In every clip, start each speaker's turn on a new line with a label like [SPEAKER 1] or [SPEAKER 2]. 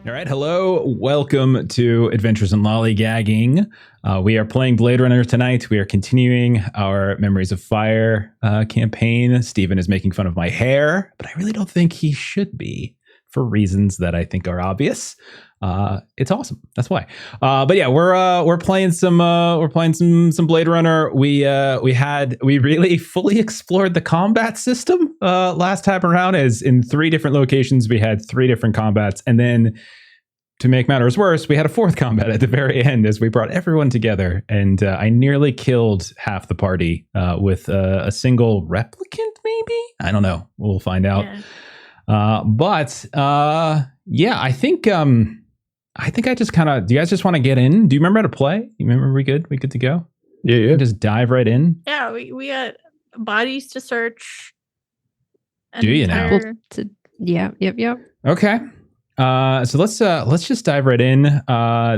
[SPEAKER 1] All right, hello. Welcome to Adventures in Lollygagging. We are playing Blade Runner tonight. We are continuing our Memories of Fire campaign. Steven is making fun of my hair, but I really don't think he should be for reasons that I think are obvious. It's awesome. That's why. But yeah, we're playing some Blade Runner. We really fully explored the combat system last time around. As in 3 different locations, we had 3 different combats, and then to make matters worse, we had a 4th combat at the very end as we brought everyone together, and I nearly killed half the party with a single replicant. Maybe, I don't know. We'll find out. Yeah. Yeah, I think I just kind of. Do you guys just want to get in? Do you remember how to play? You remember we good? We good to go?
[SPEAKER 2] Yeah.
[SPEAKER 1] Just dive right in.
[SPEAKER 3] Yeah, we got bodies to search.
[SPEAKER 1] Do you now?
[SPEAKER 4] Yep.
[SPEAKER 1] Okay. So let's just dive right in.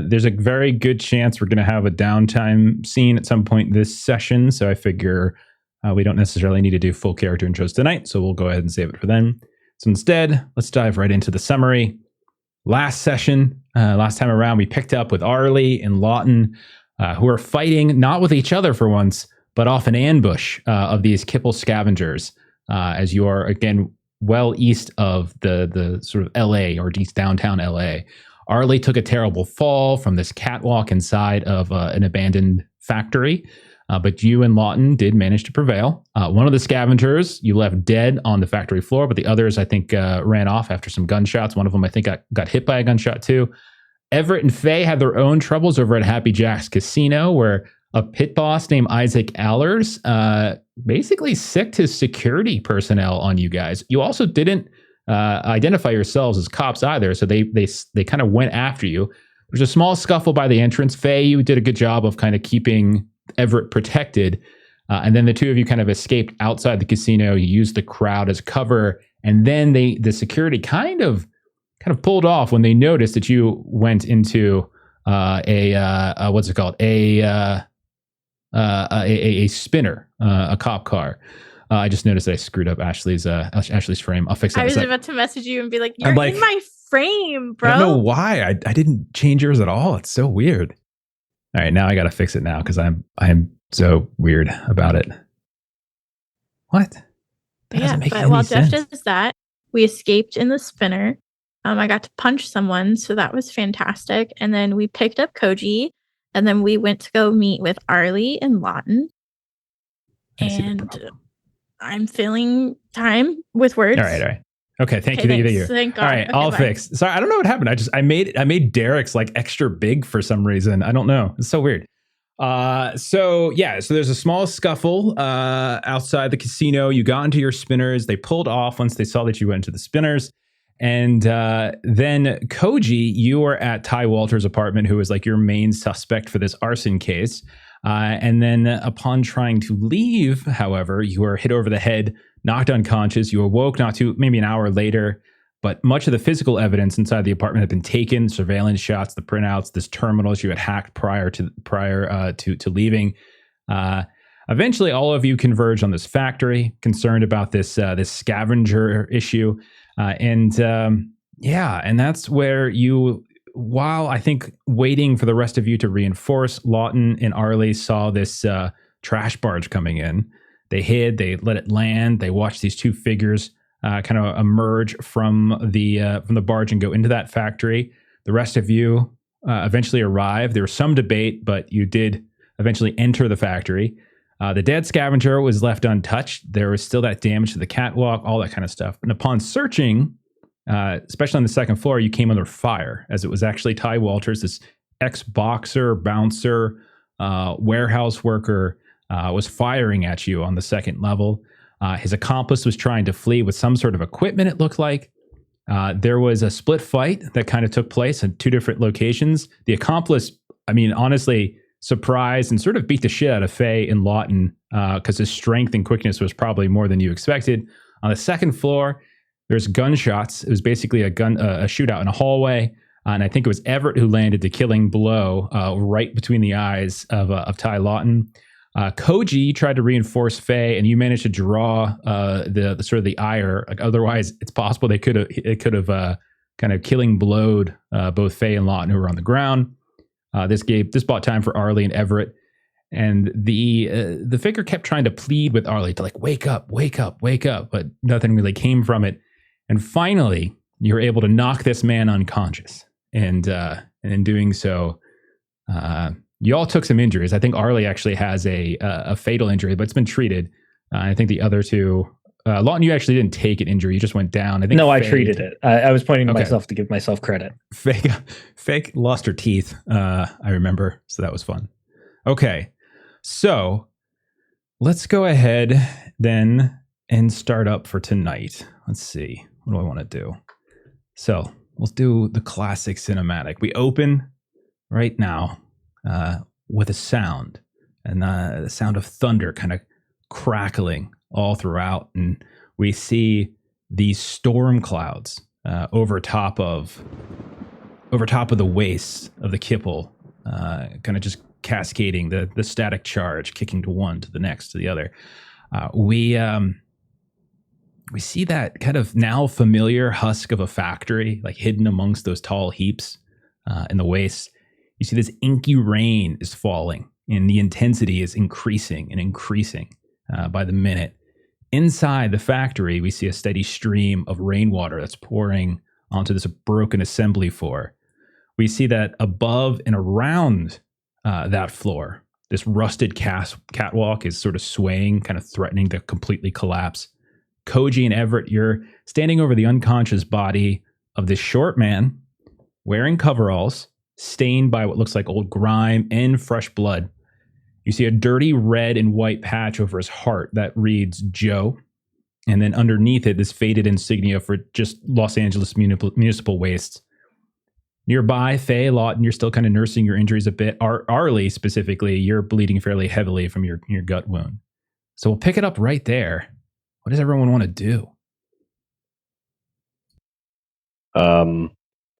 [SPEAKER 1] There's a very good chance we're going to have a downtime scene at some point this session. So I figure we don't necessarily need to do full character intros tonight. So we'll go ahead and save it for then. So instead, let's dive right into the summary. Last session, last time around, we picked up with Arlie and Lawton, who are fighting not with each other for once, but off an ambush of these Kipple scavengers, as you are again well east of the sort of LA or east downtown LA. Arlie took a terrible fall from this catwalk inside of an abandoned factory, but you and Lawton did manage to prevail. One of the scavengers you left dead on the factory floor, but the others, I think, ran off after some gunshots. One of them, I think, got hit by a gunshot too. Everett and Faye had their own troubles over at Happy Jack's Casino, where a pit boss named Isaac Allers basically sicked his security personnel on you guys. You also didn't identify yourselves as cops either, so they kind of went after you. There's a small scuffle by the entrance. Faye, you did a good job of kind of keeping Everett protected, and then the 2 of you kind of escaped outside the casino. You used the crowd as cover, and then the security kind of pulled off when they noticed that you went into what's it called, a spinner, a cop car. I just noticed that I screwed up Ashley's frame. I'll fix it.
[SPEAKER 3] I was about to message you and be like, "You're
[SPEAKER 1] like,
[SPEAKER 3] in my frame, bro."
[SPEAKER 1] I don't know why. I didn't change yours at all. It's so weird. All right, now I got to fix it now because I am so weird about it. What?
[SPEAKER 3] But while Jeff does that, we escaped in the spinner. I got to punch someone, so that was fantastic. And then we picked up Koji, and then we went to go meet with Arlie and Lawton. And I'm filling time with words.
[SPEAKER 1] All right. Okay, thank you.
[SPEAKER 3] Thank God.
[SPEAKER 1] All right,
[SPEAKER 3] okay,
[SPEAKER 1] I'll
[SPEAKER 3] bye.
[SPEAKER 1] fix. Sorry, I don't know what happened. I made Derek's like extra big for some reason. I don't know. It's so weird. So there's a small scuffle outside the casino. You got into your spinners. They pulled off once they saw that you went into the spinners. And then Koji, you were at Ty Walter's apartment, who was like your main suspect for this arson case. And then upon trying to leave, however, you were hit over the head, knocked unconscious. You awoke maybe an hour later, but much of the physical evidence inside the apartment had been taken: surveillance shots, the printouts, this terminals you had hacked prior to leaving. Eventually, all of you converged on this factory, concerned about this scavenger issue, and that's where you. While I think waiting for the rest of you to reinforce, Lawton and Arlie saw this trash barge coming in. They hid, they let it land, they watched these 2 figures kind of emerge from the barge and go into that factory. The rest of you eventually arrived. There was some debate, but you did eventually enter the factory. The dead scavenger was left untouched. There was still that damage to the catwalk, all that kind of stuff. And upon searching, especially on the 2nd floor, you came under fire, as it was actually Ty Walters, this ex-boxer, bouncer, warehouse worker, was firing at you on the 2nd level. His accomplice was trying to flee with some sort of equipment, it looked like. There was a split fight that kind of took place in 2 different locations. The accomplice, honestly, surprised and sort of beat the shit out of Faye and Lawton because his strength and quickness was probably more than you expected. On the 2nd floor, there's gunshots. It was basically a shootout in a hallway. And I think it was Everett who landed the killing blow right between the eyes of Ty Lawton. Koji tried to reinforce Faye, and you managed to draw the sort of the ire. Like, otherwise, it's possible it could have kind of killing blowed both Faye and Lawton, who were on the ground. This bought time for Arlie and Everett. And the figure kept trying to plead with Arlie to like, wake up, but nothing really came from it. And finally, you're able to knock this man unconscious. And in doing so, you all took some injuries. I think Arlie actually has a fatal injury, but it's been treated. I think the other two, Lawton, you actually didn't take an injury. You just went down. I think.
[SPEAKER 2] No, I treated it. I was pointing to myself to give myself credit.
[SPEAKER 1] Fake lost her teeth. I remember. So that was fun. Okay. So let's go ahead then and start up for tonight. Let's see. What do I want to do? So we'll do the classic cinematic. We open right now with a sound, and the sound of thunder kind of crackling all throughout, and we see these storm clouds over top of the waist of the Kipple, kind of just cascading the static charge, kicking to one, to the next, to the other. We see that kind of now familiar husk of a factory, like hidden amongst those tall heaps in the waste. You see this inky rain is falling, and the intensity is increasing and increasing by the minute. Inside the factory, we see a steady stream of rainwater that's pouring onto this broken assembly floor. We see that above and around that floor, this rusted catwalk is sort of swaying, kind of threatening to completely collapse. Koji and Everett, you're standing over the unconscious body of this short man wearing coveralls, stained by what looks like old grime and fresh blood. You see a dirty red and white patch over his heart that reads Joe. And then underneath it, this faded insignia for just Los Angeles Municipal Wastes. Nearby, Faye, Lawton, you're still kind of nursing your injuries a bit. Arlie, specifically, you're bleeding fairly heavily from your gut wound. So we'll pick it up right there. What does everyone want to do?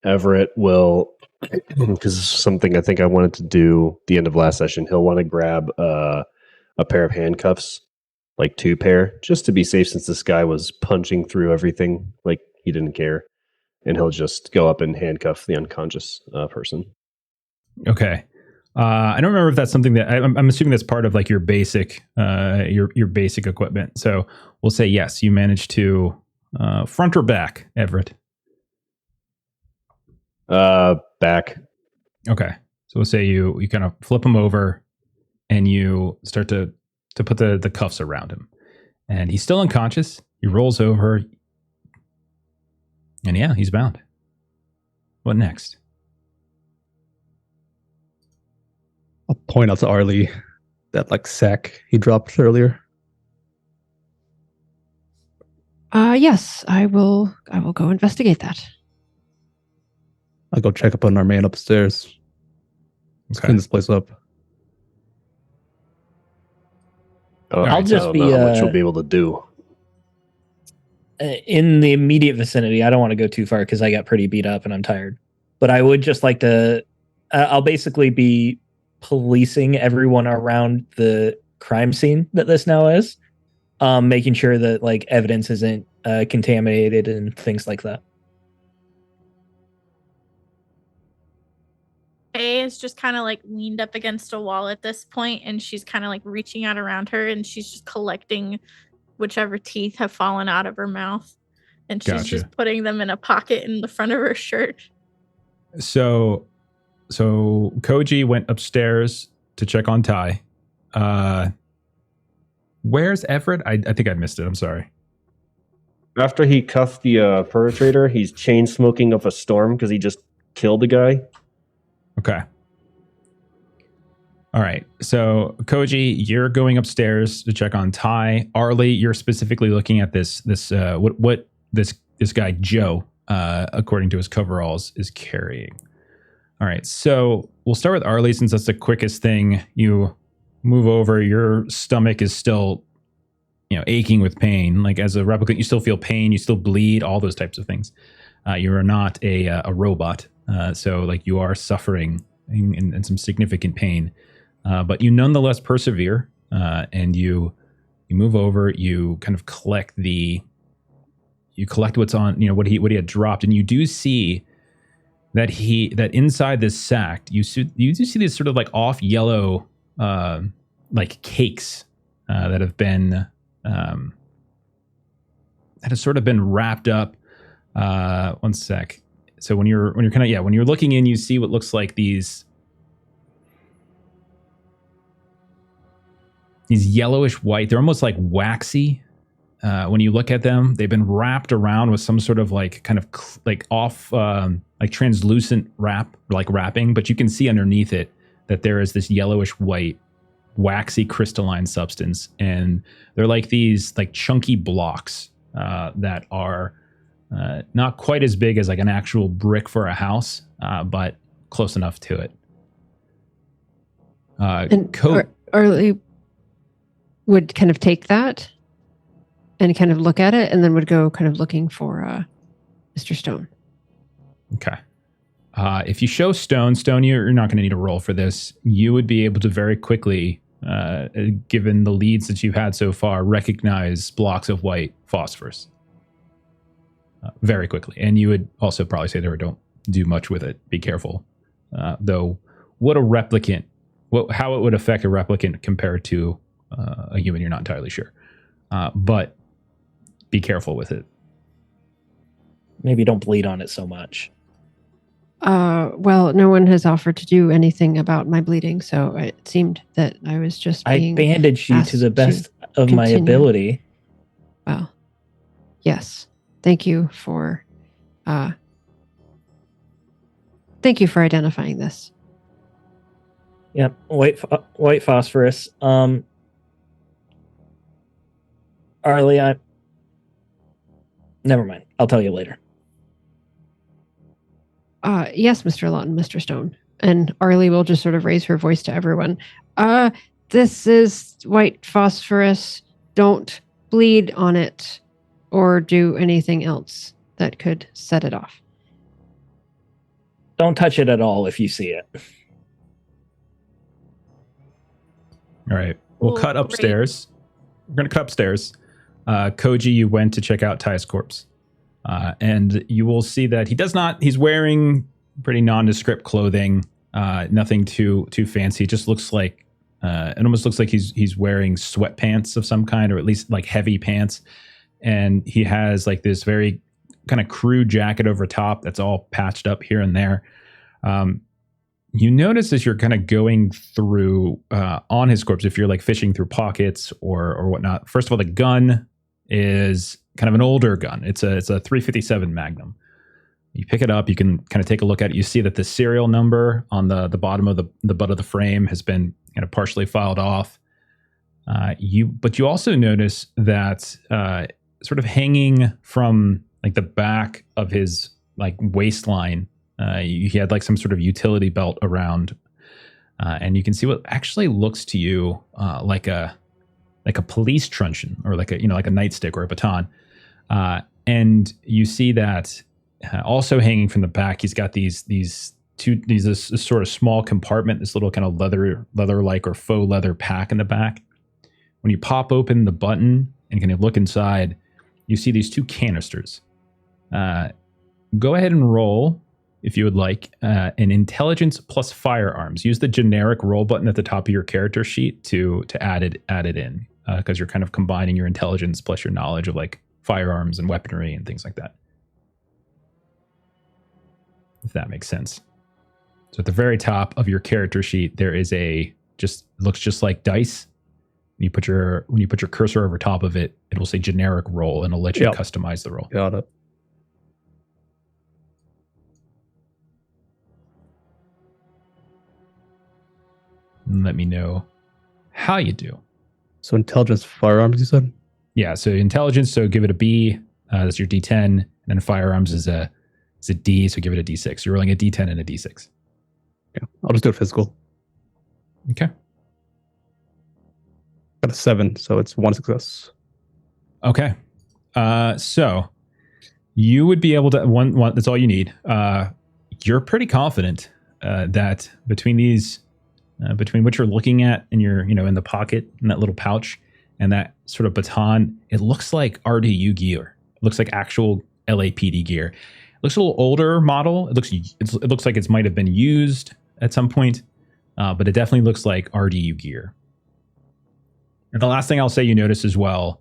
[SPEAKER 5] Everett will, because this is something I think I wanted to do the end of last session, he'll want to grab a pair of handcuffs, like 2 pair, just to be safe since this guy was punching through everything like he didn't care. And he'll just go up and handcuff the unconscious person. Okay.
[SPEAKER 1] I don't remember if that's something that I'm assuming that's part of like your basic basic equipment. So we'll say yes. You managed to front or back, Everett.
[SPEAKER 5] Back.
[SPEAKER 1] Okay. So we'll say you kind of flip him over, and you start to put the cuffs around him, and he's still unconscious. He rolls over. And yeah, he's bound. What next?
[SPEAKER 6] I'll point out to Arlie that like sack he dropped earlier.
[SPEAKER 4] Yes, I will go investigate that.
[SPEAKER 6] I'll go check up on our man upstairs. Let's clean this place up.
[SPEAKER 2] I'll just be
[SPEAKER 5] how much you'll be able to do.
[SPEAKER 2] In the immediate vicinity. I don't want to go too far because I got pretty beat up and I'm tired. But I would just like to. I'll basically be policing everyone around the crime scene that this now is, making sure that like evidence isn't contaminated and things like that.
[SPEAKER 3] Faye is just kind of like leaned up against a wall at this point, and she's kind of like reaching out around her, and she's just collecting whichever teeth have fallen out of her mouth, and she's just putting them in a pocket in the front of her shirt.
[SPEAKER 1] So Koji went upstairs to check on Ty. Where's Everett? I think I missed it. I'm sorry.
[SPEAKER 5] After he cuffed the perpetrator, he's chain smoking up a storm because he just killed the guy.
[SPEAKER 1] Okay. All right. So Koji, you're going upstairs to check on Ty. Arlie, you're specifically looking at this what this guy Joe, according to his coveralls, is carrying. All right. So we'll start with Arlie since that's the quickest thing. You move over. Your stomach is still, aching with pain. Like as a replicant, you still feel pain. You still bleed. All those types of things. You are not a robot, so like you are suffering in some significant pain. But you nonetheless persevere, and you move over. You kind of collect the you collect what's on, what he had dropped, and you do see that inside this sack, you do see these sort of like off yellow like cakes that have been sort of been wrapped up. One sec. So when you're looking in, you see what looks like these yellowish white. They're almost like waxy. When you look at them, they've been wrapped around with some sort of like kind of like off like translucent wrapping, but you can see underneath it that there is this yellowish white waxy crystalline substance, and they're like these like chunky blocks that are not quite as big as like an actual brick for a house, but close enough to it.
[SPEAKER 4] And Arlie would kind of take that and kind of look at it, and then would go kind of looking for Mr. Stone.
[SPEAKER 1] Okay. If you show Stone, you're not going to need a roll for this. You would be able to very quickly, given the leads that you've had so far, recognize blocks of white phosphorus very quickly. And you would also probably say, don't do much with it. Be careful. Though, how it would affect a replicant compared to a human, you're not entirely sure. But be careful with it.
[SPEAKER 2] Maybe don't bleed on it so much.
[SPEAKER 4] Well, no one has offered to do anything about my bleeding, so it seemed that I was just being
[SPEAKER 2] I bandaged you to the best of my
[SPEAKER 4] continue.
[SPEAKER 2] ability.
[SPEAKER 4] Well, yes. Thank you for identifying this.
[SPEAKER 2] Yep, white phosphorus. Arlie, never mind. I'll tell you later.
[SPEAKER 4] Yes, Mr. Lawton, Mr. Stone. And Arlie will just sort of raise her voice to everyone. This is white phosphorus. Don't bleed on it or do anything else that could set it off.
[SPEAKER 2] Don't touch it at all if you see it.
[SPEAKER 1] All right. We'll cut upstairs. We're going to cut upstairs. Koji, you went to check out Ty's corpse. And you will see that he's wearing pretty nondescript clothing, nothing too fancy. It just looks like, it almost looks like he's wearing sweatpants of some kind, or at least like heavy pants. And he has like this very kind of crew jacket over top that's all patched up here and there. You notice as you're kind of going through on his corpse, if you're like fishing through pockets or whatnot, first of all, the gun is kind of an older gun. It's a 357 Magnum. You pick it up, you can kind of take a look at it. You see that the serial number on the bottom of the butt of the frame has been kind of partially filed off. But you also notice that sort of hanging from like the back of his like waistline, he had like some sort of utility belt around, and you can see what actually looks to you like a police truncheon, or like a nightstick or a baton. And you see that also hanging from the back, he's got this sort of small compartment, this little kind of leather-like or faux leather pack in the back. When you pop open the button and kind of look inside, you see these two canisters. Go ahead and roll, if you would like, an intelligence plus firearms. Use the generic roll button at the top of your character sheet to add it in, because you're kind of combining your intelligence plus your knowledge of like firearms and weaponry and things like that. If that makes sense. So at the very top of your character sheet, there is looks just like dice. When you put your cursor over top of it, it will say generic roll, and it'll let you customize the roll.
[SPEAKER 6] Got it.
[SPEAKER 1] And let me know how you do.
[SPEAKER 6] So intelligence firearms, you said?
[SPEAKER 1] Yeah, so intelligence, so give it a B. That's your D10. And then firearms is a D, so give it a D6. You're rolling a D10 and a D6.
[SPEAKER 6] Yeah, I'll just do a physical.
[SPEAKER 1] Okay.
[SPEAKER 6] Got a 7, so it's 1 success.
[SPEAKER 1] Okay. So you would be able to one. That's all you need. You're pretty confident that between what you're looking at in your, in the pocket in that little pouch and that sort of baton, it looks like RD Yu-Gi-Oh looks like actual LAPD gear. It looks a little older model. It looks like it might have been used at some point, but it definitely looks like RDU gear. And the last thing I'll say you notice as well,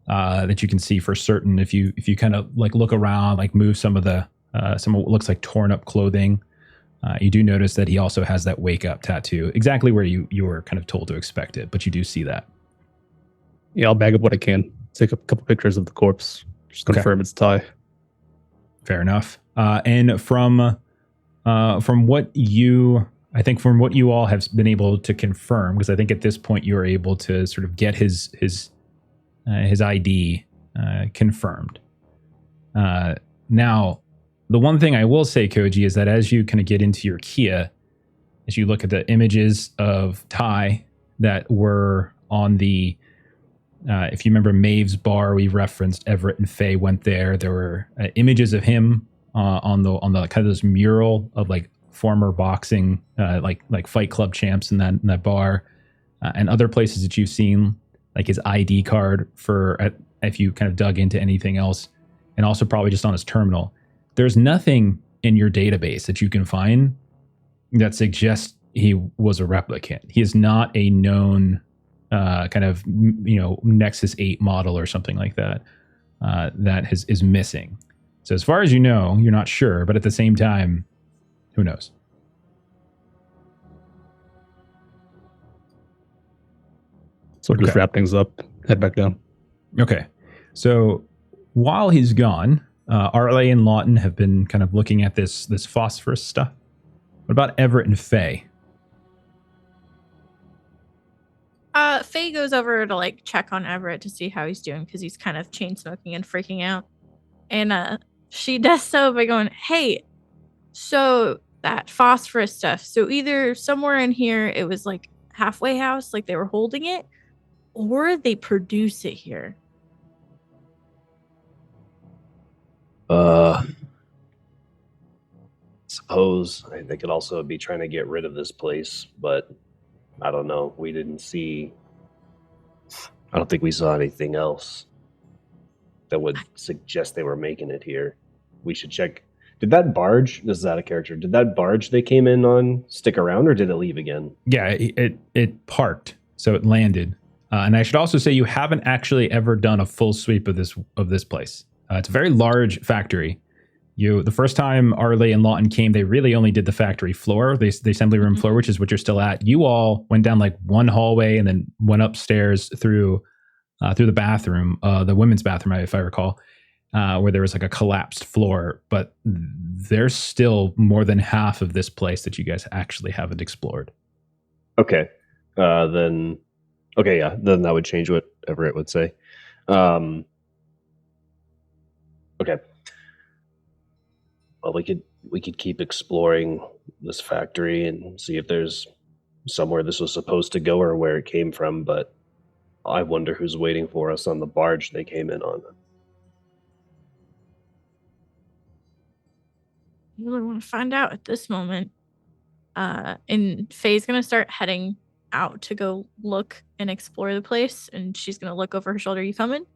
[SPEAKER 1] that you can see for certain if you kind of like look around, like move some of what looks like torn up clothing, you do notice that he also has that wake up tattoo, exactly where you were kind of told to expect it, but you do see that.
[SPEAKER 6] Yeah, I'll bag up what I can. Take a couple pictures of the corpse. Just confirm it's Ty.
[SPEAKER 1] Fair enough. And from what you all have been able to confirm, because I think at this point you are able to sort of get his ID confirmed. Now, the one thing I will say, Koji, is that as you kind of get into your Kia, as you look at the images of Ty that were on the, if you remember Maeve's bar, we referenced Everett and Faye went there. There were images of him on the kind of this mural of like former boxing, like Fight Club champs in that bar, and other places that you've seen, like his ID card if you kind of dug into anything else, and also probably just on his terminal. There's nothing in your database that you can find that suggests he was a replicant. He is not a known kind of, Nexus 8 model or something like that that is missing. So as far as you know, you're not sure, but at the same time, who knows?
[SPEAKER 6] So just wrap things up, head back down.
[SPEAKER 1] Okay. So while he's gone, Arley and Lawton have been kind of looking at this phosphorus stuff. What about Everett and Faye?
[SPEAKER 3] Faye goes over to like check on Everett to see how he's doing because he's kind of chain smoking and freaking out. And she does so by going, "Hey, so that phosphorus stuff. So either somewhere in here it was like halfway house, like they were holding it, or they produce it here."
[SPEAKER 5] Suppose they could also be trying to get rid of this place, but I don't know. I don't think we saw anything else that would suggest they were making it here. We should check. Did that barge, this is out of character, did that barge they came in on stick around or did it leave again?
[SPEAKER 1] Yeah, it parked, so it landed. And I should also say you haven't actually ever done a full sweep of this place. It's a very large factory. The first time Arley and Lawton came, they really only did the factory floor, the assembly room floor, which is what you're still at. You all went down like one hallway and then went upstairs through the bathroom, the women's bathroom, if I recall, where there was like a collapsed floor. But there's still more than half of this place that you guys actually haven't explored.
[SPEAKER 5] Okay. Then that would change what Everett would say. Okay. Well, we could keep exploring this factory and see if there's somewhere this was supposed to go or where it came from, but I wonder who's waiting for us on the barge they came in on.
[SPEAKER 3] You really want to find out at this moment. And Faye's gonna start heading out to go look and explore the place, and she's gonna look over her shoulder. You coming?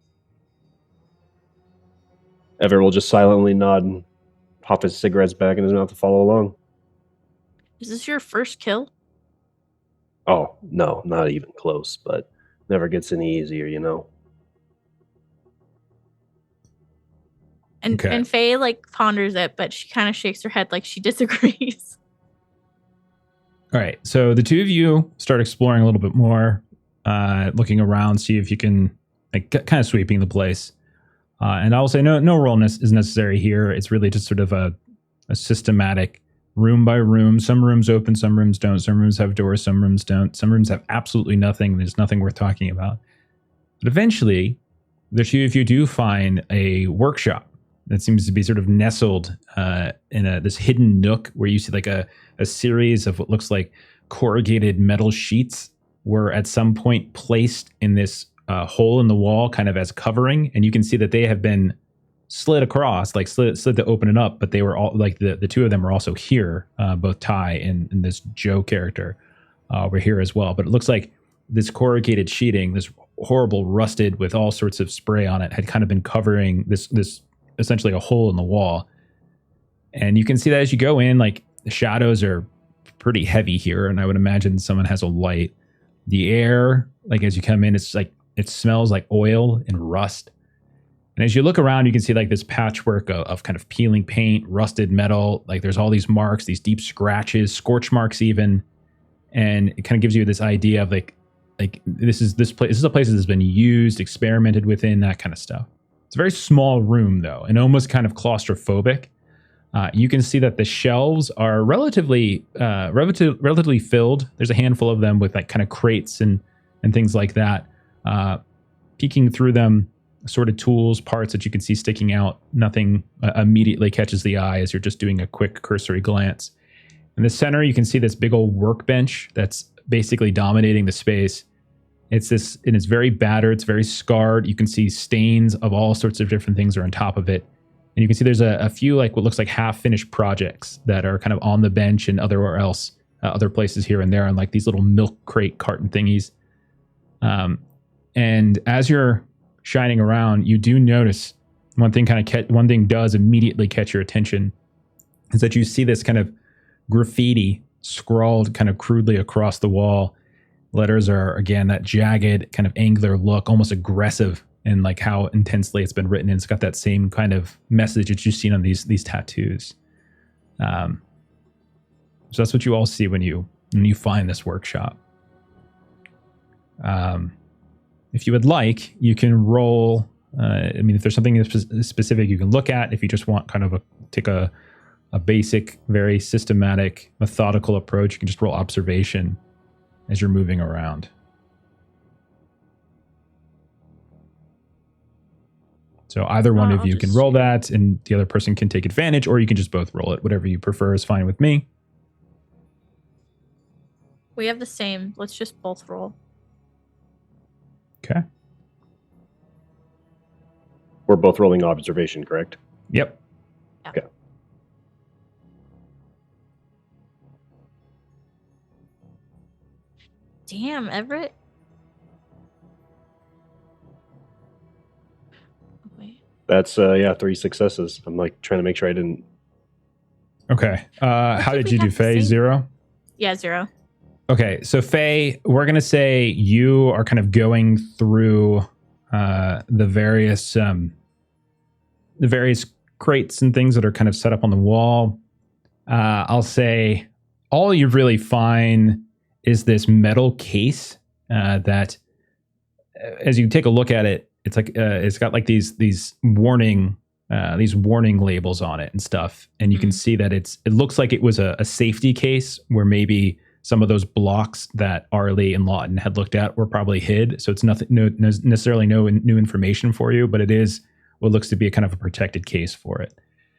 [SPEAKER 5] Everett will just silently nod and pop his cigarettes back in his mouth to follow along.
[SPEAKER 3] Is this your first kill?
[SPEAKER 5] Oh, no, not even close, but never gets any easier, you know?
[SPEAKER 3] And Faye like ponders it, but she kind of shakes her head like she disagrees.
[SPEAKER 1] All right, so the two of you start exploring a little bit more, looking around, see if you can kind of sweeping the place. And I will say no rollness is necessary here. It's really just sort of a systematic room by room. Some rooms open, some rooms don't. Some rooms have doors, some rooms don't. Some rooms have absolutely nothing. There's nothing worth talking about. But eventually, the two of you do find a workshop that seems to be sort of nestled in this hidden nook where you see like a series of what looks like corrugated metal sheets were at some point placed in this hole in the wall kind of as covering, and you can see that they have been slid across, like slid to open it up, but they were all like the two of them are also here, both Ty and this Joe character were here as well. But it looks like this corrugated sheeting, this horrible, rusted with all sorts of spray on it, had kind of been covering this essentially a hole in the wall. And you can see that as you go in, like the shadows are pretty heavy here, and I would imagine someone has a light. The air, like as you come in, it's like it smells like oil and rust. And as you look around, you can see like this patchwork of kind of peeling paint, rusted metal. Like there's all these marks, these deep scratches, scorch marks even, and it kind of gives you this idea of like this is a place that's been used, experimented within, that kind of stuff. It's a very small room though, and almost kind of claustrophobic. You can see that the shelves are relatively filled. There's a handful of them with like kind of crates and things like that. Peeking through them, assorted tools, parts that you can see sticking out. Nothing immediately catches the eye as you're just doing a quick cursory glance. In the center, you can see this big old workbench that's basically dominating the space. It's very battered. It's very scarred. You can see stains of all sorts of different things are on top of it. And you can see there's a few like what looks like half-finished projects that are kind of on the bench and other places here and there, and like these little milk crate carton thingies. And as you're shining around, you do notice one thing does immediately catch your attention, is that you see this kind of graffiti scrawled kind of crudely across the wall. Letters are, again, that jagged kind of angular look, almost aggressive, and like how intensely it's been written. And it's got that same kind of message that you've seen on these tattoos. So that's what you all see when you find this workshop. If you would like, you can roll. If there's something specific you can look at, if you just want kind of take a basic, very systematic, methodical approach, you can just roll observation as you're moving around. So either one of you can roll that, and the other person can take advantage, or you can just both roll it. Whatever you prefer is fine with me.
[SPEAKER 3] We have the same. Let's just both roll.
[SPEAKER 1] Okay.
[SPEAKER 5] We're both rolling observation, correct?
[SPEAKER 1] Yep.
[SPEAKER 3] Yeah.
[SPEAKER 5] Okay.
[SPEAKER 3] Damn, Everett. Wait.
[SPEAKER 5] That's 3 successes. I'm like trying to make sure I didn't.
[SPEAKER 1] Okay. How did you do, Faye? 0?
[SPEAKER 3] Yeah, 0.
[SPEAKER 1] Okay, so Faye, we're going to say you are kind of going through the various crates and things that are kind of set up on the wall. I'll say all you really find is this metal case that, as you take a look at it, it's like it's got like these warning labels on it and stuff, and you can see that it looks like it was a safety case where maybe some of those blocks that Arlie and Lawton had looked at were probably hid. So it's necessarily no new information for you, but it is what looks to be a kind of a protected case for it.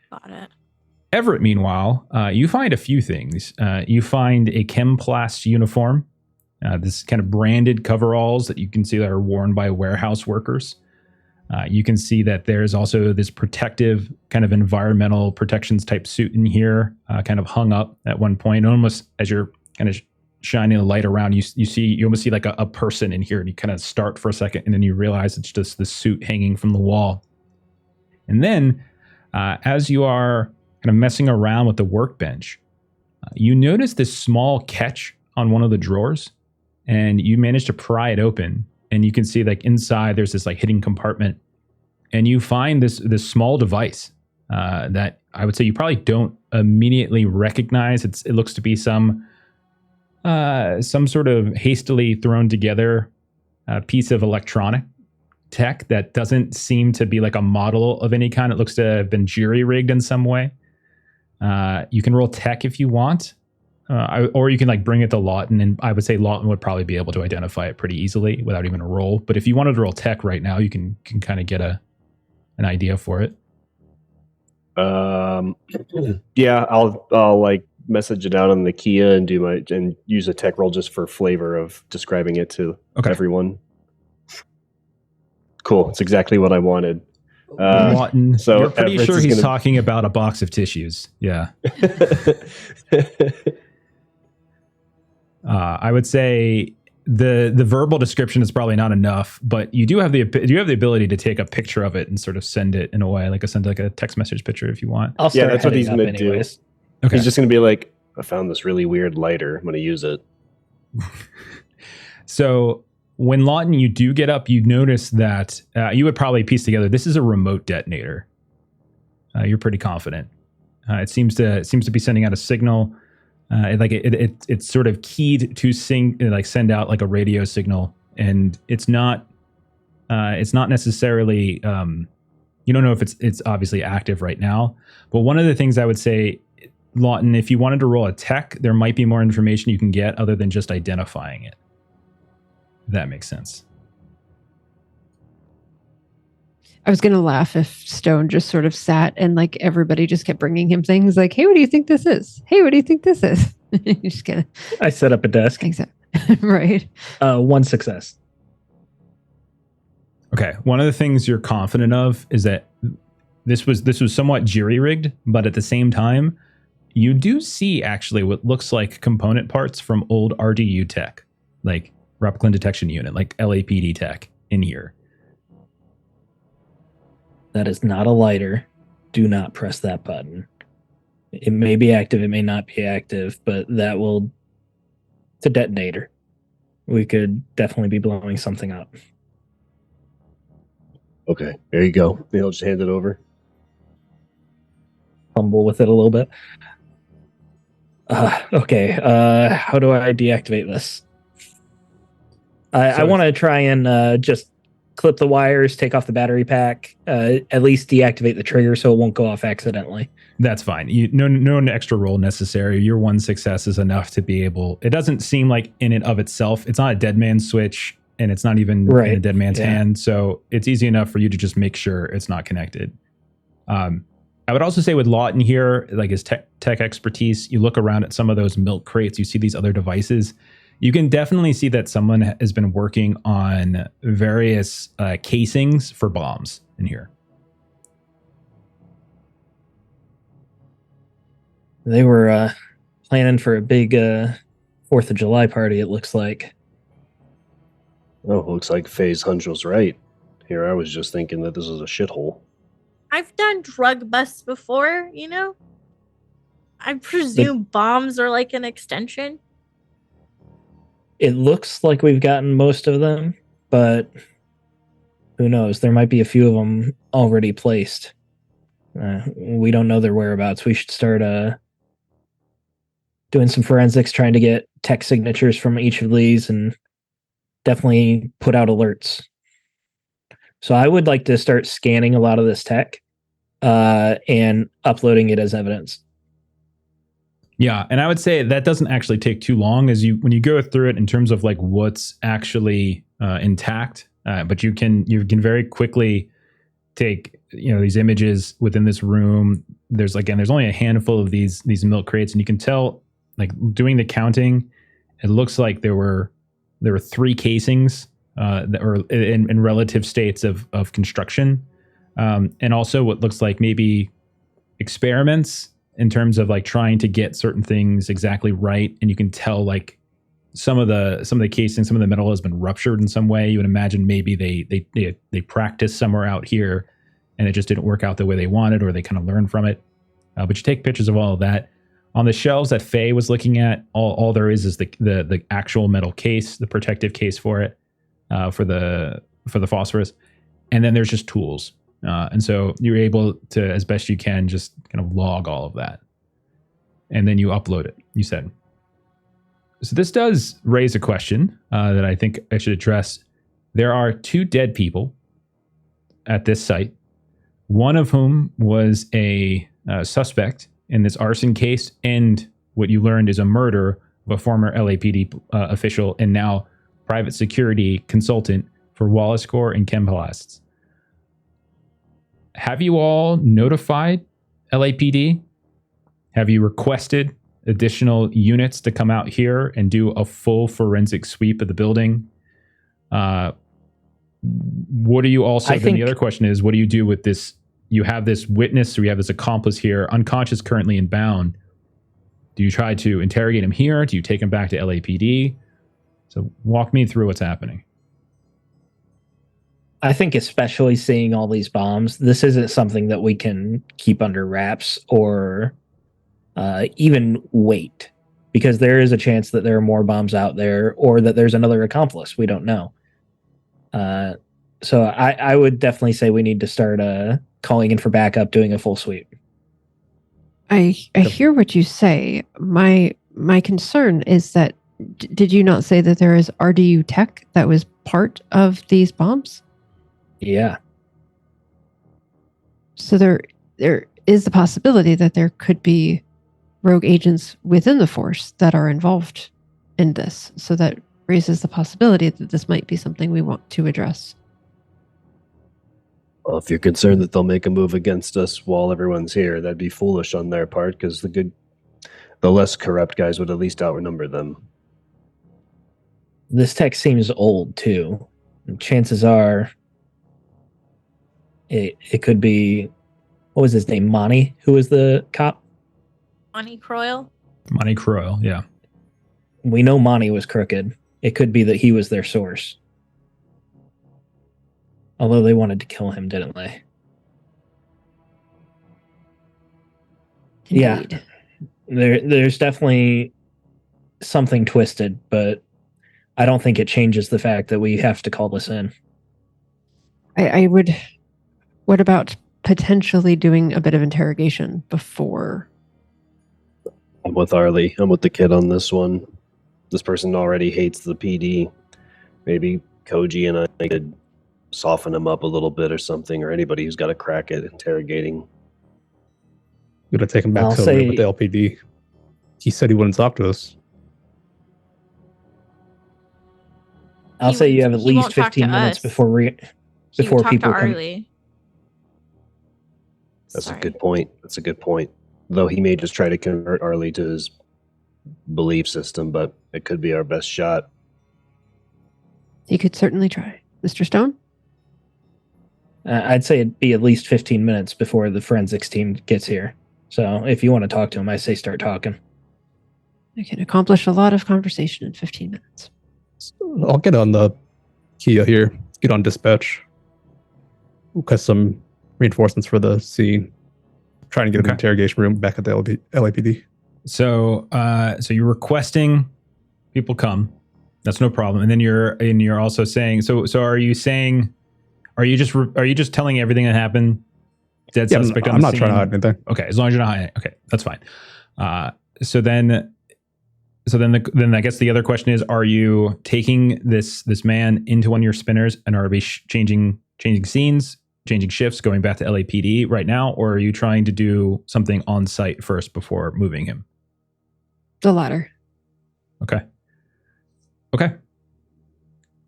[SPEAKER 3] Got it.
[SPEAKER 1] Everett, meanwhile, you find a few things. You find a Chemplast uniform, this kind of branded coveralls that you can see that are worn by warehouse workers. You can see that there's also this protective kind of environmental protections type suit in here, kind of hung up at one point. Almost as you're kind of shining the light around, you almost see like a person in here, and you kind of start for a second, and then you realize it's just the suit hanging from the wall. And then as you are kind of messing around with the workbench, you notice this small catch on one of the drawers, and you manage to pry it open, and you can see like inside there's this like hidden compartment, and you find this small device that I would say you probably don't immediately recognize. It looks to be some sort of hastily thrown together piece of electronic tech that doesn't seem to be like a model of any kind. It looks to have been jury-rigged in some way. You can roll tech if you want, or you can like bring it to Lawton, and I would say Lawton would probably be able to identify it pretty easily without even a roll. But if you wanted to roll tech right now, you can kind of get an idea for it.
[SPEAKER 5] Yeah, I'll like message it out on the Kia and use a tech roll just for flavor of describing it to everyone. Cool. It's exactly what I wanted.
[SPEAKER 1] Lawton,
[SPEAKER 5] so
[SPEAKER 1] you're pretty sure he's talking about a box of tissues. Yeah. I would say the verbal description is probably not enough, but you do have the ability to take a picture of it and sort of send it in a way, like send like a text message picture if you want.
[SPEAKER 2] I'll start
[SPEAKER 5] that's what he's
[SPEAKER 2] heading
[SPEAKER 5] going
[SPEAKER 2] up
[SPEAKER 5] to do.
[SPEAKER 2] anyways.
[SPEAKER 1] Okay.
[SPEAKER 5] He's just going to be like, I found this really weird lighter. I'm going to use it.
[SPEAKER 1] So when Lawton, you do get up, you notice that you would probably piece together, this is a remote detonator. You're pretty confident. It seems to be sending out a signal. It's sort of keyed to send out like a radio signal, and it's not necessarily you don't know if it's obviously active right now. But one of the things I would say, Lawton, if you wanted to roll a tech, there might be more information you can get other than just identifying it. If that makes sense.
[SPEAKER 4] I was going to laugh if Stone just sort of sat and like everybody just kept bringing him things like, hey, what do you think this is? Hey, what do you think this is? You just kind of.
[SPEAKER 2] I set up a desk.
[SPEAKER 4] Exactly. Right.
[SPEAKER 2] 1 success.
[SPEAKER 1] Okay. One of the things you're confident of is that this was somewhat jury-rigged, but at the same time, you do see actually what looks like component parts from old RDU tech, like replicant detection unit, like LAPD tech in here.
[SPEAKER 2] That is not a lighter. Do not press that button. It may be active, it may not be active, but it's a detonator. We could definitely be blowing something up.
[SPEAKER 5] Okay, there you go. He'll just hand it over.
[SPEAKER 2] Fumble with it a little bit. Okay, how do I deactivate this? I want to try and just clip the wires, take off the battery pack, at least deactivate the trigger so it won't go off accidentally.
[SPEAKER 1] That's fine. No extra roll necessary. Your 1 success is enough to be able. It doesn't seem like in and of itself, it's not a dead man's switch, and it's not even in a dead man's hand. So it's easy enough for you to just make sure it's not connected. I would also say with Lawton here, like his tech expertise, you look around at some of those milk crates, you see these other devices. You can definitely see that someone has been working on various casings for bombs in here.
[SPEAKER 2] They were planning for a big 4th of July party, it looks like.
[SPEAKER 5] Oh, looks like FaZe Hunjo's right. Here, I was just thinking that this is a shithole.
[SPEAKER 3] I've done drug busts before, you know? I presume bombs are like an extension.
[SPEAKER 2] It looks like we've gotten most of them, but who knows? There might be a few of them already placed. We don't know their whereabouts. We should start doing some forensics, trying to get tech signatures from each of these, and definitely put out alerts. So I would like to start scanning a lot of this tech and uploading it as evidence.
[SPEAKER 1] Yeah, and I would say that doesn't actually take too long when you go through it in terms of like what's actually intact. But you can very quickly take these images within this room. There's only a handful of these milk crates, and you can tell like doing the counting, it looks like there were 3 casings that were in relative states of construction, and also what looks like maybe experiments in terms of like trying to get certain things exactly right. And you can tell like some of the casing, some of the metal has been ruptured in some way. You would imagine maybe they practiced somewhere out here and it just didn't work out the way they wanted, or they kind of learned from it. But you take pictures of all of that. On the shelves that Faye was looking at, all there is the actual metal case, the protective case for it, for the phosphorus. And then there's just tools. And so you're able to, as best you can, just kind of log all of that. And then you upload it, you said. So this does raise a question that I think I should address. There are 2 dead people at this site, one of whom was a suspect in this arson case, and what you learned is a murder of a former LAPD official and now private security consultant for Wallace Corps and Chemblasts. Have you all notified LAPD? Have you requested additional units to come out here and do a full forensic sweep of the building? What do you also, then the other question is, what do you do with this? You have this witness, or you have this accomplice here, unconscious currently and bound. Do you try to interrogate him here? Do you take him back to LAPD? So walk me through what's happening.
[SPEAKER 2] I think especially seeing all these bombs, this isn't something that we can keep under wraps or even wait, because there is a chance that there are more bombs out there or that there's another accomplice. We don't know. So I would definitely say we need to start calling in for backup, doing a full sweep.
[SPEAKER 4] I hear what you say. My concern is that did you not say that there is RDU tech that was part of these bombs?
[SPEAKER 2] Yeah.
[SPEAKER 4] So there is the possibility that there could be rogue agents within the force that are involved in this. So that raises the possibility that this might be something we want to address.
[SPEAKER 5] Well, if you're concerned that they'll make a move against us while everyone's here, that'd be foolish on their part, because the less corrupt guys would at least outnumber them.
[SPEAKER 2] This tech seems old too. And chances are it could be, what was his name? Monty, who was the cop?
[SPEAKER 3] Monty Croyle.
[SPEAKER 1] Monty Croyle, yeah.
[SPEAKER 2] We know Monty was crooked. It could be that he was their source. Although they wanted to kill him, didn't they?
[SPEAKER 4] Indeed.
[SPEAKER 2] Yeah. There's definitely something twisted, but I don't think it changes the fact that we have to call this in.
[SPEAKER 4] I would. What about potentially doing a bit of interrogation before?
[SPEAKER 5] I'm with Arlie. I'm with the kid on this one. This person already hates the PD. Maybe Koji and I could soften him up a little bit or something, or anybody who's got a crack at interrogating.
[SPEAKER 6] Gonna take him back to the room with the LPD. He said he wouldn't talk to us.
[SPEAKER 2] I'll say you have at least 15 minutes before people come.
[SPEAKER 3] Arlie.
[SPEAKER 5] That's a good point. That's a good point. Though he may just try to convert Arlie to his belief system, but it could be our best shot.
[SPEAKER 4] He could certainly try. Mr. Stone?
[SPEAKER 2] I'd say it'd be at least 15 minutes before the forensics team gets here. So if you want to talk to him, I say start talking.
[SPEAKER 4] I can accomplish a lot of conversation in 15 minutes.
[SPEAKER 6] I'll get on the Kia here. Get on dispatch. Request some reinforcements for the scene. Trying to get an interrogation room back at the LAPD.
[SPEAKER 1] So you're requesting people come. That's no problem. And then you're also saying. So are you saying? Are you just telling everything that happened? Dead suspect on the scene?
[SPEAKER 6] I'm not trying to hide anything.
[SPEAKER 1] Okay, as long as you're not hiding it. Okay, that's fine. So then I guess the other question is: are you taking this man into one of your spinners and are we changing scenes? Changing shifts, going back to LAPD right now, or are you trying to do something on site first before moving him?
[SPEAKER 4] The latter.
[SPEAKER 1] Okay.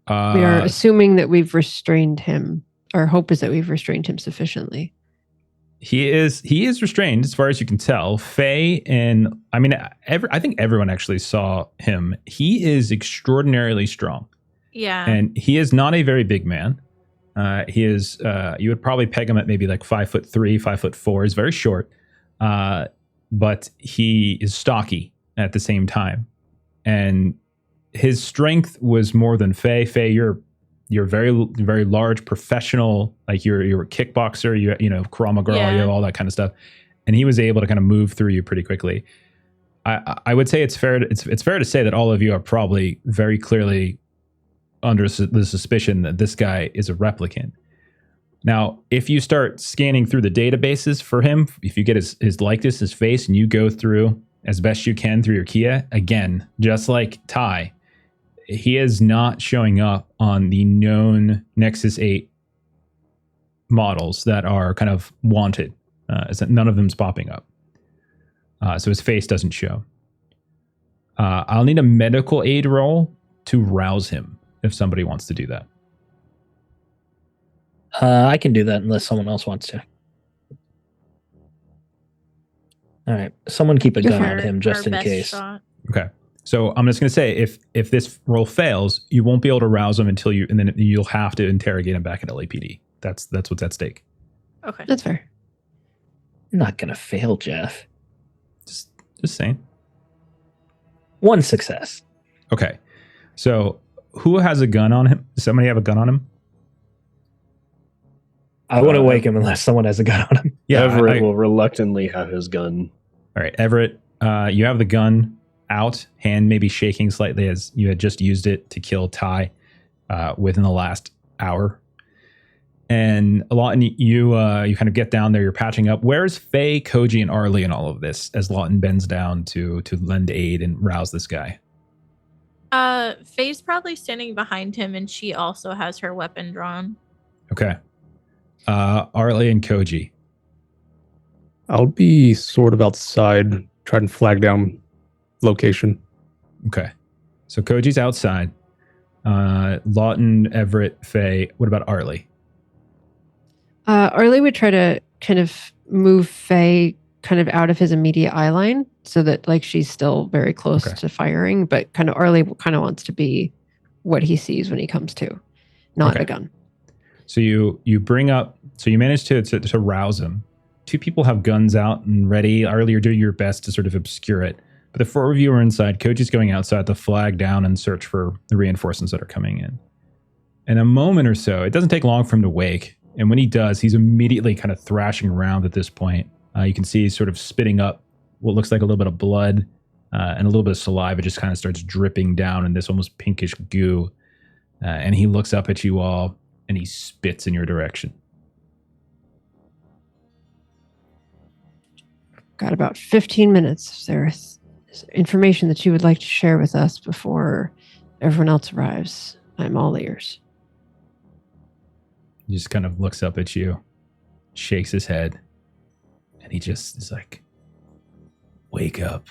[SPEAKER 1] We
[SPEAKER 4] are assuming that we've restrained him. Our hope is that we've restrained him sufficiently.
[SPEAKER 1] He is restrained as far as you can tell. Faye and I think everyone actually saw him. He is extraordinarily strong.
[SPEAKER 3] Yeah.
[SPEAKER 1] And he is not a very big man. He is, you would probably peg him at maybe like 5'3", 5'4". He's very short, but he is stocky at the same time. And his strength was more than Faye. Faye, you're very, very large professional, like you're a kickboxer, you know, Krav Maga, you know, all that kind of stuff. And he was able to kind of move through you pretty quickly. I would say it's fair to say that all of you are probably very clearly under the suspicion that this guy is a replicant. Now, if you start scanning through the databases for him, if you get his likeness, his face, and you go through as best you can through your Kia, again, just like Ty, he is not showing up on the known Nexus 8 models that are kind of wanted. None of them's popping up. So his face doesn't show. I'll need a medical aid roll to rouse him if somebody wants to do that.
[SPEAKER 2] I can do that unless someone else wants to. All right. Someone keep a gun on him just in case.
[SPEAKER 3] Shot.
[SPEAKER 1] Okay. So I'm just going to say if this roll fails, you won't be able to rouse him and then you'll have to interrogate him back at LAPD. That's what's at stake.
[SPEAKER 3] Okay.
[SPEAKER 4] That's fair.
[SPEAKER 2] I'm not going to fail, Jeff.
[SPEAKER 1] Just saying.
[SPEAKER 2] One success.
[SPEAKER 1] Okay. So who has a gun on him? Does somebody have a gun on him?
[SPEAKER 2] I wouldn't wake him unless someone has a gun on him.
[SPEAKER 1] Yeah,
[SPEAKER 5] Everett will reluctantly have his gun.
[SPEAKER 1] All right, Everett, you have the gun out, hand maybe shaking slightly as you had just used it to kill Ty within the last hour. And Lawton, you kind of get down there, you're patching up. Where's Faye, Koji, and Arlie in all of this as Lawton bends down to lend aid and rouse this guy?
[SPEAKER 3] Faye's probably standing behind him, and she also has her weapon drawn.
[SPEAKER 1] Okay. Arlie and Koji.
[SPEAKER 6] I'll be sort of outside, trying to flag down location.
[SPEAKER 1] Okay. So Koji's outside. Lawton, Everett, Faye. What about Arlie?
[SPEAKER 4] Arlie would try to kind of move Faye kind of out of his immediate eye line so that like she's still very close to firing, but kind of Arlie kind of wants to be what he sees when he comes to, not a gun.
[SPEAKER 1] So you bring up, so you manage to rouse him. Two people have guns out and ready. Arlie, you're doing your best to sort of obscure it. But the four of you are inside. Koji's going outside to flag down and search for the reinforcements that are coming in. In a moment or so, it doesn't take long for him to wake. And when he does, he's immediately kind of thrashing around at this point. You can see he's sort of spitting up what looks like a little bit of blood and a little bit of saliva just kind of starts dripping down in this almost pinkish goo. And he looks up at you all and he spits in your direction.
[SPEAKER 4] Got about 15 minutes. There's information that you would like to share with us before everyone else arrives. I'm all ears.
[SPEAKER 1] He just kind of looks up at you, shakes his head, and he just is like, wake up.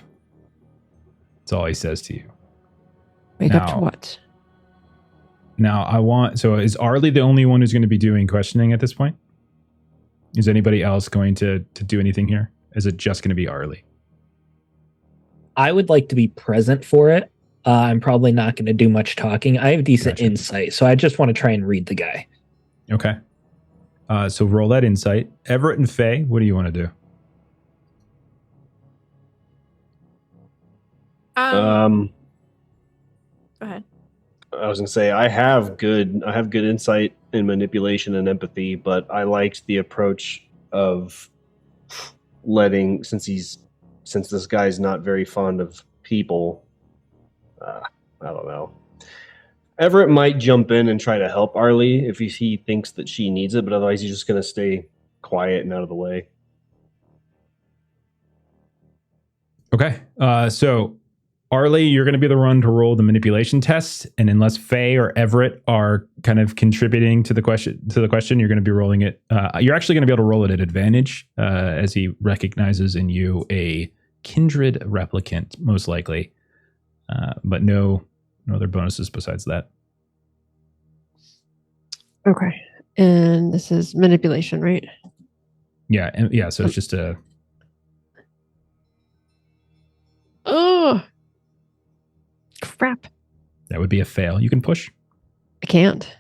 [SPEAKER 1] That's all he says to you.
[SPEAKER 4] Wake up to what?
[SPEAKER 1] Now, so is Arlie the only one who's going to be doing questioning at this point? Is anybody else going to do anything here? Is it just going to be Arlie?
[SPEAKER 2] I would like to be present for it. I'm probably not going to do much talking. I have decent insight, so I just want to try and read the guy.
[SPEAKER 1] Okay. So roll that insight. Everett and Faye, what do you want to do?
[SPEAKER 3] Go ahead.
[SPEAKER 5] I was gonna say I have good insight in manipulation and empathy, but I liked the approach of letting since this guy's not very fond of people. I don't know. Everett might jump in and try to help Arlie if he thinks that she needs it, but otherwise he's just gonna stay quiet and out of the way.
[SPEAKER 1] Okay. So Arlie, you're going to be the one to roll the manipulation test, and unless Faye or Everett are kind of contributing to the question, you're going to be rolling it. You're actually going to be able to roll it at advantage, as he recognizes in you a kindred replicant, most likely, but no other bonuses besides that.
[SPEAKER 4] Okay, and this is manipulation, right?
[SPEAKER 1] Yeah, So it's just a.
[SPEAKER 4] Oh. Crap.
[SPEAKER 1] That would be a fail. You can push.
[SPEAKER 4] I can't.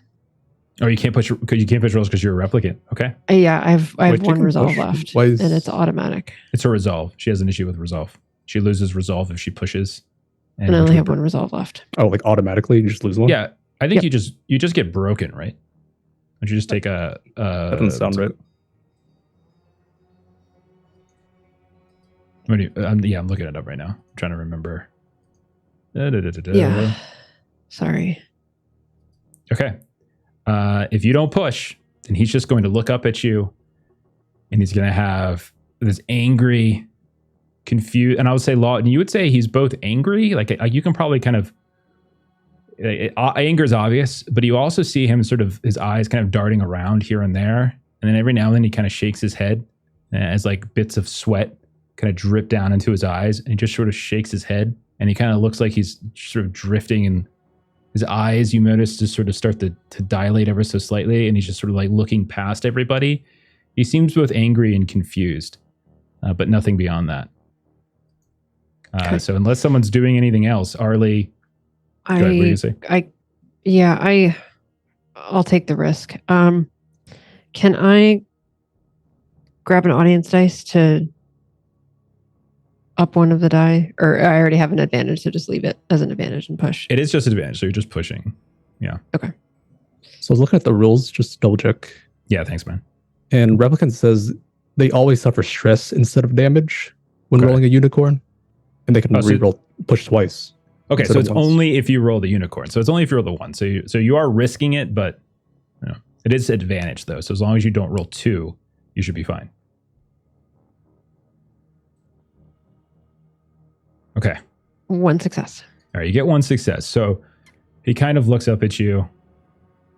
[SPEAKER 1] Oh, you can't push rolls because you're a replicant. Okay.
[SPEAKER 4] Yeah, I have
[SPEAKER 6] Wait,
[SPEAKER 4] one resolve
[SPEAKER 6] push?
[SPEAKER 4] left,
[SPEAKER 6] Why is-
[SPEAKER 4] and it's automatic.
[SPEAKER 1] It's a resolve. She has an issue with resolve. She loses resolve if she pushes.
[SPEAKER 4] And I only have one resolve left.
[SPEAKER 6] Oh, like automatically you just lose one?
[SPEAKER 1] Yeah, I think you just get broken, right? Don't you just take a?
[SPEAKER 6] That doesn't sound right.
[SPEAKER 1] I'm looking it up right now. I'm trying to remember.
[SPEAKER 4] Yeah. Sorry.
[SPEAKER 1] Okay. If you don't push, then he's just going to look up at you, and he's going to have this angry, confused. And I would say, Lawton, you would say he's both angry. Like you can probably kind of. Anger is obvious, but you also see him sort of his eyes kind of darting around here and there, and then every now and then he kind of shakes his head as like bits of sweat kind of drip down into his eyes, and he just sort of shakes his head, and he kind of looks like he's sort of drifting, and his eyes, you notice, just sort of start to dilate ever so slightly, and he's just sort of like looking past everybody. He seems both angry and confused, but nothing beyond that. So unless someone's doing anything else, Arlie, go ahead, what do you say?
[SPEAKER 4] I'll take the risk. Can I grab an audience dice to up one of the die? Or I already have an advantage, so just leave it as an advantage and push.
[SPEAKER 1] It is just an advantage, so you're just pushing. Yeah.
[SPEAKER 4] Okay.
[SPEAKER 6] So I was looking at the rules, just to double check.
[SPEAKER 1] Yeah, thanks, man.
[SPEAKER 6] And Replicant says they always suffer stress instead of damage when
[SPEAKER 1] Okay.
[SPEAKER 6] rolling a unicorn. And they can re-roll push twice.
[SPEAKER 1] Okay,
[SPEAKER 6] instead
[SPEAKER 1] so
[SPEAKER 6] of
[SPEAKER 1] it's
[SPEAKER 6] once.
[SPEAKER 1] only if you roll the unicorn. So it's only if you roll the 1. So you are risking it, but it is advantage though. So as long as you don't roll 2, you should be fine. Okay.
[SPEAKER 4] 1 success.
[SPEAKER 1] All right, you get 1 success. So he kind of looks up at you,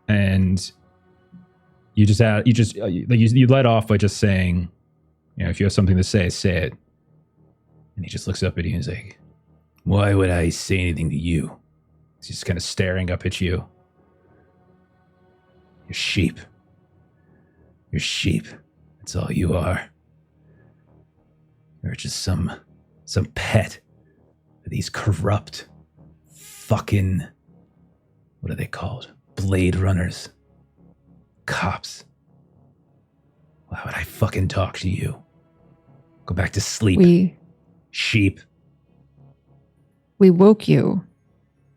[SPEAKER 1] and you let off by just saying, if you have something to say it. And he just looks up at you and he's like, "Why would I say anything to you?" He's just kind of staring up at you. You're sheep. You're sheep. That's all you are. You're just some pet of these corrupt fucking, what are they called? Blade runners. Cops. Why would I fucking talk to you? Go back to sleep. Sheep.
[SPEAKER 4] We woke you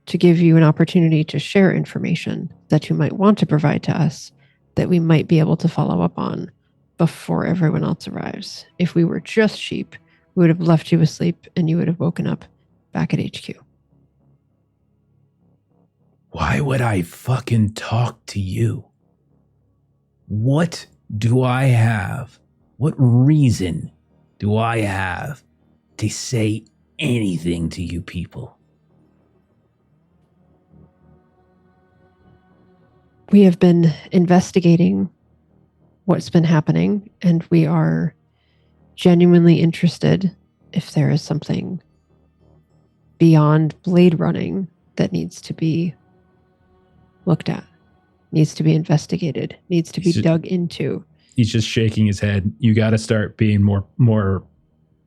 [SPEAKER 4] to give you an opportunity to share information that you might want to provide to us that we might be able to follow up on before everyone else arrives. If we were just sheep, we would have left you asleep and you would have woken up back at HQ.
[SPEAKER 1] Why would I fucking talk to you? What do I have? What reason do I have to say anything to you people?
[SPEAKER 4] We have been investigating what's been happening, and we are genuinely interested if there is something beyond blade running that needs to be looked at, needs to be investigated, needs to be dug into.
[SPEAKER 1] He's just shaking his head. You got to start being more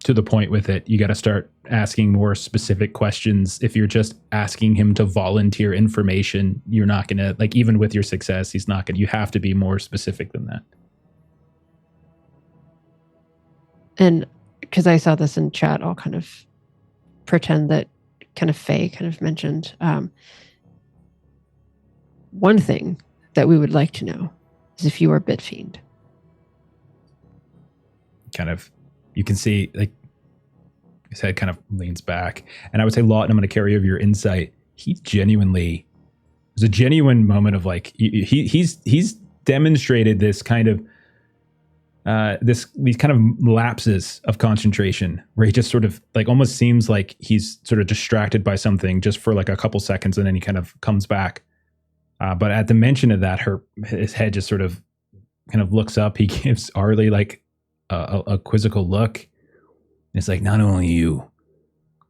[SPEAKER 1] to the point with it. You got to start asking more specific questions. If you're just asking him to volunteer information, you're not going to, even with your success, he's not going to, you have to be more specific than that.
[SPEAKER 4] And because I saw this in chat, I'll kind of pretend that kind of Faye kind of mentioned one thing that we would like to know is if you are Bitfiend.
[SPEAKER 1] Kind of, you can see his head kind of leans back, and I would say, Lawton, I'm going to carry over your insight. He genuinely, there's a genuine moment of he's demonstrated this kind of these kind of lapses of concentration where he just sort of almost seems like he's sort of distracted by something just for a couple seconds, and then he kind of comes back. But at the mention of that, his head just sort of kind of looks up. He gives Arlie a quizzical look. It's not only you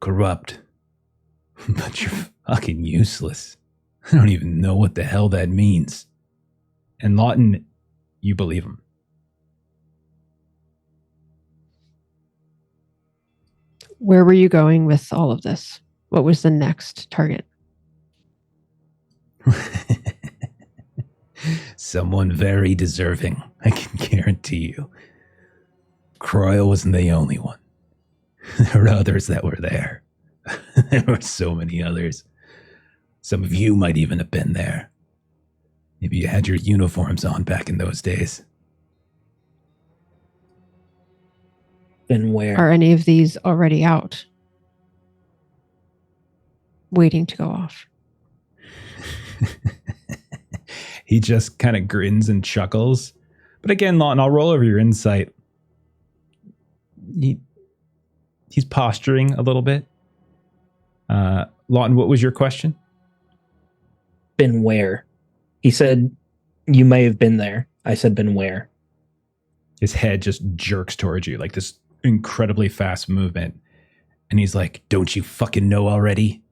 [SPEAKER 1] corrupt, but you're fucking useless. I don't even know what the hell that means. And Lawton, you believe him.
[SPEAKER 4] Where were you going with all of this? What was the next target?
[SPEAKER 1] Someone very deserving, I can guarantee you. Croyle wasn't the only one. There were others that were there. There were so many others. Some of you might even have been there. Maybe you had your uniforms on back in those days.
[SPEAKER 2] Been where?
[SPEAKER 4] Are any of these already out? Waiting to go off.
[SPEAKER 1] He just kind of grins and chuckles. But again, Lawton, I'll roll over your insight. He's posturing a little bit. Lawton, what was your question?
[SPEAKER 2] Been where? He said, you may have been there. I said, been where?
[SPEAKER 1] His head just jerks towards you, this incredibly fast movement. And he's like, don't you fucking know already?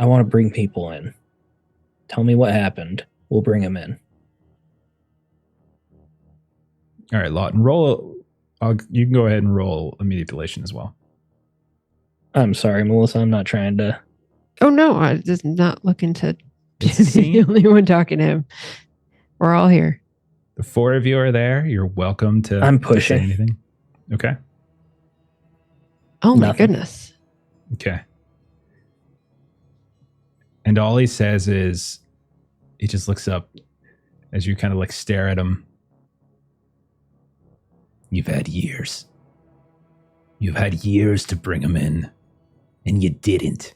[SPEAKER 2] I want to bring people in. Tell me what happened. We'll bring them in.
[SPEAKER 1] All right, Lawton, roll. You can go ahead and roll immediate delation as well.
[SPEAKER 2] I'm sorry, Melissa. I'm not trying to.
[SPEAKER 4] Oh, no. I'm just not looking to be
[SPEAKER 1] It's a scene.
[SPEAKER 4] the only one talking to him. We're all here.
[SPEAKER 1] The 4 of you are there. You're welcome to.
[SPEAKER 2] I'm
[SPEAKER 1] to say
[SPEAKER 2] pushing.
[SPEAKER 1] anything. Okay.
[SPEAKER 4] Oh my
[SPEAKER 2] Nothing.
[SPEAKER 4] goodness.
[SPEAKER 1] Okay. And all he says is, he just looks up as you kind of like stare at him. You've had years. You've had years to bring him in, and you didn't.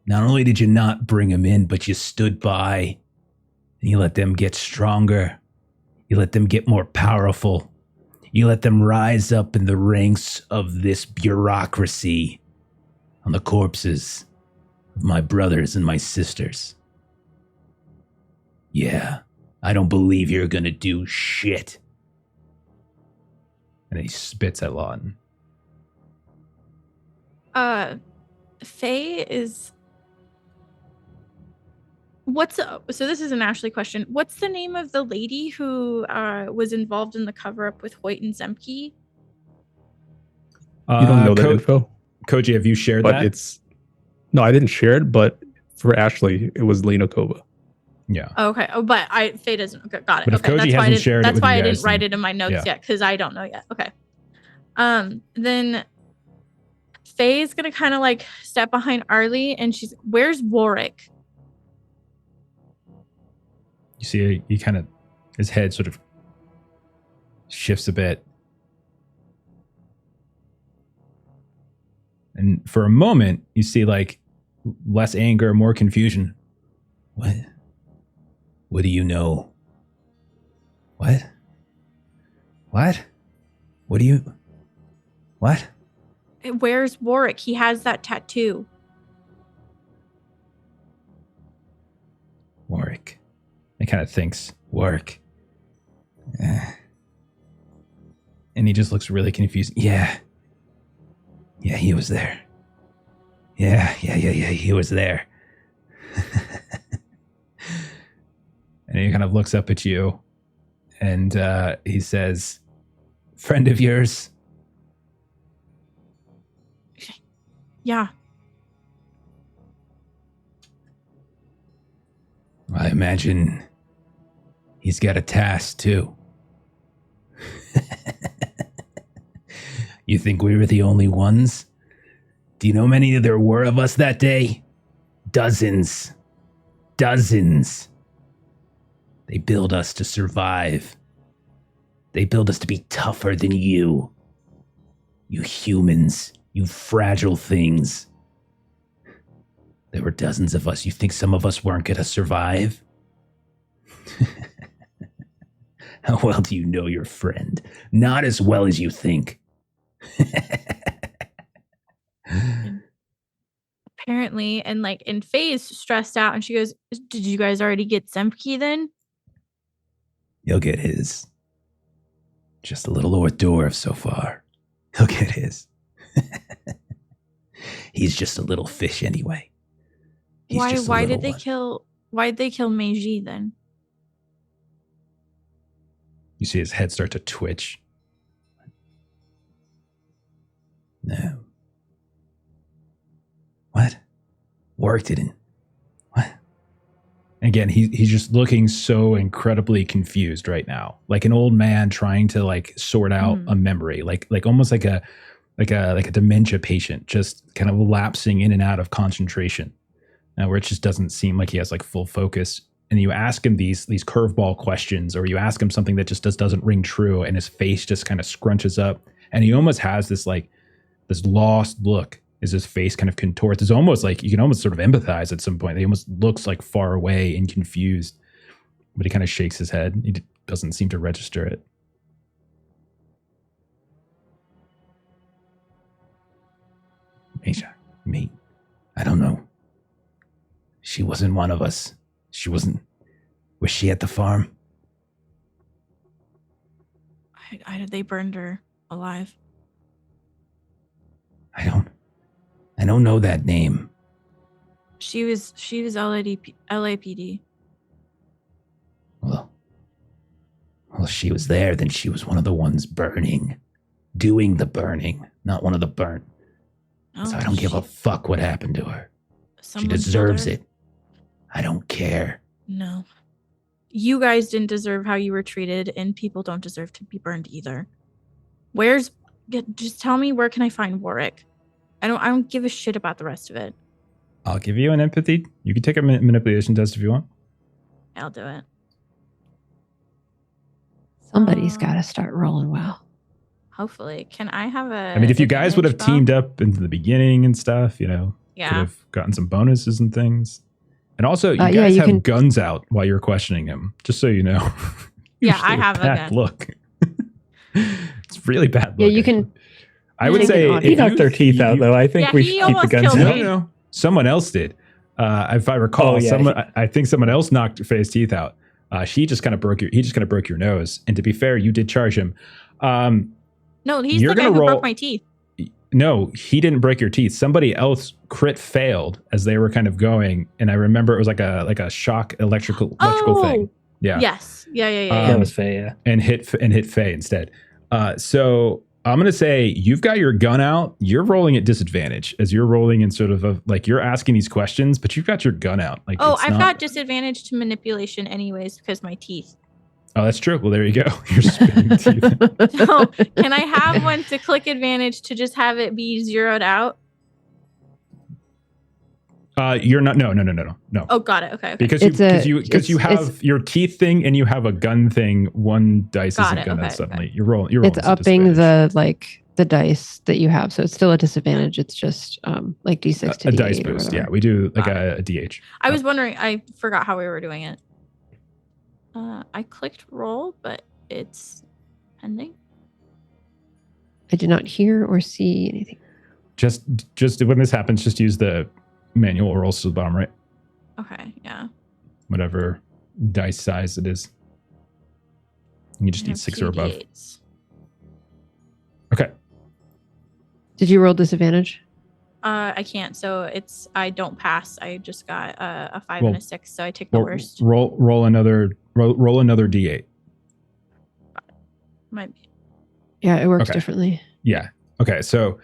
[SPEAKER 1] Not only did you not bring him in, but you stood by and you let them get stronger. You let them get more powerful. You let them rise up in the ranks of this bureaucracy on the corpses of my brothers and my sisters. Yeah, I don't believe you're gonna do shit. And he spits at Lawton.
[SPEAKER 3] Faye is. So this is an Ashley question. What's the name of the lady who was involved in the cover-up with Hoyt and Zemke?
[SPEAKER 6] You don't know that info?
[SPEAKER 1] Koji, have you shared
[SPEAKER 6] but
[SPEAKER 1] that?
[SPEAKER 6] It's no, I didn't share it, but for Ashley, it was Lena Kova.
[SPEAKER 1] Yeah.
[SPEAKER 3] Oh, okay. Oh, but Faye doesn't. Okay, got it.
[SPEAKER 1] But if
[SPEAKER 3] okay,
[SPEAKER 1] Koji
[SPEAKER 3] that's why
[SPEAKER 1] hasn't shared it
[SPEAKER 3] that's
[SPEAKER 1] with
[SPEAKER 3] why
[SPEAKER 1] you
[SPEAKER 3] I
[SPEAKER 1] guys,
[SPEAKER 3] didn't write
[SPEAKER 1] then-
[SPEAKER 3] it in my notes
[SPEAKER 1] yeah.
[SPEAKER 3] yet, because I don't know yet. Okay. Then Faye's gonna kind of like step behind Arlie, and she's, "Where's Warwick?"
[SPEAKER 1] You see, he kind of, his head sort of shifts a bit. And for a moment, you see like less anger, more confusion. What? What do you know? What? What? What do you... What?
[SPEAKER 3] Where's Warwick? He has that tattoo.
[SPEAKER 1] Warwick. He kind of thinks, Warwick. And he just looks really confused. Yeah. Yeah, he was there. Yeah, he was there. And he kind of looks up at you and he says, friend of yours?
[SPEAKER 3] Yeah.
[SPEAKER 1] I imagine he's got a task too. You think we were the only ones? Do you know how many there were of us that day? Dozens. Dozens. They build us to survive. They build us to be tougher than you. You humans. You fragile things. There were dozens of us. You think some of us weren't going to survive? How well do you know your friend? Not as well as you think.
[SPEAKER 3] Apparently, and Faye's stressed out, and she goes, "Did you guys already get Zemke then?"
[SPEAKER 1] He'll get his. Just a little hors d'oeuvre so far. He'll get his. He's just a little fish anyway.
[SPEAKER 3] Why did they kill Meiji then?
[SPEAKER 1] You see his head start to twitch. No. What? Worked it in. What? Again, he's just looking so incredibly confused right now, like an old man trying to like sort out a memory, like almost like a dementia patient, just kind of lapsing in and out of concentration, where it just doesn't seem like he has like full focus. And you ask him these curveball questions, or you ask him something that just doesn't ring true, and his face just kind of scrunches up, and he almost has this lost look as his face kind of contorts. It's almost like you can almost sort of empathize at some point. He almost looks like far away and confused, but he kind of shakes his head. He doesn't seem to register it. Meisha, me, I don't know. She wasn't one of us. She wasn't. Was she at the farm?
[SPEAKER 3] They burned her alive.
[SPEAKER 1] I don't know that name.
[SPEAKER 3] She was LAPD.
[SPEAKER 1] Well, she was there, then she was one of the ones burning. Doing the burning, not one of the burnt.
[SPEAKER 3] Oh,
[SPEAKER 1] So I don't give a fuck what happened to her. She
[SPEAKER 3] someone killed
[SPEAKER 1] deserves
[SPEAKER 3] her?
[SPEAKER 1] it. I don't care.
[SPEAKER 3] No. you guys didn't deserve how you were treated, and people don't deserve to be burned either. Just tell me, where can I find Warwick? I don't give a shit about the rest of it.
[SPEAKER 1] I'll give you an empathy. You can take a manipulation test if you want.
[SPEAKER 3] I'll do it.
[SPEAKER 4] Somebody's got to start rolling well.
[SPEAKER 3] Hopefully. Can I have a...
[SPEAKER 1] I mean, if you guys would have
[SPEAKER 3] advantage
[SPEAKER 1] teamed up into the beginning and stuff, you know, could have gotten some bonuses and things. And also, you guys have guns out while you're questioning him, just so you know.
[SPEAKER 3] Yeah, I have a gun.
[SPEAKER 1] Look. It's really bad look.
[SPEAKER 4] Yeah, you can...
[SPEAKER 1] I would say...
[SPEAKER 2] He knocked their teeth out, though. I think we should keep the guns out.
[SPEAKER 1] No. Someone else did. If I recall, I think someone else knocked Faye's teeth out. He just kind of broke your nose. And to be fair, you did charge him.
[SPEAKER 3] No, he's the guy who broke my teeth.
[SPEAKER 1] No, he didn't break your teeth. Somebody else crit failed as they were kind of going, and I remember it was like a shock electrical thing. Yeah.
[SPEAKER 3] Yes. Yeah.
[SPEAKER 2] That was Faye. Yeah.
[SPEAKER 1] And hit Faye instead. So I'm gonna say you've got your gun out. You're rolling at disadvantage as you're rolling in sort of like you're asking these questions, but you've got your gun out. Like,
[SPEAKER 3] I've got disadvantage to manipulation anyways because my teeth.
[SPEAKER 1] Oh, that's true. Well, there you go. You're spinning teeth.
[SPEAKER 3] So, can I have one to click advantage to just have it be zeroed out?
[SPEAKER 1] You're not. No.
[SPEAKER 3] Oh, got it. Okay.
[SPEAKER 1] Because you have your teeth thing and you have a gun thing. One dice isn't gonna suddenly. You're rolling.
[SPEAKER 4] It's upping the dice that you have, so it's still a disadvantage. It's just like D6 to D8
[SPEAKER 1] dice boost. Yeah, we do like a DH.
[SPEAKER 3] I was wondering. I forgot how we were doing it. I clicked roll, but it's pending.
[SPEAKER 4] I did not hear or see anything.
[SPEAKER 1] Just when this happens, just use the manual rolls to the bottom right.
[SPEAKER 3] Okay, yeah.
[SPEAKER 1] Whatever dice size it is. You just need 6 or above.
[SPEAKER 3] D8s.
[SPEAKER 1] Okay.
[SPEAKER 4] Did you roll disadvantage?
[SPEAKER 3] I can't. So I don't pass. I just got a 5 and a 6, so I take the worst.
[SPEAKER 1] Roll another D8.
[SPEAKER 3] Might be.
[SPEAKER 4] Yeah, it works differently.
[SPEAKER 1] Yeah. Okay. So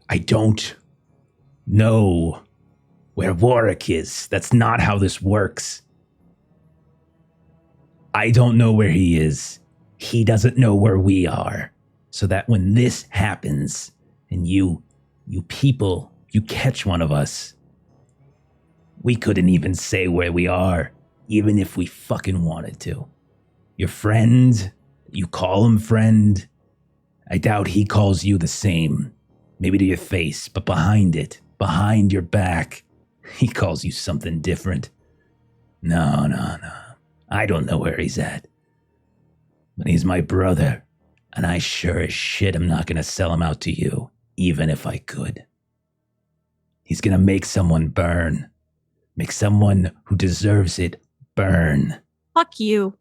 [SPEAKER 1] I don't know where Warwick is. That's not how this works. I don't know where he is. He doesn't know where we are. So that when this happens and you people, you catch one of us, we couldn't even say where we are, even if we fucking wanted to. Your friend, you call him friend. I doubt he calls you the same. Maybe to your face, but behind your back, he calls you something different. No. I don't know where he's at. But he's my brother, and I sure as shit am not gonna sell him out to you, even if I could. He's gonna make someone burn. Make someone who deserves it burn.
[SPEAKER 3] Fuck you.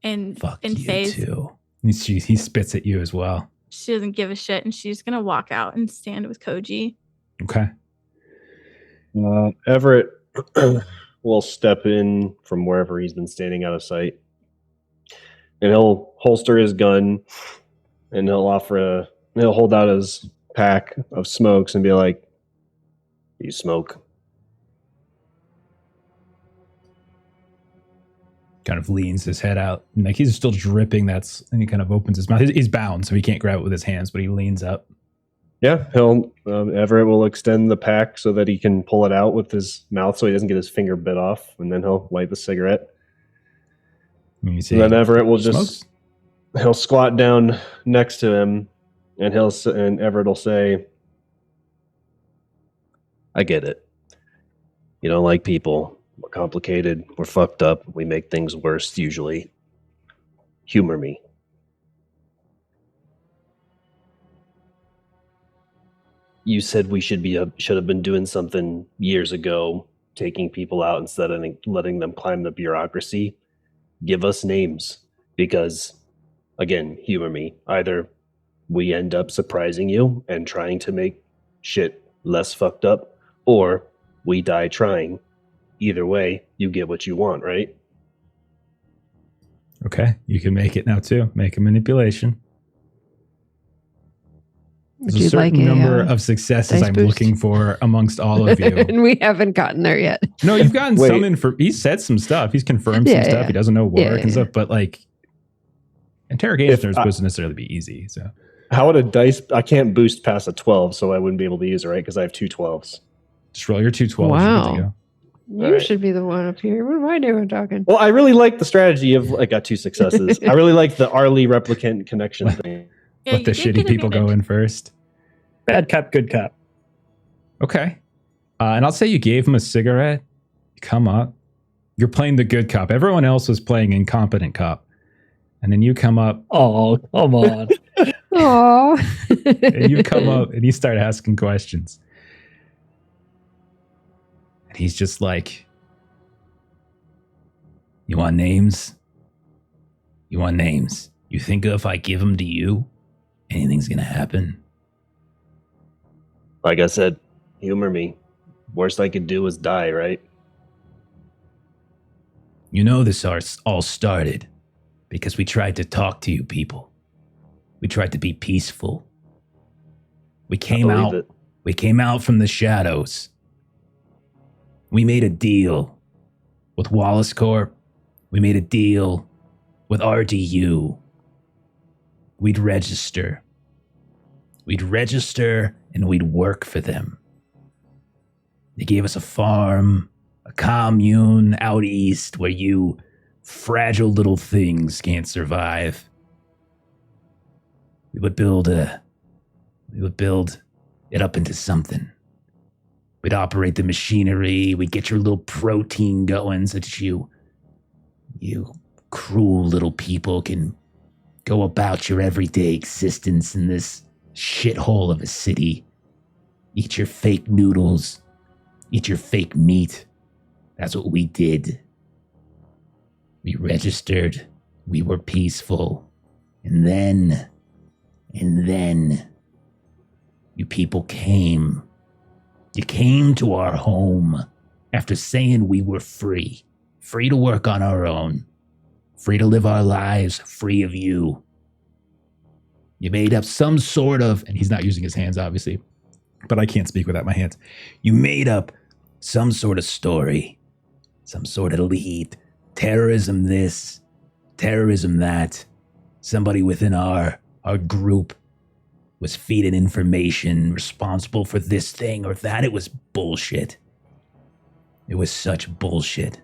[SPEAKER 3] And
[SPEAKER 1] Fuck
[SPEAKER 3] in
[SPEAKER 1] you
[SPEAKER 3] phase,
[SPEAKER 1] too. He spits at you as well.
[SPEAKER 3] she doesn't give a shit, and she's gonna walk out and stand with Koji.
[SPEAKER 1] Okay.
[SPEAKER 5] Everett will step in from wherever he's been standing out of sight, and he'll holster his gun, and he'll hold out his pack of smokes and be like, "You smoke?"
[SPEAKER 1] Kind of leans his head out, and like he's still dripping. And he kind of opens his mouth. He's bound, so he can't grab it with his hands, but he leans up.
[SPEAKER 5] Yeah, Everett will extend the pack so that he can pull it out with his mouth so he doesn't get his finger bit off, and then he'll light the cigarette. And then Everett will he'll squat down next to him, and Everett will say, "I get it. You don't like people. We're complicated. We're fucked up. We make things worse usually. Humor me." You said we should have been doing something years ago, taking people out instead of letting them climb the bureaucracy. Give us names, because, again, humor me. Either we end up surprising you and trying to make shit less fucked up, or we die trying. Either way, you get what you want, right?
[SPEAKER 1] Okay, you can make it now too. Make a manipulation. There's a certain number of successes I'm looking for amongst all of you.
[SPEAKER 4] And we haven't gotten there yet.
[SPEAKER 1] No, you've gotten some he's said some stuff. He's confirmed some stuff. He doesn't know work and stuff, but like interrogation are supposed to necessarily be easy. So
[SPEAKER 5] how would a dice? I can't boost past a 12, so I wouldn't be able to use it, right? Because I have 2 12s.
[SPEAKER 1] Just roll your 2 12s.
[SPEAKER 4] Wow. You should be the one up here. What am I doing talking?
[SPEAKER 5] Well, I really like the strategy of I got 2 successes. I really like the Arlie replicant connection thing.
[SPEAKER 3] Yeah,
[SPEAKER 1] Let the shitty people go in first.
[SPEAKER 2] Bad cop, good cop.
[SPEAKER 1] Okay. And I'll say you gave him a cigarette. You come up. You're playing the good cop. Everyone else was playing incompetent cop. And then you come up.
[SPEAKER 2] Oh, come on.
[SPEAKER 4] Aww.
[SPEAKER 1] And you come up and you start asking questions. And he's just like, you want names? You want names? You think if I give them to you, anything's going to happen?
[SPEAKER 5] Like I said, humor me. Worst I could do is die, right?
[SPEAKER 1] You know this all started because we tried to talk to you people. We tried to be peaceful. We came out from the shadows. We made a deal with Wallace Corp. We made a deal with RDU. We'd register. We'd register and we'd work for them. They gave us a farm, a commune out east where you fragile little things can't survive. We would build it up into something. We'd operate the machinery. We'd get your little protein going so that you cruel little people can go about your everyday existence in this shithole of a city. Eat your fake noodles. Eat your fake meat. That's what we did. We registered. We were peaceful. And then you people came. You came to our home after saying we were free. Free to work on our own. Free to live our lives free of you. You made up some sort of, and he's not using his hands obviously, but I can't speak without my hands. You made up some sort of story, some sort of lead. Terrorism this, terrorism that. Somebody within our group was feeding information responsible for this thing or that. It was bullshit. It was such bullshit.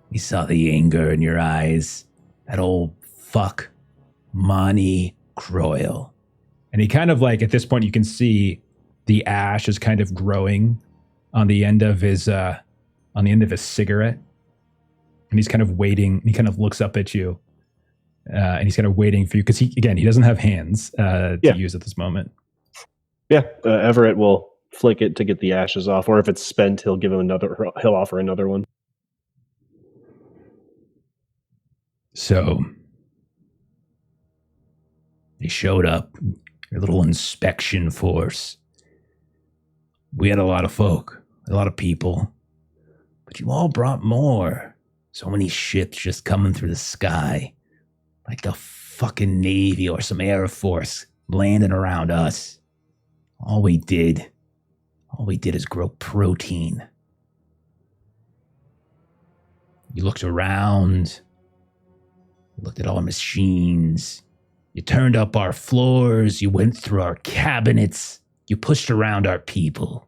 [SPEAKER 1] We saw the anger in your eyes. That old fuck, Monty Croyle. And he kind of like, at this point, you can see the ash is kind of growing on the end of his cigarette. And he's kind of waiting. And he kind of looks up at you. And he's kind of waiting for you because he doesn't have hands to use at this moment.
[SPEAKER 5] Yeah, Everett will flick it to get the ashes off, or if it's spent, he'll offer another one.
[SPEAKER 1] So they showed up, your little inspection force. We had a lot of folk, a lot of people, but you all brought more. So many ships just coming through the sky. Like the fucking Navy or some Air Force landing around us. All we did is grow protein. You looked around, looked at all our machines. You turned up our floors. You went through our cabinets. You pushed around our people.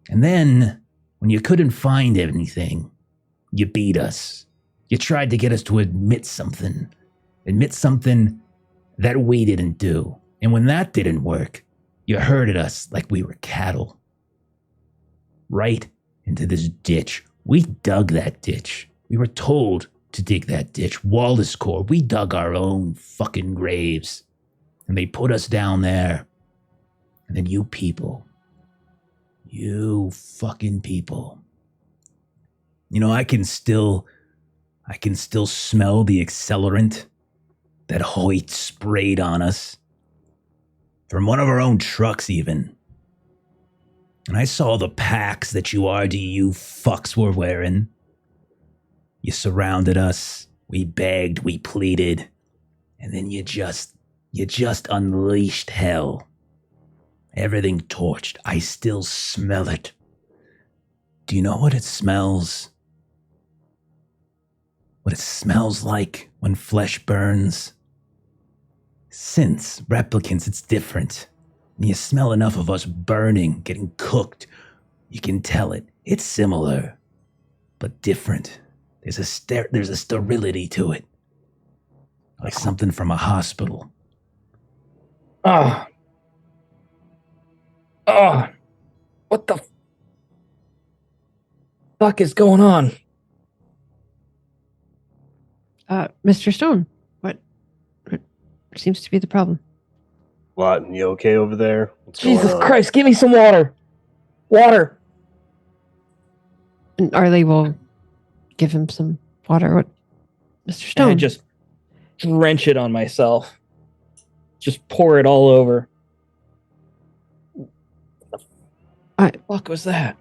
[SPEAKER 1] And then, when you couldn't find anything, you beat us. You tried to get us to admit something that we didn't do. And when that didn't work, you herded us like we were cattle. Right into this ditch. We dug that ditch. We were told to dig that ditch. Wallace Corps, we dug our own fucking graves. And they put us down there. And then you fucking people. You know, I can still smell the accelerant that Hoyt sprayed on us. From one of our own trucks, even. And I saw the packs that you RDU fucks were wearing. You surrounded us. We begged. We pleaded. And then you just
[SPEAKER 7] You just unleashed hell. Everything torched. I still smell it. Do you know what it smells? What it smells like when flesh burns? Synths, replicants, it's different. When you smell enough of us burning, getting cooked, you can tell it. It's similar, but different. There's a sterility to it. Like something from a hospital.
[SPEAKER 2] What the fuck is going on?
[SPEAKER 4] Mr. Stone, what seems to be the problem?
[SPEAKER 5] Lawton, you okay over there? What's
[SPEAKER 2] Jesus
[SPEAKER 5] going on?
[SPEAKER 2] Christ, give me some water. Water.
[SPEAKER 4] And Arlie will give him some water. What, Mr. Stone?
[SPEAKER 2] And I just drench it on myself. Just pour it all over. What the fuck was that?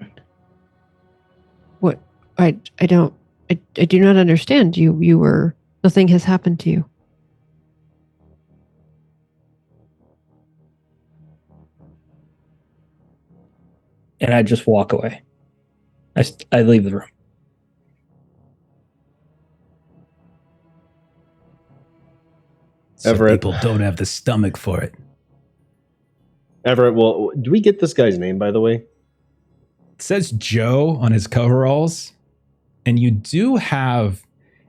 [SPEAKER 4] What? I do not understand. You were, nothing has happened to you.
[SPEAKER 2] And I just walk away. I leave the room.
[SPEAKER 7] Some
[SPEAKER 5] Everett.
[SPEAKER 7] people don't have the stomach for it.
[SPEAKER 5] Everett, well, do we get this guy's name, by the way?
[SPEAKER 1] It says Joe on his coveralls. And you do have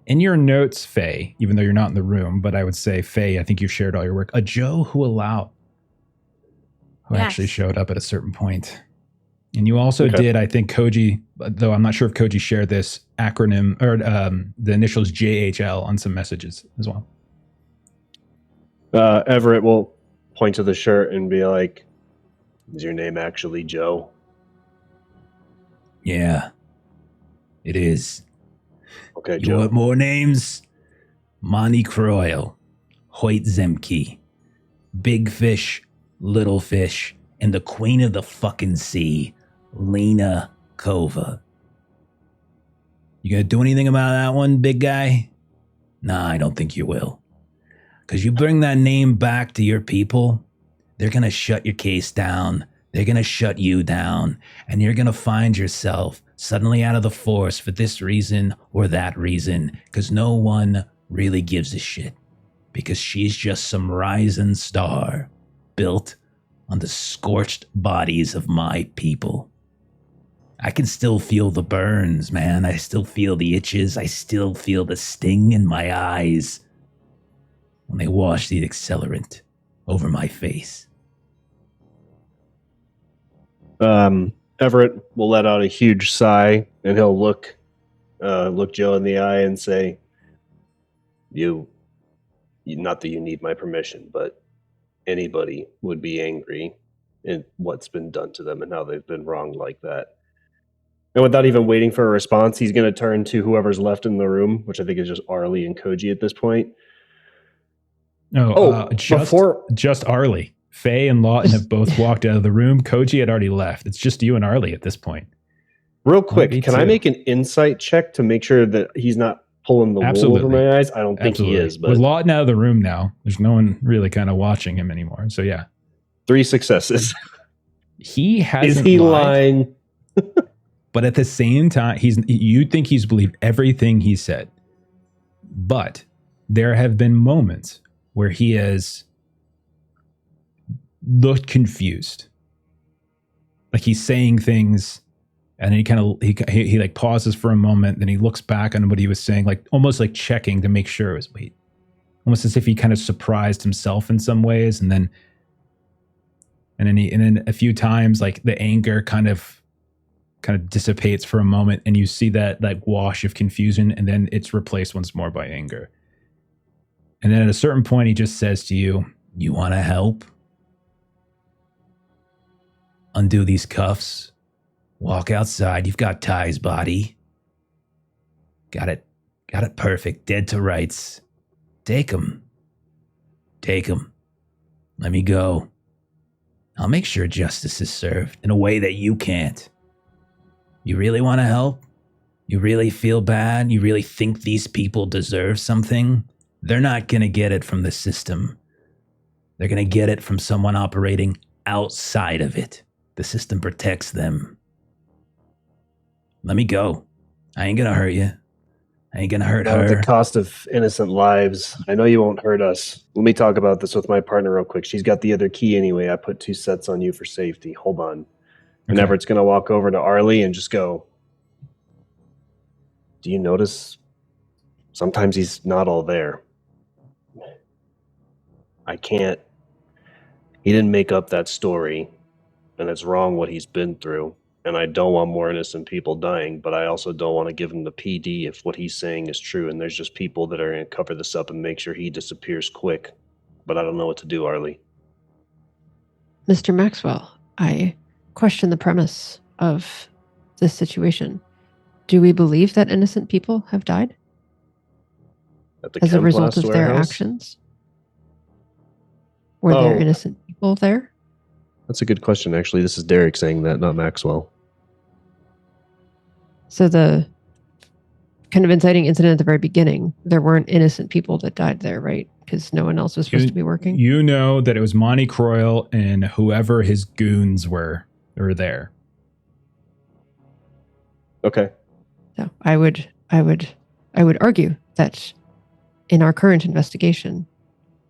[SPEAKER 1] in your notes, Faye, even though you're not in the room, but I would say, Faye, I think you shared all your work. A Joe who actually showed up at a certain point. And you also did, I think, Koji, though I'm not sure if Koji shared this acronym or the initials JHL on some messages as well.
[SPEAKER 5] Everett will point to the shirt and be like, is your name actually Joe?
[SPEAKER 7] Yeah, it is.
[SPEAKER 5] Okay,
[SPEAKER 7] You
[SPEAKER 5] Joe.
[SPEAKER 7] want more names? Monty Croyle, Hoyt Zemke, Big Fish, Little Fish, and the Queen of the fucking Sea, Lena Kova. You gonna do anything about that one, big guy? Nah, I don't think you will. Because you bring that name back to your people, they're gonna shut your case down. They're gonna shut you down. And you're gonna find yourself suddenly out of the force for this reason or that reason. Because no one really gives a shit. Because she's just some rising star built on the scorched bodies of my people. I can still feel the burns, man. I still feel the itches. I still feel the sting in my eyes when they wash the accelerant over my face.
[SPEAKER 5] Everett will let out a huge sigh, and he'll look Joe in the eye and say, you not that you need my permission, but anybody would be angry at what's been done to them and how they've been wronged like that. And without even waiting for a response, he's going to turn to whoever's left in the room, which I think is just Arlie and Koji at this point.
[SPEAKER 1] No, just Arlie. Faye and Lawton have both walked out of the room. Koji had already left. It's just you and Arlie at this point.
[SPEAKER 5] Real quick, can I make an insight check to make sure that he's not pulling the wool over my eyes? I don't think he is. But
[SPEAKER 1] with Lawton out of the room now, there's no one really kind of watching him anymore. So yeah,
[SPEAKER 5] 3 successes.
[SPEAKER 1] He hasn't.
[SPEAKER 5] Is he
[SPEAKER 1] lied,
[SPEAKER 5] lying?
[SPEAKER 1] but at the same time, you think he's believed everything he said. But there have been moments where he has looked confused, like he's saying things, and he kind of he like pauses for a moment, then he looks back on what he was saying, like almost like checking to make sure it was almost as if he kind of surprised himself in some ways, and then a few times like the anger kind of dissipates for a moment, and you see that like wash of confusion, and then it's replaced once more by anger. And then at a certain point, he just says to you, "You want to help? Undo these cuffs. Walk outside. You've got ties, body. Got it perfect. Dead to rights. Take them. Let me go. I'll make sure justice is served in a way that you can't. You really want to help? You really feel bad? You really think these people deserve something? They're not going to get it from the system.
[SPEAKER 7] They're going to get it from someone operating outside of it. The system protects them. Let me go. I ain't going to hurt you. I ain't going to hurt
[SPEAKER 5] Not
[SPEAKER 7] her.
[SPEAKER 5] at the cost of innocent lives. I know you won't hurt us. Let me talk about this with my partner real quick. She's got the other key anyway. I put 2 sets on you for safety. Hold on. And
[SPEAKER 1] Okay.
[SPEAKER 5] Everett's going to walk over to Arlie and just go, do you notice sometimes he's not all there? I can't. He didn't make up that story, and it's wrong what he's been through. And I don't want more innocent people dying, but I also don't want to give him the PD if what he's saying is true. And there's just people that are going to cover this up and make sure he disappears quick. But I don't know what to do, Arlie.
[SPEAKER 4] Mr. Maxwell, I question the premise of this situation. Do we believe that innocent people have died
[SPEAKER 5] At the
[SPEAKER 4] as a result
[SPEAKER 5] Chemplast
[SPEAKER 4] of their
[SPEAKER 5] warehouse?
[SPEAKER 4] actions? Were there
[SPEAKER 5] Oh.
[SPEAKER 4] innocent people there?
[SPEAKER 5] That's a good question, actually. This is Derek saying that, not Maxwell.
[SPEAKER 4] So the kind of inciting incident at the very beginning, there weren't innocent people that died there, right? Because no one else was supposed to be working.
[SPEAKER 1] You know that it was Monty Croyle and whoever his goons were there.
[SPEAKER 5] Okay.
[SPEAKER 4] So I would argue that in our current investigation,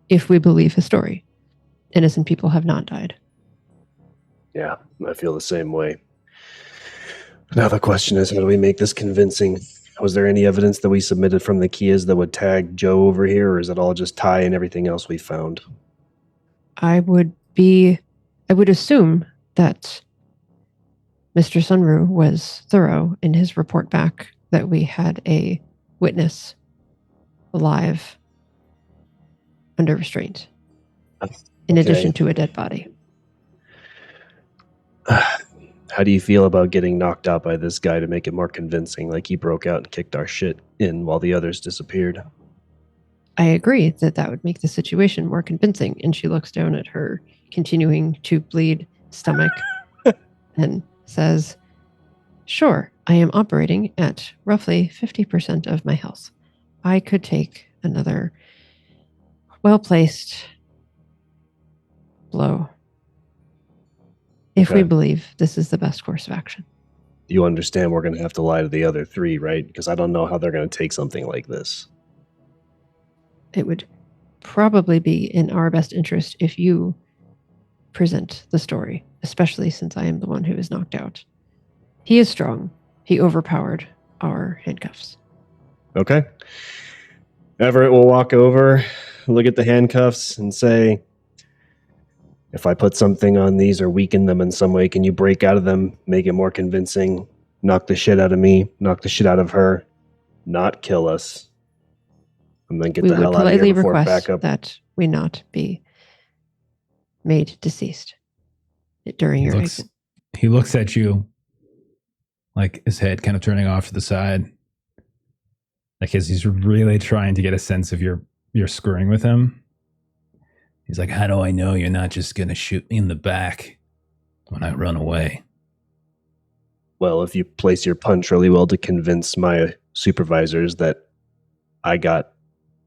[SPEAKER 4] if we believe his story, innocent people have not died.
[SPEAKER 5] Yeah, I feel the same way. Now the question is, how do we make this convincing? Was there any evidence that we submitted from the Kias that would tag Joe over here, or is it all just Ty and everything else we found?
[SPEAKER 4] I would assume that Mr. Sunru was thorough in his report back that we had a witness alive under restraint, in addition to a dead body.
[SPEAKER 5] How do you feel about getting knocked out by this guy to make it more convincing, like he broke out and kicked our shit in while the others disappeared?
[SPEAKER 4] I agree that would make the situation more convincing. And she looks down at her continuing to bleed stomach and says, sure, I am operating at roughly 50% of my health. I could take another well-placed blow if we believe this is the best course of action.
[SPEAKER 5] You understand we're going to have to lie to the other 3, right? Because I don't know how they're going to take something like this.
[SPEAKER 4] It would probably be in our best interest if you present the story, especially since I am the one who is knocked out. He is strong. He overpowered our handcuffs.
[SPEAKER 5] Okay. Everett will walk over, look at the handcuffs, and say, if I put something on these or weaken them in some way, can you break out of them, make it more convincing, knock the shit out of me, knock the shit out of her, not kill us, and then get the hell out of here before backup?
[SPEAKER 4] That we not be made deceased during your exit.
[SPEAKER 1] He looks at you, like his head kind of turning off to the side, like he's really trying to get a sense of your screwing with him. He's like, how do I know you're not just going to shoot me in the back when I run away?
[SPEAKER 5] Well, if you place your punch really well to convince my supervisors that I got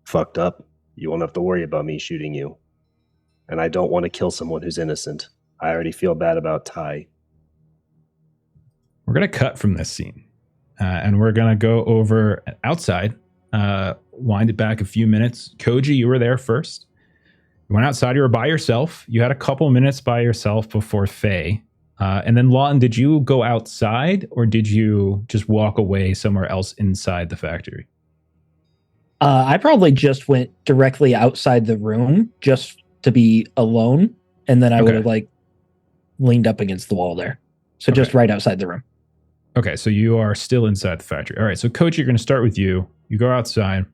[SPEAKER 5] fucked up, you won't have to worry about me shooting you. And I don't want to kill someone who's innocent. I already feel bad about Ty.
[SPEAKER 1] We're going to cut from this scene. And we're going to go over outside, wind it back a few minutes. Koji, you were there first. You went outside, you were by yourself. You had a couple minutes by yourself before Faye. And then Lawton, did you go outside or did you just walk away somewhere else inside the factory?
[SPEAKER 2] I probably just went directly outside the room just to be alone. And then I would have leaned up against the wall there. So just right outside the room.
[SPEAKER 1] Okay, so you are still inside the factory. All right, so Coach, you're going to start with you. You go outside.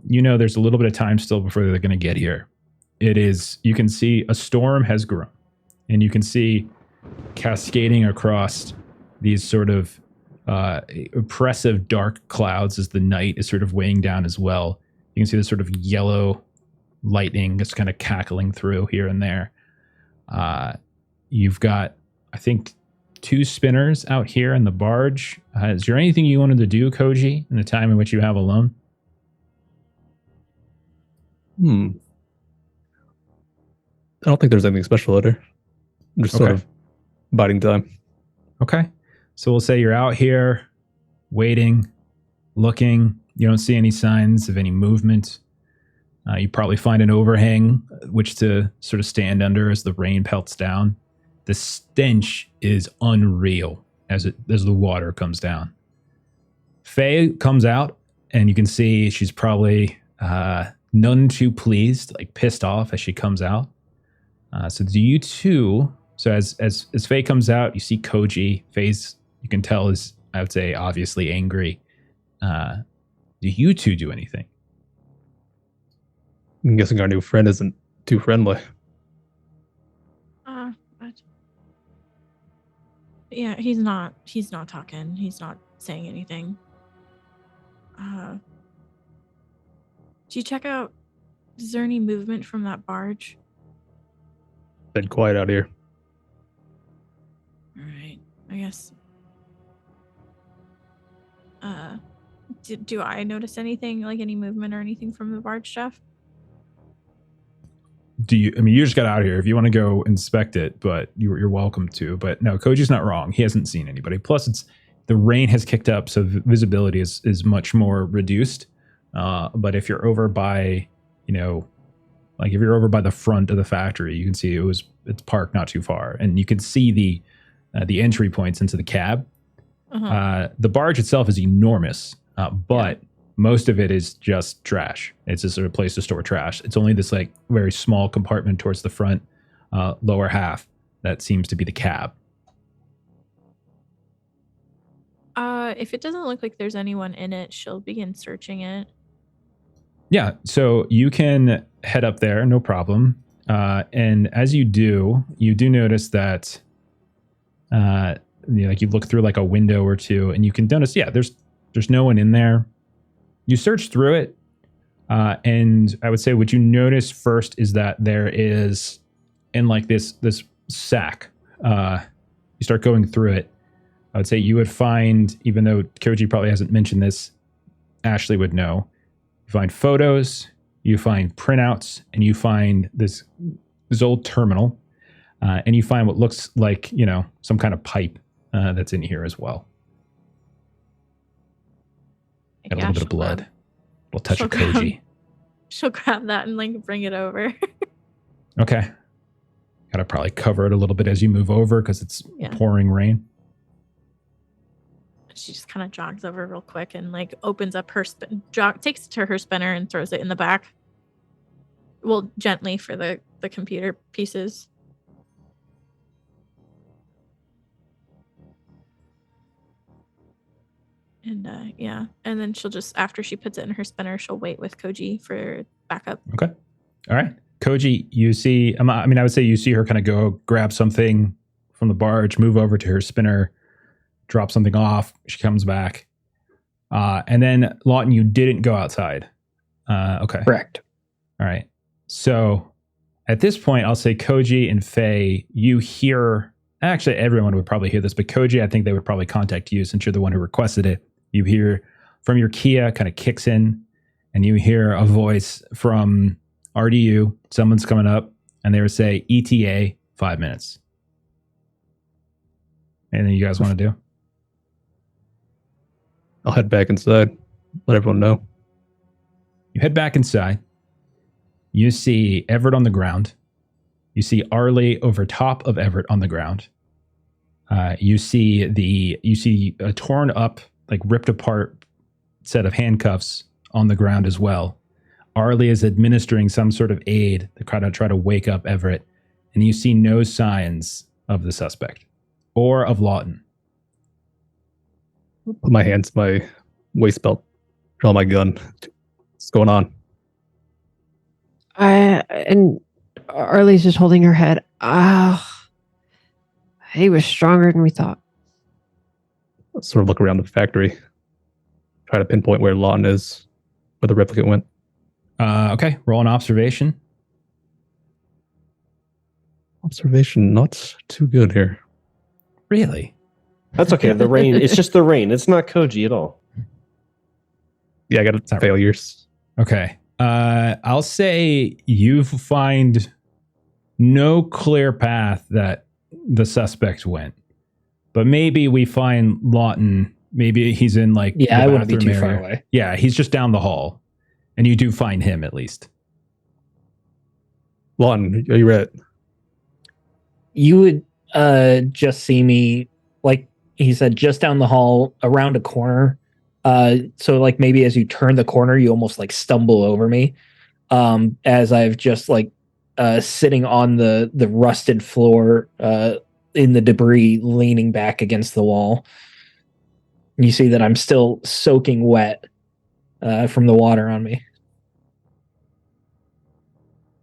[SPEAKER 1] You know there's a little bit of time still before they're going to get here. You can see a storm has grown. And you can see cascading across these sort of oppressive dark clouds as the night is sort of weighing down as well. You can see this sort of yellow lightning that's kind of cackling through here and there. You've got, I think, 2 spinners out here in the barge. Is there anything you wanted to do, Koji, in the time in which you have alone?
[SPEAKER 6] I don't think there's anything special there. I'm just sort of biding time.
[SPEAKER 1] Okay. So we'll say you're out here waiting, looking. You don't see any signs of any movement. You probably find an overhang which to sort of stand under as the rain pelts down. The stench is unreal as the water comes down. Faye comes out, and you can see she's probably none too pleased, like pissed off as she comes out. So do you two? So as Faye comes out, you see Koji. Faye's, you can tell, is, I would say, obviously angry. Do you two do anything?
[SPEAKER 6] I'm guessing our new friend isn't too friendly.
[SPEAKER 3] Yeah, he's not talking. He's not saying anything. Do you check out, is there any movement from that barge?
[SPEAKER 6] Been quiet out here.
[SPEAKER 3] All right, I guess. Do I notice anything, like any movement or anything from the barge, Jeff?
[SPEAKER 1] You just got out here. If you want to go inspect it, but you're welcome to. But no, Koji's not wrong. He hasn't seen anybody. Plus, the rain has kicked up, so visibility is much more reduced. But if you're over by, like if you're over by the front of the factory, you can see it's parked not too far, and you can see the entry points into the cab. Uh-huh. The barge itself is enormous, but most of it is just trash. It's just sort of place to store trash. It's only this like very small compartment towards the front, lower half that seems to be the cab.
[SPEAKER 3] If it doesn't look like there's anyone in it, she'll begin searching it.
[SPEAKER 1] Yeah, so you can head up there, no problem. And as you do notice that, like you look through like a window or two, and you can notice, there's no one in there. You search through it, and I would say what you notice first is that there is, in like this sack. You start going through it. I would say you would find, even though Koji probably hasn't mentioned this, Ashley would know. You find photos, you find printouts, and you find this old terminal, and you find what looks like, some kind of pipe that's in here as well. Got a little bit of blood. A little touch of Koji.
[SPEAKER 3] She'll grab that and like bring it over.
[SPEAKER 1] Okay. Gotta probably cover it a little bit as you move over because it's pouring rain.
[SPEAKER 3] She just kind of jogs over real quick and like opens up her takes it to her spinner and throws it in the back. Well, gently for the computer pieces. And and then she'll just, after she puts it in her spinner, she'll wait with Koji for backup. Okay.
[SPEAKER 1] All right. Koji, you see, I would say you see her kind of go grab something from the barge, move over to her spinner, drop something off. She comes back. And then Lawton, you didn't go outside. Okay.
[SPEAKER 2] Correct.
[SPEAKER 1] All right. So at this point, I'll say Koji and Faye, you hear, actually everyone would probably hear this, but Koji, I think they would probably contact you since you're the one who requested it. You hear from your Kia kind of kicks in, and you hear a voice from RDU. Someone's coming up, and they would say ETA 5 minutes. Anything you guys want to do?
[SPEAKER 6] I'll head back inside. Let everyone know.
[SPEAKER 1] You head back inside. You see Everett on the ground. You see Arlie over top of Everett on the ground. You see a torn up, like ripped apart set of handcuffs on the ground as well. Arlie is administering some sort of aid to try to wake up Everett, and you see no signs of the suspect or of Lawton.
[SPEAKER 6] Put my hands in my waist belt, draw my gun. What's going on?
[SPEAKER 4] And Arlie's just holding her head. He was stronger than we thought.
[SPEAKER 6] I'll sort of look around the factory, try to pinpoint where Lawton is, where the replicant went.
[SPEAKER 1] Okay, roll an observation.
[SPEAKER 6] Observation, not too good here.
[SPEAKER 1] Really?
[SPEAKER 5] That's okay. The rain. It's just the rain. It's not Koji at all.
[SPEAKER 6] Yeah, I got failures.
[SPEAKER 1] Okay. I'll say you find no clear path that the suspect went. But maybe we find Lawton. Maybe he's in like
[SPEAKER 2] Yeah,
[SPEAKER 1] the
[SPEAKER 2] I wouldn't be
[SPEAKER 1] bathroom
[SPEAKER 2] too far
[SPEAKER 1] area.
[SPEAKER 2] away.
[SPEAKER 1] Yeah, he's just down the hall, and you do find him at least.
[SPEAKER 6] Lawton, are you ready?
[SPEAKER 2] You would just see me, like he said, just down the hall around a corner. So like maybe as you turn the corner, you almost like stumble over me. As I've just like sitting on the rusted floor in the debris, leaning back against the wall. You see that I'm still soaking wet from the water on me.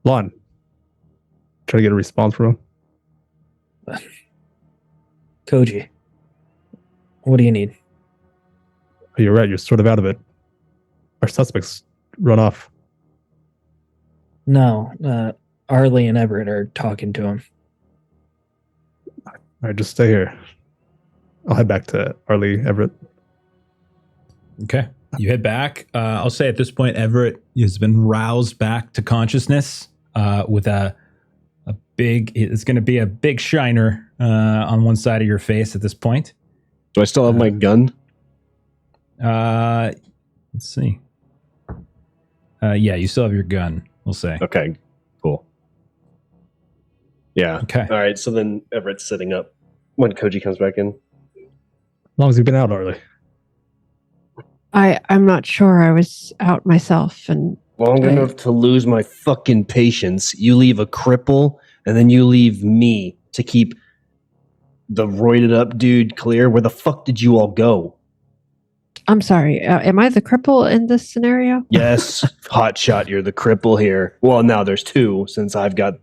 [SPEAKER 6] Lawton, try to get a response from him.
[SPEAKER 2] Koji, what do you need?
[SPEAKER 6] Oh, you're right. You're sort of out of it. Our suspects run off.
[SPEAKER 2] No, Arlie and Everett are talking to him.
[SPEAKER 6] All right, just stay here. I'll head back to Arlie, Everett.
[SPEAKER 1] Okay. You head back. I'll say at this point, Everett has been roused back to consciousness with a big, it's going to be a big shiner on one side of your face at this point.
[SPEAKER 5] Do I still have my gun?
[SPEAKER 1] Let's see. Yeah, you still have your gun, we'll say.
[SPEAKER 5] Okay, cool. Yeah.
[SPEAKER 1] Okay.
[SPEAKER 5] All right, so then Everett's sitting up when Koji comes back in.
[SPEAKER 6] As long as you've been out, Arlie.
[SPEAKER 4] I'm not sure. I was out myself, and
[SPEAKER 5] Long enough to lose my fucking patience. You leave a cripple, and then you leave me to keep the roided up dude clear. Where the fuck did you all go?
[SPEAKER 4] I'm sorry. Am I the cripple in this scenario?
[SPEAKER 5] Yes, hotshot, you're the cripple here. Well, now there's two, since I've got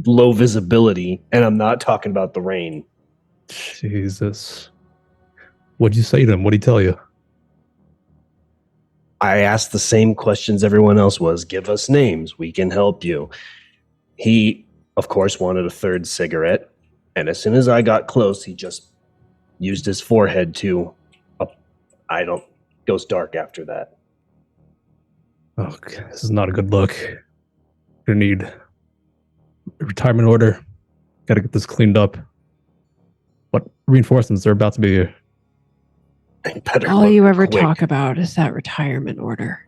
[SPEAKER 5] low visibility, and I'm not talking about the rain.
[SPEAKER 6] Jesus. What'd you say to him? What'd he tell you?
[SPEAKER 5] I asked the same questions everyone else was. Give us names. We can help you. He, of course, wanted a third cigarette. And as soon as I got close, he just used his forehead to... goes dark after that.
[SPEAKER 6] Oh, this is not a good look. You're gonna need a retirement order. Got to get this cleaned up. What reinforcements are about to be here?
[SPEAKER 5] Better
[SPEAKER 4] All
[SPEAKER 5] look
[SPEAKER 4] you ever
[SPEAKER 5] quick.
[SPEAKER 4] talk about is that retirement order.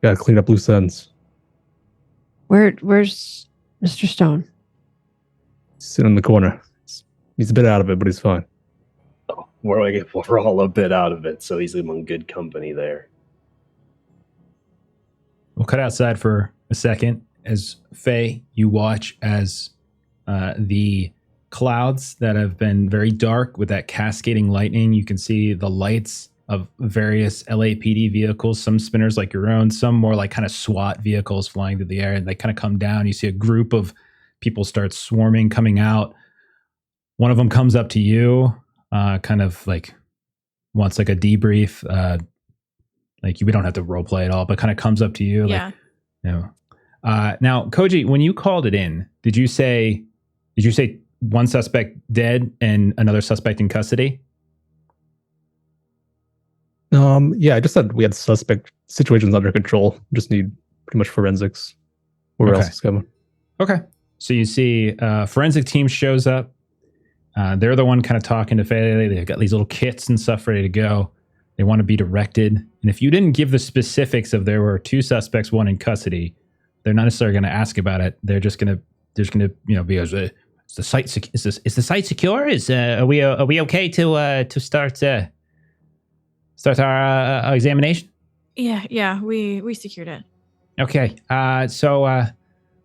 [SPEAKER 6] Got to clean up loose ends.
[SPEAKER 4] Where's Mr. Stone?
[SPEAKER 6] He's sitting in the corner. He's a bit out of it, but he's fine.
[SPEAKER 5] Oh, we're all a bit out of it, so he's among good company there.
[SPEAKER 1] We'll cut outside for a second as Faye, you watch as the clouds that have been very dark with that cascading lightning. You can see the lights of various LAPD vehicles, some spinners like your own, some more like kind of SWAT vehicles flying through the air, and they kind of come down. You see a group of people start swarming, coming out. One of them comes up to you, kind of like wants like a debrief. We don't have to role play at all, but kind of comes up to you.
[SPEAKER 3] Yeah.
[SPEAKER 1] Like, you know. Now, Koji, when you called it in, did you say one suspect dead and another suspect in custody?
[SPEAKER 6] Yeah, I just said we had suspect situations under control. Just need pretty much forensics. Where else is coming?
[SPEAKER 1] Okay. So you see forensic team shows up. They're the one kind of talking to Faye. They've got these little kits and stuff ready to go. They want to be directed. And if you didn't give the specifics of there were two suspects, one in custody, they're not necessarily going to ask about it. They're just going to be as is the site is the site secure? Are we okay to start our examination?
[SPEAKER 3] Yeah, we secured it.
[SPEAKER 1] Okay. So
[SPEAKER 3] I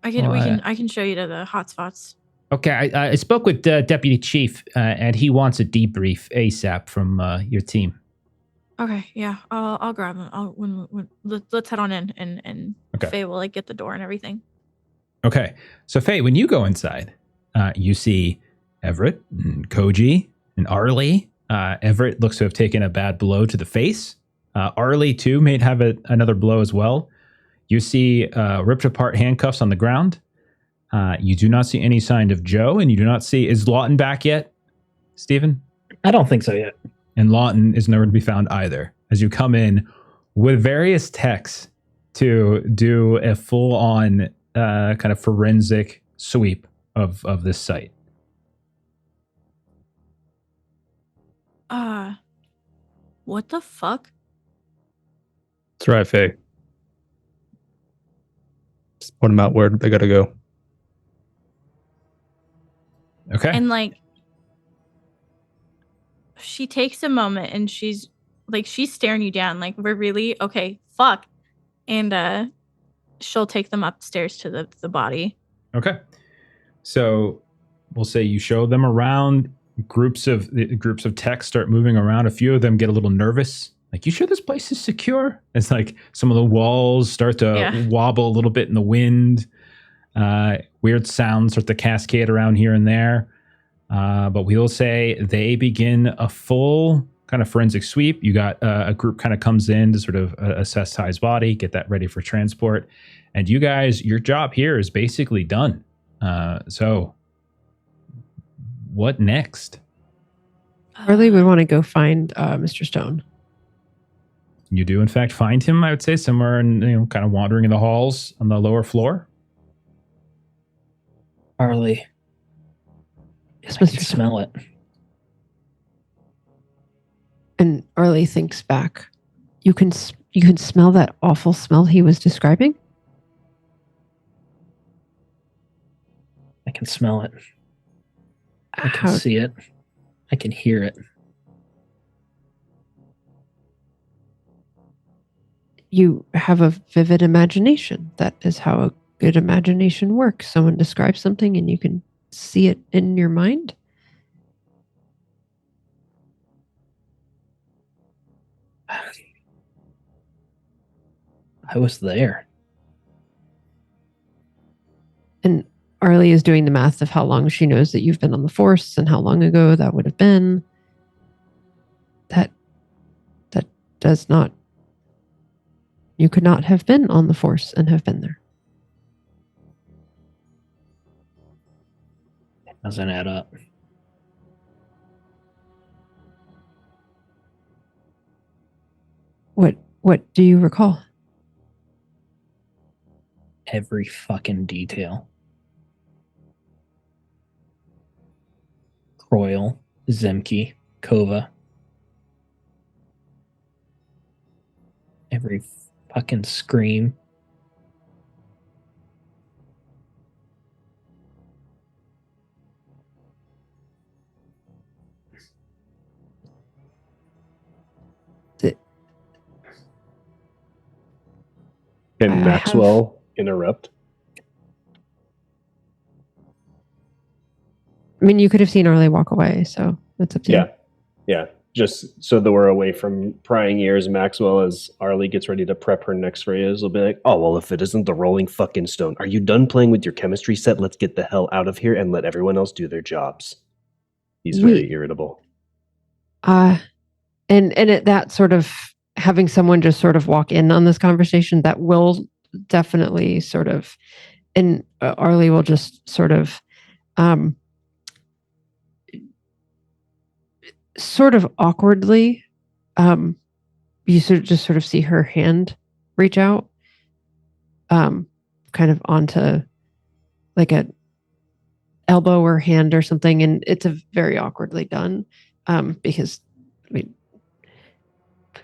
[SPEAKER 3] can show you to the hotspots.
[SPEAKER 1] okay, I spoke with Deputy Chief, and he wants a debrief ASAP from your team.
[SPEAKER 3] Okay, yeah, I'll grab them. Let's head on in, and
[SPEAKER 1] Okay.
[SPEAKER 3] Faye will get the door and everything.
[SPEAKER 1] Okay, so Faye, when you go inside, you see Everett and Koji and Arlie. Everett looks to have taken a bad blow to the face. Arlie, too, may have another blow as well. You see ripped apart handcuffs on the ground. You do not see any sign of Joe, and you do not see... Is Lawton back yet, Stephen?
[SPEAKER 2] I don't think so yet.
[SPEAKER 1] And Lawton is nowhere to be found either. As you come in with various techs to do a full-on kind of forensic sweep of this site.
[SPEAKER 3] What the fuck?
[SPEAKER 6] That's right, Faye. Just point them out where they gotta go.
[SPEAKER 1] Okay.
[SPEAKER 3] And like, she takes a moment and she's staring you down. Like, we're really okay. Fuck. And she'll take them upstairs to the body.
[SPEAKER 1] Okay. So we'll say you show them around. Groups of tech start moving around. A few of them get a little nervous. Like, you sure this place is secure? It's like some of the walls start to wobble a little bit in the wind. Weird sounds start to cascade around here and there. But we will say they begin a full kind of forensic sweep. You got a group kind of comes in to sort of assess Ty's body, get that ready for transport. And you guys, your job here is basically done. So what next?
[SPEAKER 4] Really, we want to go find Mr. Stone.
[SPEAKER 1] You do, in fact, find him, I would say, somewhere in, kind of wandering in the halls on the lower floor.
[SPEAKER 2] Harley.
[SPEAKER 4] Yes,
[SPEAKER 2] I
[SPEAKER 4] Mr.
[SPEAKER 2] can
[SPEAKER 4] Stone.
[SPEAKER 2] smell it.
[SPEAKER 4] And Arlie thinks back. You can smell that awful smell he was describing?
[SPEAKER 2] I can smell it. I can
[SPEAKER 4] How,
[SPEAKER 2] see it. I can hear it.
[SPEAKER 4] you have a vivid imagination. That is how a good imagination works. Someone describes something and you can see it in your mind.
[SPEAKER 2] I was there.
[SPEAKER 4] And Arlie is doing the math of how long she knows that you've been on the force and how long ago that would have been. That does not. You could not have been on the force and have been there.
[SPEAKER 2] It doesn't add up.
[SPEAKER 4] What do you recall?
[SPEAKER 2] Every fucking detail. Croyle, Zemke, Kova. Every fucking scream.
[SPEAKER 5] Can
[SPEAKER 4] I have-
[SPEAKER 5] Maxwell interrupt?
[SPEAKER 4] I mean, you could have seen Arlie walk away, so that's up to you.
[SPEAKER 5] Yeah. Just so that we're away from prying ears, Maxwell, as Arlie gets ready to prep her next phrase, will be like, oh, well, if it isn't the rolling fucking stone, are you done playing with your chemistry set? Let's get the hell out of here and let everyone else do their jobs. He's very irritable.
[SPEAKER 4] And that sort of having someone just sort of walk in on this conversation, that will definitely sort of, and Arlie will just sort of awkwardly, you just sort of see her hand reach out, kind of onto like a elbow or hand or something, and it's a very awkwardly done, because I mean,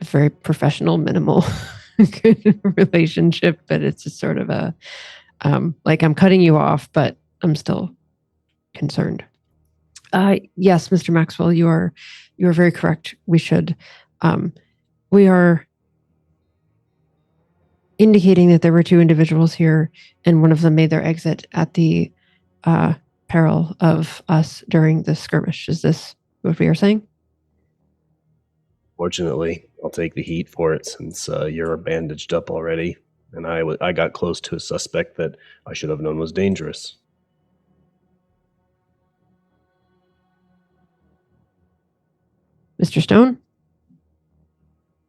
[SPEAKER 4] a very professional, minimal good relationship, but it's just sort of a like, I'm cutting you off, but I'm still concerned. Yes, Mr. Maxwell, you are very correct. We should. We are indicating that there were two individuals here, and one of them made their exit at the peril of us during the skirmish. Is this what we are saying?
[SPEAKER 5] Fortunately, I'll take the heat for it since you're bandaged up already, and I got close to a suspect that I should have known was dangerous.
[SPEAKER 4] Mr. Stone,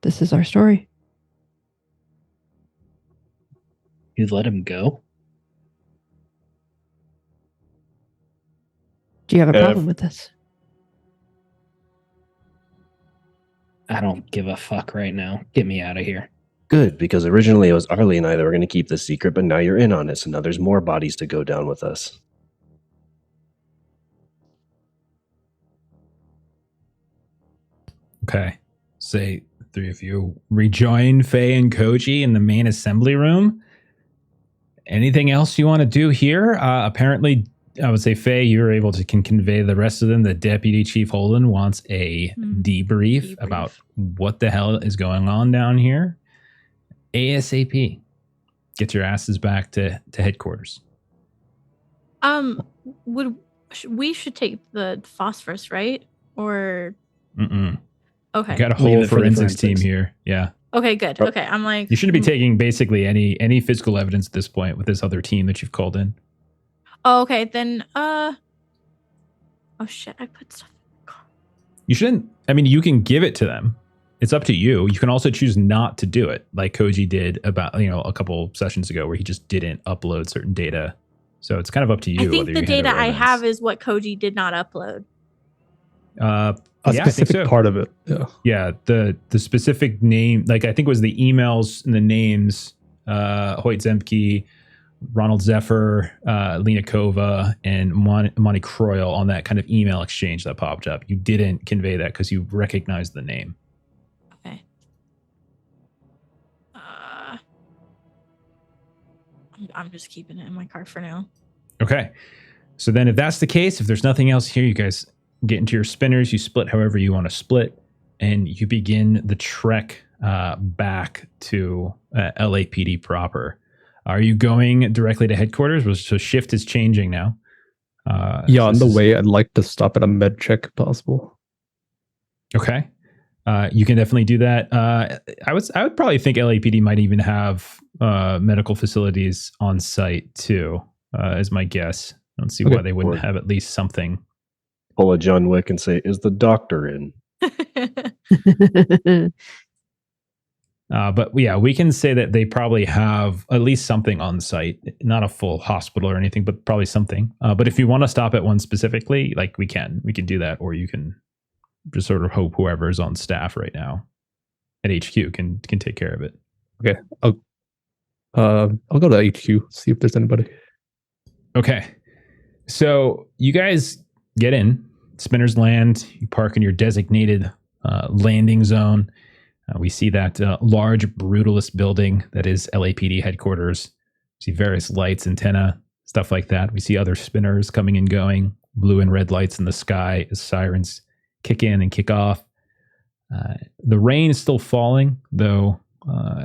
[SPEAKER 4] this is our story.
[SPEAKER 2] You let him go?
[SPEAKER 4] Do you have a problem with this?
[SPEAKER 2] I don't give a fuck right now. Get me out of here.
[SPEAKER 5] Good, because originally it was Arlie and I that were going to keep this secret, but now you're in on it, so now there's more bodies to go down with us.
[SPEAKER 1] Okay. Say three of you rejoin Faye and Koji in the main assembly room. Anything else you want to do here? Apparently, I would say, Faye, you're able to can convey the rest of them. The Deputy Chief Holden wants a debrief about what the hell is going on down here. ASAP. Get your asses back to headquarters.
[SPEAKER 3] We should take the phosphorus, right? Or okay.
[SPEAKER 1] You got a
[SPEAKER 2] Leave
[SPEAKER 1] whole
[SPEAKER 2] it for the
[SPEAKER 1] forensics team
[SPEAKER 2] forensics.
[SPEAKER 1] here. Yeah.
[SPEAKER 3] Okay, good. Okay, I'm like
[SPEAKER 1] You shouldn't be taking basically any physical evidence at this point with this other team that you've called in.
[SPEAKER 3] Oh, okay, then oh shit, I put stuff in the car.
[SPEAKER 1] You shouldn't. I mean, you can give it to them. It's up to you. You can also choose not to do it, like Koji did about a couple sessions ago, where he just didn't upload certain data. So it's kind of up to you.
[SPEAKER 3] I think
[SPEAKER 1] whether
[SPEAKER 3] the
[SPEAKER 1] you hand
[SPEAKER 3] data
[SPEAKER 1] over
[SPEAKER 3] I
[SPEAKER 1] evidence.
[SPEAKER 3] have is what Koji did not upload.
[SPEAKER 6] A
[SPEAKER 1] Yeah, I think
[SPEAKER 6] specific
[SPEAKER 1] so.
[SPEAKER 6] part of it. Yeah.
[SPEAKER 1] Yeah, the specific name, like I think it was the emails and the names, Hoyt Zemke, Ronald Zephyr, Lena Kova, and Monty Croyle on that kind of email exchange that popped up. You didn't convey that because you recognized the name.
[SPEAKER 3] Okay. I'm just keeping it in my car for now.
[SPEAKER 1] Okay. So then if that's the case, if there's nothing else here, you guys get into your spinners, you split however you want to split, and you begin the trek back to LAPD proper. Are you going directly to headquarters? So shift is changing now.
[SPEAKER 6] Yeah,
[SPEAKER 1] so
[SPEAKER 6] on
[SPEAKER 1] this
[SPEAKER 6] the
[SPEAKER 1] is-
[SPEAKER 6] way, I'd like to stop at a med check if possible.
[SPEAKER 1] Okay. You can definitely do that. I would probably think LAPD might even have medical facilities on site too, is my guess. I don't see why they wouldn't
[SPEAKER 5] Or-
[SPEAKER 1] have at least something.
[SPEAKER 5] Pull a John Wick and say, "Is the doctor in?"
[SPEAKER 1] But yeah, we can say that they probably have at least something on site, not a full hospital or anything, but probably something. But if you want to stop at one specifically, like we can do that, or you can just sort of hope whoever is on staff right now at HQ can take care of it.
[SPEAKER 6] Okay, I'll go to HQ, see if there's anybody.
[SPEAKER 1] Okay. So you guys get in, spinners land, you park in your designated landing zone. We see that large brutalist building that is LAPD headquarters. We see various lights, antenna, stuff like that. We see other spinners coming and going, blue and red lights in the sky as sirens kick in and kick off. The rain is still falling, though,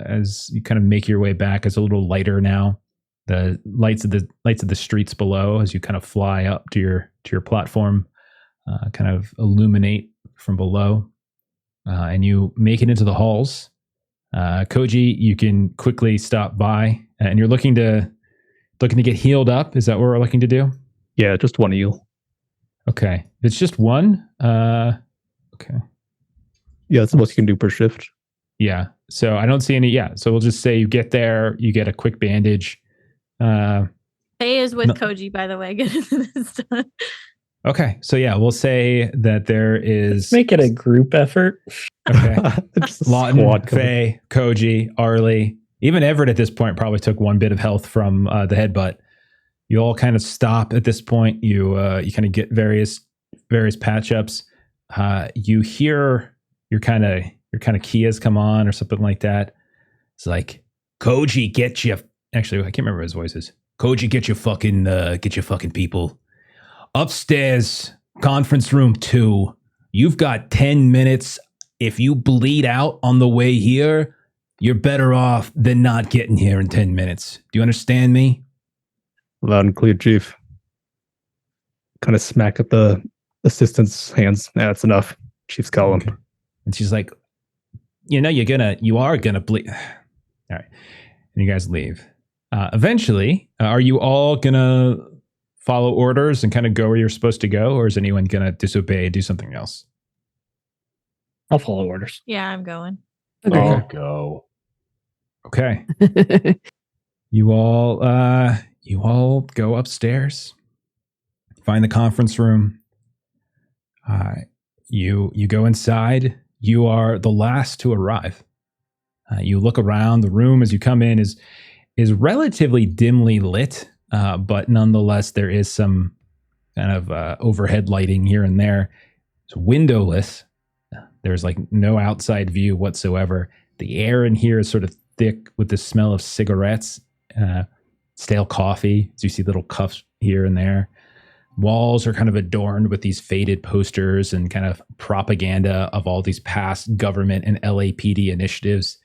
[SPEAKER 1] as you kind of make your way back. It's a little lighter now. The lights of the streets below, as you kind of fly up to your platform, kind of illuminate from below, and you make it into the halls. Koji, you can quickly stop by, and you're looking to get healed up. Is that what we're looking to do?
[SPEAKER 6] Yeah, just one eel.
[SPEAKER 1] Okay, if it's just one. Okay.
[SPEAKER 6] Yeah, that's the most you can do per shift.
[SPEAKER 1] Yeah. So I don't see any. Yeah. So we'll just say you get there, you get a quick bandage.
[SPEAKER 3] Faye is with
[SPEAKER 1] No.
[SPEAKER 3] Koji, by the way. Getting this done.
[SPEAKER 1] Okay. So yeah, we'll say that there is.
[SPEAKER 2] Make it a group effort.
[SPEAKER 1] Okay.
[SPEAKER 6] Just a
[SPEAKER 1] Lawton,
[SPEAKER 6] squad coming.
[SPEAKER 1] Faye, Koji, Arlie, even Everett at this point probably took one bit of health from the headbutt. You all kind of stop at this point. You kind of get various patch ups. You hear your kind of Kias come on or something like that. It's like, Koji, get you. Actually, I can't remember his voices. Koji, get your fucking people upstairs. Conference room 2. You've got 10 minutes. If you bleed out on the way here, you're better off than not getting here in 10 minutes. Do you understand me?
[SPEAKER 6] Loud and clear, Chief. Kind of smack at the assistant's hands. Yeah, that's enough. Chief's calling.
[SPEAKER 1] Okay. And she's like, you are gonna bleed. All right. And you guys leave. Eventually, are you all gonna follow orders and kind of go where you're supposed to go, or is anyone gonna disobey and do something else?
[SPEAKER 2] I'll follow orders.
[SPEAKER 3] Yeah, I'm going.
[SPEAKER 5] I'll go.
[SPEAKER 1] Okay. You all go upstairs, find the conference room. You go inside. You are the last to arrive. You look around. The room as you come in is relatively dimly lit, but nonetheless there is some kind of overhead lighting here and there. It's windowless. There's like no outside view whatsoever. The air in here is sort of thick with the smell of cigarettes, stale coffee. As you see little cups here and there. Walls are kind of adorned with these faded posters and kind of propaganda of all these past government and LAPD initiatives.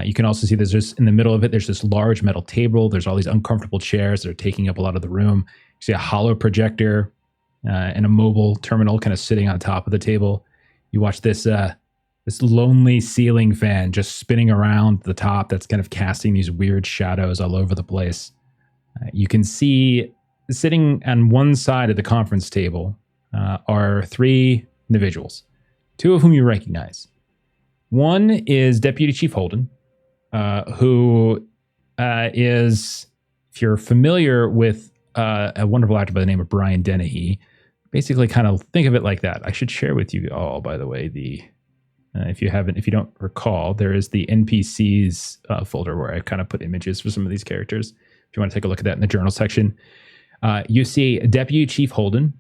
[SPEAKER 1] You can also see there's just in the middle of it, there's this large metal table. There's all these uncomfortable chairs that are taking up a lot of the room. You see a hollow projector and a mobile terminal kind of sitting on top of the table. You watch this lonely ceiling fan just spinning around the top that's kind of casting these weird shadows all over the place. You can see sitting on one side of the conference table are 3 individuals, 2 of whom you recognize. One is Deputy Chief Holden, who is, if you're familiar with a wonderful actor by the name of Brian Dennehy, basically kind of think of it like that. I should share with you all, by the way, if you don't recall, there is the NPCs folder where I kind of put images for some of these characters. If you want to take a look at that in the journal section. You see Deputy Chief Holden,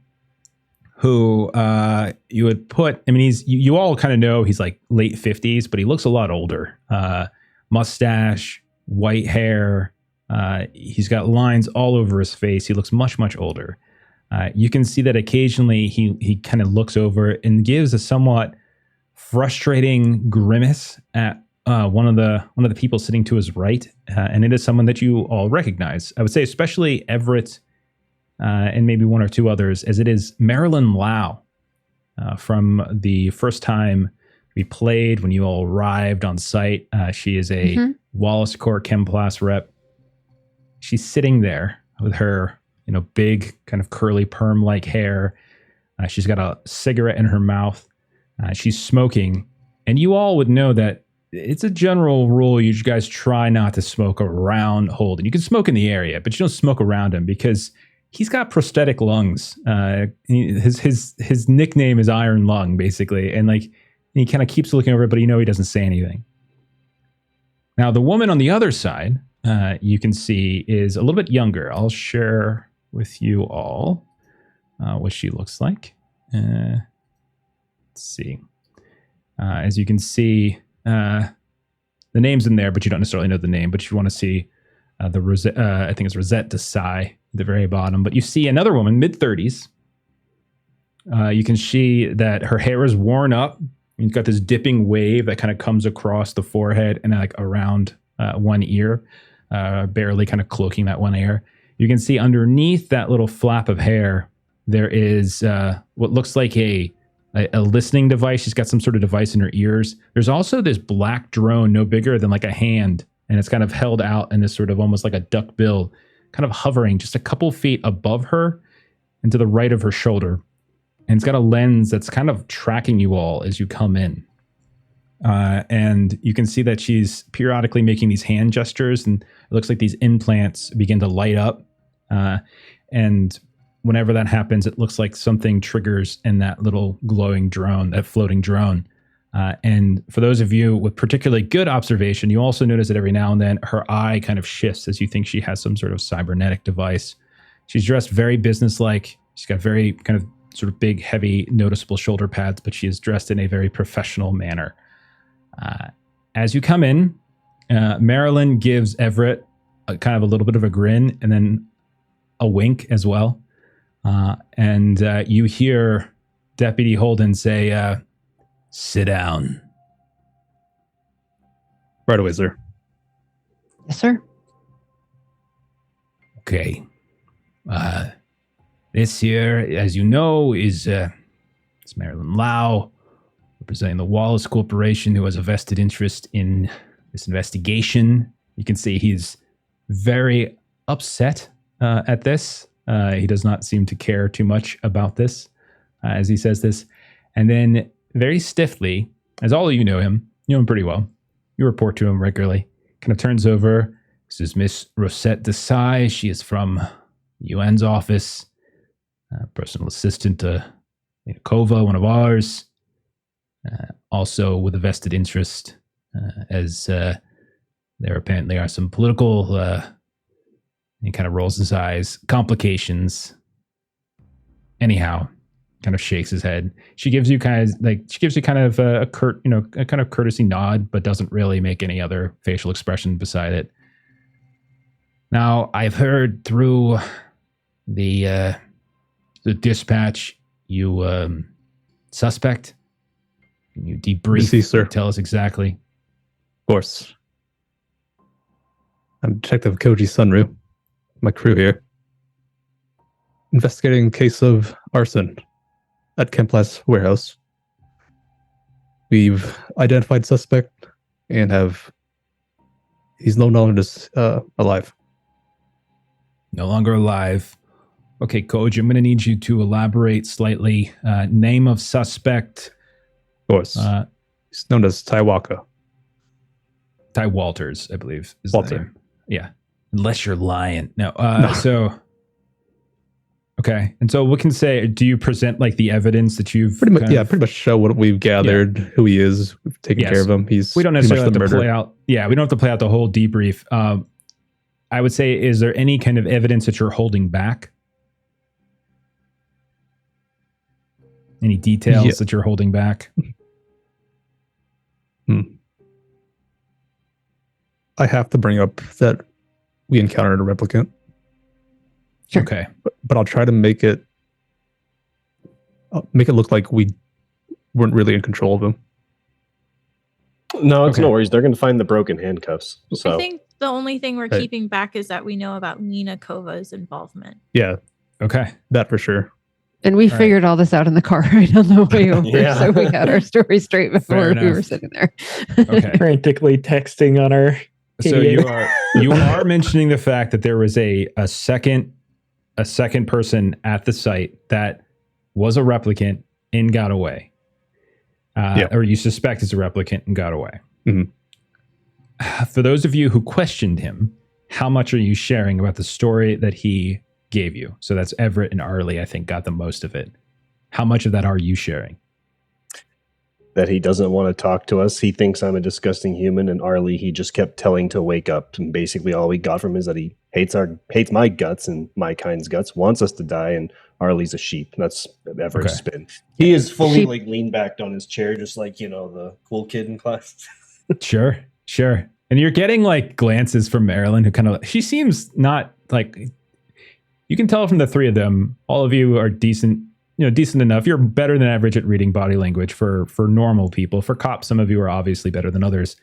[SPEAKER 1] who you would put, I mean, you all kind of know he's like late 50s, but he looks a lot older. Mustache, white hair. He's got lines all over his face. He looks much, much older. You can see that occasionally he kind of looks over and gives a somewhat frustrating grimace at one of the people sitting to his right, and it is someone that you all recognize. I would say especially Everett and maybe 1 or 2 others, as it is Marilyn Lau from the first time we played when you all arrived on site. She is a Wallace Corps Chemplas rep. She's sitting there with her big kind of curly perm-like hair. She's got a cigarette in her mouth. She's smoking. And you all would know that it's a general rule you guys try not to smoke around Holden. You can smoke in the area, but you don't smoke around him because he's got prosthetic lungs. His nickname is Iron Lung, basically. And he kind of keeps looking over it, but he doesn't say anything. Now, the woman on the other side, you can see, is a little bit younger. I'll share with you all what she looks like. Let's see. As you can see, the name's in there, but you don't necessarily know the name. But you want to see the Rosette, I think it's Rosette Desai at the very bottom. But you see another woman, mid-30s. You can see that her hair is worn up. You've got this dipping wave that kind of comes across the forehead and around one ear, barely kind of cloaking that one ear. You can see underneath that little flap of hair, there is what looks like a listening device. She's got some sort of device in her ears. There's also this black drone, no bigger than like a hand, and it's kind of held out in this sort of almost like a duck bill, kind of hovering just a couple feet above her and to the right of her shoulder. And it's got a lens that's kind of tracking you all as you come in. And you can see that she's periodically making these hand gestures, and it looks like these implants begin to light up. And whenever that happens, it looks like something triggers in that little glowing drone, that floating drone. And for those of you with particularly good observation, you also notice that every now and then her eye kind of shifts as you think she has some sort of cybernetic device. She's dressed very businesslike. She's got very kind of sort of big, heavy, noticeable shoulder pads, but she is dressed in a very professional manner. As you come in, Marilyn gives Everett kind of a little bit of a grin and then a wink as well. And you hear Deputy Holden say, "Sit down."
[SPEAKER 6] Right away, sir.
[SPEAKER 4] Yes, sir.
[SPEAKER 7] Okay. This here, as you know, is it's Marilyn Lau, representing the Wallace Corporation, who has a vested interest in this investigation. You can see he's very upset at this. He does not seem to care too much about this as he says this. And then very stiffly, as all of you know him pretty well, you report to him regularly, kind of turns over. This is Miss Rosette Desai. She is from UN's office, personal assistant to Kova, one of ours, also with a vested interest
[SPEAKER 1] as there apparently are some political, he kind of rolls his eyes, complications. Anyhow, kind of shakes his head. She gives you kind of a kind of courtesy nod, but doesn't really make any other facial expression beside it. Now, I've heard through the dispatch you suspect. Can you debrief?
[SPEAKER 6] Yes, sir.
[SPEAKER 1] Tell us exactly.
[SPEAKER 6] Of course. I'm Detective Koji Sunru, my crew here. Investigating a case of arson at Kempla's warehouse. We've identified suspect and he's no longer alive.
[SPEAKER 1] No longer alive. Okay, Koji, I'm going to need you to elaborate slightly. Name of suspect.
[SPEAKER 6] Of course. He's known as Taiwaka.
[SPEAKER 1] Ty Walters, I believe. Is
[SPEAKER 6] Walter.
[SPEAKER 1] the name. Yeah. Unless you're lying. No.
[SPEAKER 6] No.
[SPEAKER 1] So, okay. And so we can say, do you present like the evidence that you've
[SPEAKER 6] pretty much show what we've gathered, who he is, we've taken care of him.
[SPEAKER 1] We don't necessarily have to play out. Yeah, we don't have to play out the whole debrief. I would say, is there any kind of evidence that you're holding back? Any details that you're holding back?
[SPEAKER 6] I have to bring up that we encountered a replicant.
[SPEAKER 4] Sure.
[SPEAKER 1] Okay.
[SPEAKER 6] But I'll try to make it look like we weren't really in control of him.
[SPEAKER 5] No, it's
[SPEAKER 1] Okay.
[SPEAKER 5] no worries. They're going to find the broken handcuffs. So
[SPEAKER 3] I think the only thing we're
[SPEAKER 6] Right.
[SPEAKER 3] keeping back is that we know about Lena Kova's involvement.
[SPEAKER 6] Yeah,
[SPEAKER 1] Okay.
[SPEAKER 6] that for sure.
[SPEAKER 4] And we
[SPEAKER 1] All
[SPEAKER 4] figured all this out in the car right on the way over.
[SPEAKER 5] Yeah.
[SPEAKER 4] So we had our story straight before we were
[SPEAKER 1] enough.
[SPEAKER 4] sitting there.
[SPEAKER 1] Okay.
[SPEAKER 2] Frantically texting on our
[SPEAKER 1] So
[SPEAKER 2] KDA.
[SPEAKER 1] you are mentioning the fact that there was a second person at the site that was a replicant and got away. Or you suspect is a replicant and got away.
[SPEAKER 6] Mhm.
[SPEAKER 1] For those of you who questioned him, how much are you sharing about the story that he gave you? So that's Everett and Arlie, I think, got the most of it. How much of that are you sharing?
[SPEAKER 5] that he doesn't want to talk to us. He thinks I'm a disgusting human, and Arlie, he just kept telling to wake up. And basically all we got from him is that he hates my guts and my kind's guts, wants us to die, and Arlie's a sheep. That's Everett's spin. He is fully
[SPEAKER 4] Sheep.
[SPEAKER 5] like leaned back on his chair, just like, you know, the cool kid in class.
[SPEAKER 1] Sure. And you're getting like glances from Marilyn, who kind of, she seems not like, you can tell from the three of them, all of you are decent enough. You're better than average at reading body language for normal people. For cops, some of you are obviously better than others.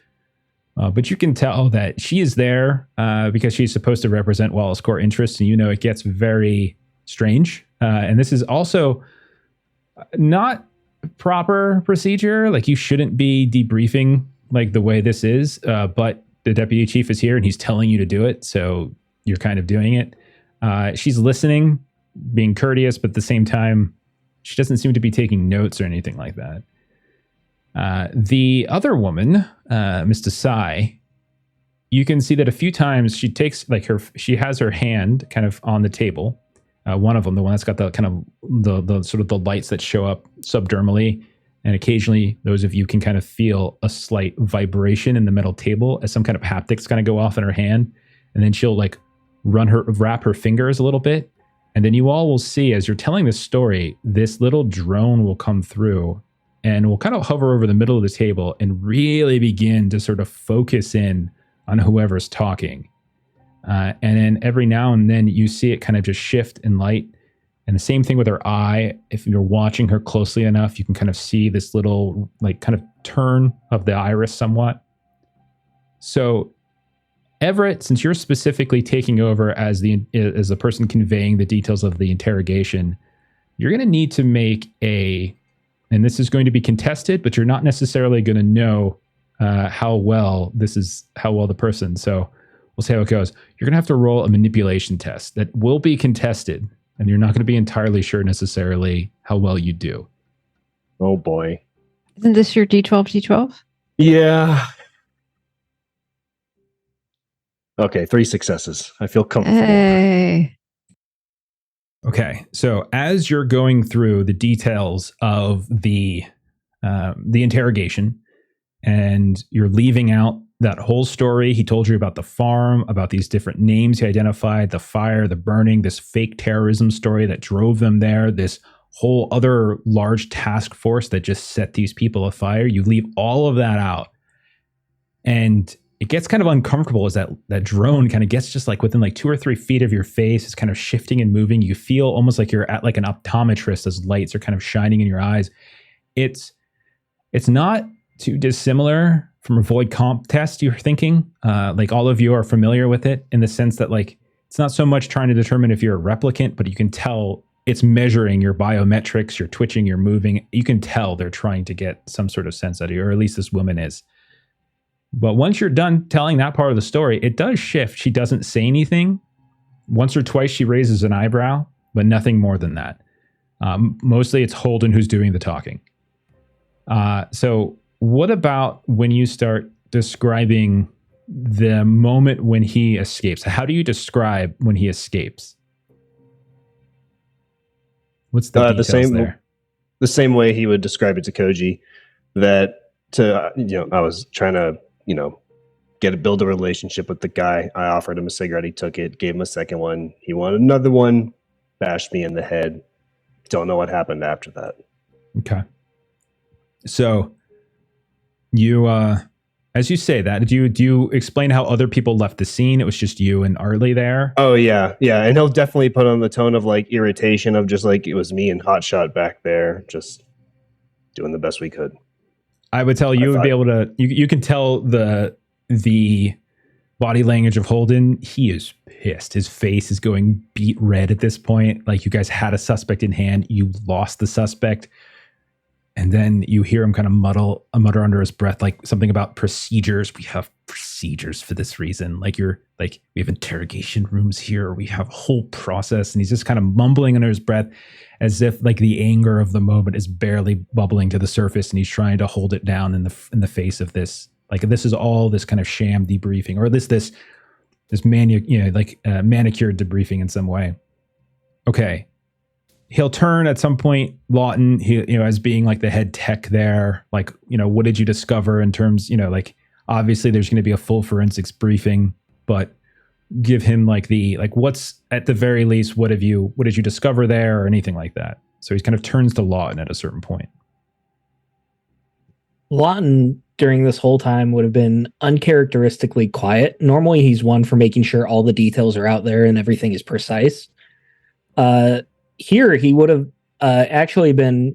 [SPEAKER 1] But you can tell that she is there because she's supposed to represent Wallace Core interests, and it gets very strange. And this is also not proper procedure. Like, you shouldn't be debriefing like the way this is, but the deputy chief is here and he's telling you to do it, so you're kind of doing it. She's listening, being courteous, but at the same time, she doesn't seem to be taking notes or anything like that. The other woman, Miss Desai, you can see that a few times she takes she has her hand kind of on the table. One of them, the one that's got the kind of the sort of the lights that show up subdermally. And occasionally those of you can kind of feel a slight vibration in the metal table as some kind of haptics kind of go off in her hand. And then she'll like wrap her fingers a little bit. And then you all will see, as you're telling this story, this little drone will come through and will kind of hover over the middle of the table and really begin to sort of focus in on whoever's talking. And then every now and then you see it kind of just shift in light. And the same thing with her eye. If you're watching her closely enough, you can kind of see this little like kind of turn of the iris somewhat. So Everett, since you're specifically taking over as the person conveying the details of the interrogation, you're going to need to make and this is going to be contested, but you're not necessarily going to know how well the person. So we'll see how it goes. You're going to have to roll a manipulation test that will be contested, and you're not going to be entirely sure necessarily how well you do.
[SPEAKER 5] Oh boy.
[SPEAKER 4] Isn't this your D12?
[SPEAKER 5] Yeah. Okay, 3 successes. I feel comfortable.
[SPEAKER 4] Hey.
[SPEAKER 1] Okay, so as you're going through the details of the interrogation, and you're leaving out that whole story. He told you about the farm, about these different names he identified, the fire, the burning, this fake terrorism story that drove them there, this whole other large task force that just set these people afire. You leave all of that out. And it gets kind of uncomfortable as that drone kind of gets just like within like 2 or 3 feet of your face. It's kind of shifting and moving. You feel almost like you're at like an optometrist as lights are kind of shining in your eyes. It's not too dissimilar from a void comp test, you're thinking. Like all of you are familiar with it in the sense that like it's not so much trying to determine if you're a replicant, but you can tell it's measuring your biometrics, you're twitching, you're moving. You can tell they're trying to get some sort of sense out of you, or at least this woman is. But once you're done telling that part of the story, it does shift. She doesn't say anything. Once or twice she raises an eyebrow, but nothing more than that. Mostly it's Holden who's doing the talking. So what about when you start describing the moment when he escapes? How do you describe when he escapes? What's the details there?
[SPEAKER 5] The same way he would describe it to Koji, that I was trying to, build a relationship with the guy. I offered him a cigarette. He took it, gave him a second one. He wanted another one, bashed me in the head. Don't know what happened after that.
[SPEAKER 1] Okay. So you, as you say that, do you explain how other people left the scene? It was just you and Arlie there?
[SPEAKER 5] Oh, yeah. Yeah. And he'll definitely put on the tone of like irritation of just like, it was me and Hotshot back there, just doing the best we could.
[SPEAKER 1] I would tell you would be able to, you can tell the body language of Holden. He is pissed. His face is going beet red at this point. Like you guys had a suspect in hand. You lost the suspect. And then you hear him kind of mutter under his breath, like something about procedures. We have procedures for this reason. Like we have interrogation rooms here. We have a whole process. And he's just kind of mumbling under his breath as if like the anger of the moment is barely bubbling to the surface. And he's trying to hold it down in the face of this. Like this is all this kind of sham debriefing, or this manicured debriefing in some way. Okay. He'll turn at some point, Lawton, as being like the head tech there. Like, what did you discover in terms, like obviously there's going to be a full forensics briefing, but give him what's at the very least, what did you discover there or anything like that? So he kind of turns to Lawton at a certain point.
[SPEAKER 2] Lawton during this whole time would have been uncharacteristically quiet. Normally he's one for making sure all the details are out there and everything is precise. Here he would have actually been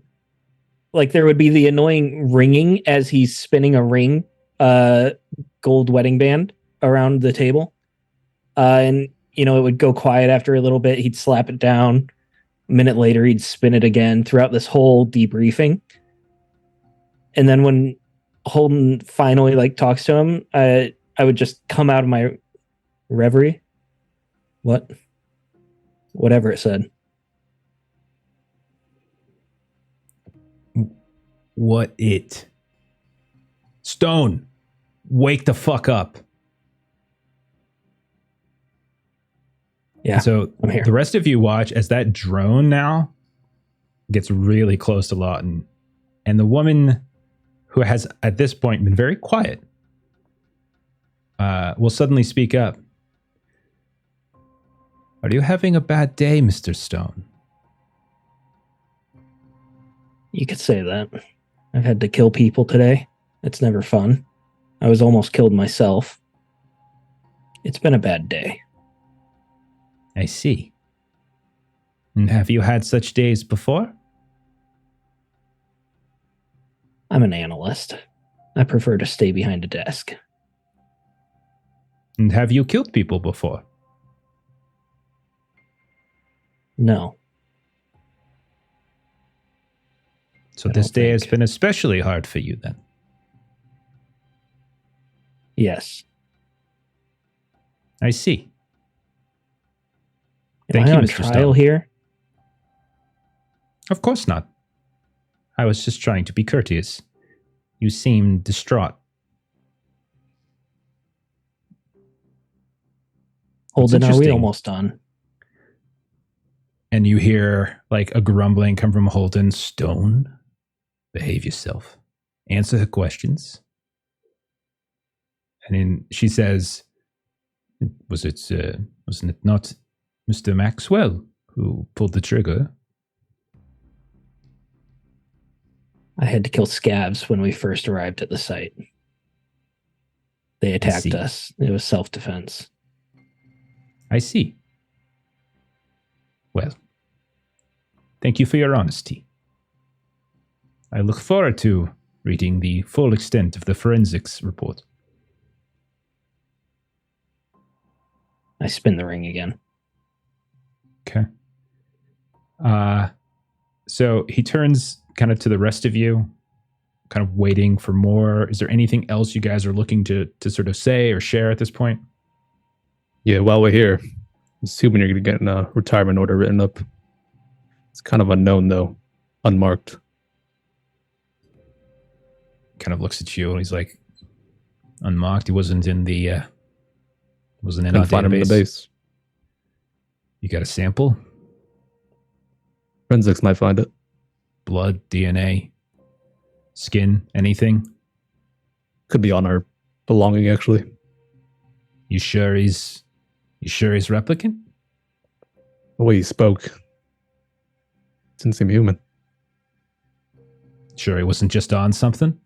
[SPEAKER 2] like, there would be the annoying ringing as he's spinning a ring, gold wedding band around the table. And, it would go quiet after a little bit. He'd slap it down. A minute later, he'd spin it again throughout this whole debriefing. And then when Holden finally talks to him, I would just come out of my reverie. Whatever it said.
[SPEAKER 1] What it? Stone, wake the fuck up.
[SPEAKER 2] Yeah.
[SPEAKER 1] And so
[SPEAKER 2] I'm here.
[SPEAKER 1] The rest of you watch as that drone now gets really close to Lawton. And the woman who has at this point been very quiet will suddenly speak up. Are you having a bad day, Mr. Stone?
[SPEAKER 2] You could say that. I've had to kill people today. It's never fun. I was almost killed myself. It's been a bad day.
[SPEAKER 1] I see. And have you had such days before?
[SPEAKER 2] I'm an analyst. I prefer to stay behind a desk.
[SPEAKER 1] And have you killed people before?
[SPEAKER 2] No.
[SPEAKER 1] So this day has been especially hard for you then?
[SPEAKER 2] Yes.
[SPEAKER 1] I see.
[SPEAKER 2] Am I on trial here?
[SPEAKER 1] Of course not. I was just trying to be courteous. You seem distraught.
[SPEAKER 2] Holden, are we almost done?
[SPEAKER 1] And you hear a grumbling come from Holden. Stone, behave yourself. Answer her questions. And then she says, wasn't it not Mr. MaxWell who pulled the trigger?
[SPEAKER 2] I had to kill scavs when we first arrived at the site. They attacked us. It was self-defense.
[SPEAKER 1] I see. Well, thank you for your honesty. I look forward to reading the full extent of the forensics report.
[SPEAKER 2] I spin the ring again.
[SPEAKER 1] Okay. So he turns kind of to the rest of you, kind of waiting for more. Is there anything else you guys are looking to sort of say or share at this point?
[SPEAKER 6] Yeah, while we're here, assuming you're going to get a retirement order written up. It's kind of unknown, though. Unmarked.
[SPEAKER 1] Kind of looks at you and he's like, unmarked. He wasn't in the, wasn't in our
[SPEAKER 6] Couldn't find him in
[SPEAKER 1] database.
[SPEAKER 6] the base.
[SPEAKER 1] You got a sample?
[SPEAKER 6] Forensics might find it.
[SPEAKER 1] Blood, DNA, skin, anything?
[SPEAKER 6] Could be on our belonging, actually.
[SPEAKER 1] You sure he's replicant?
[SPEAKER 6] The way he spoke didn't seem human.
[SPEAKER 1] Sure he wasn't just on something?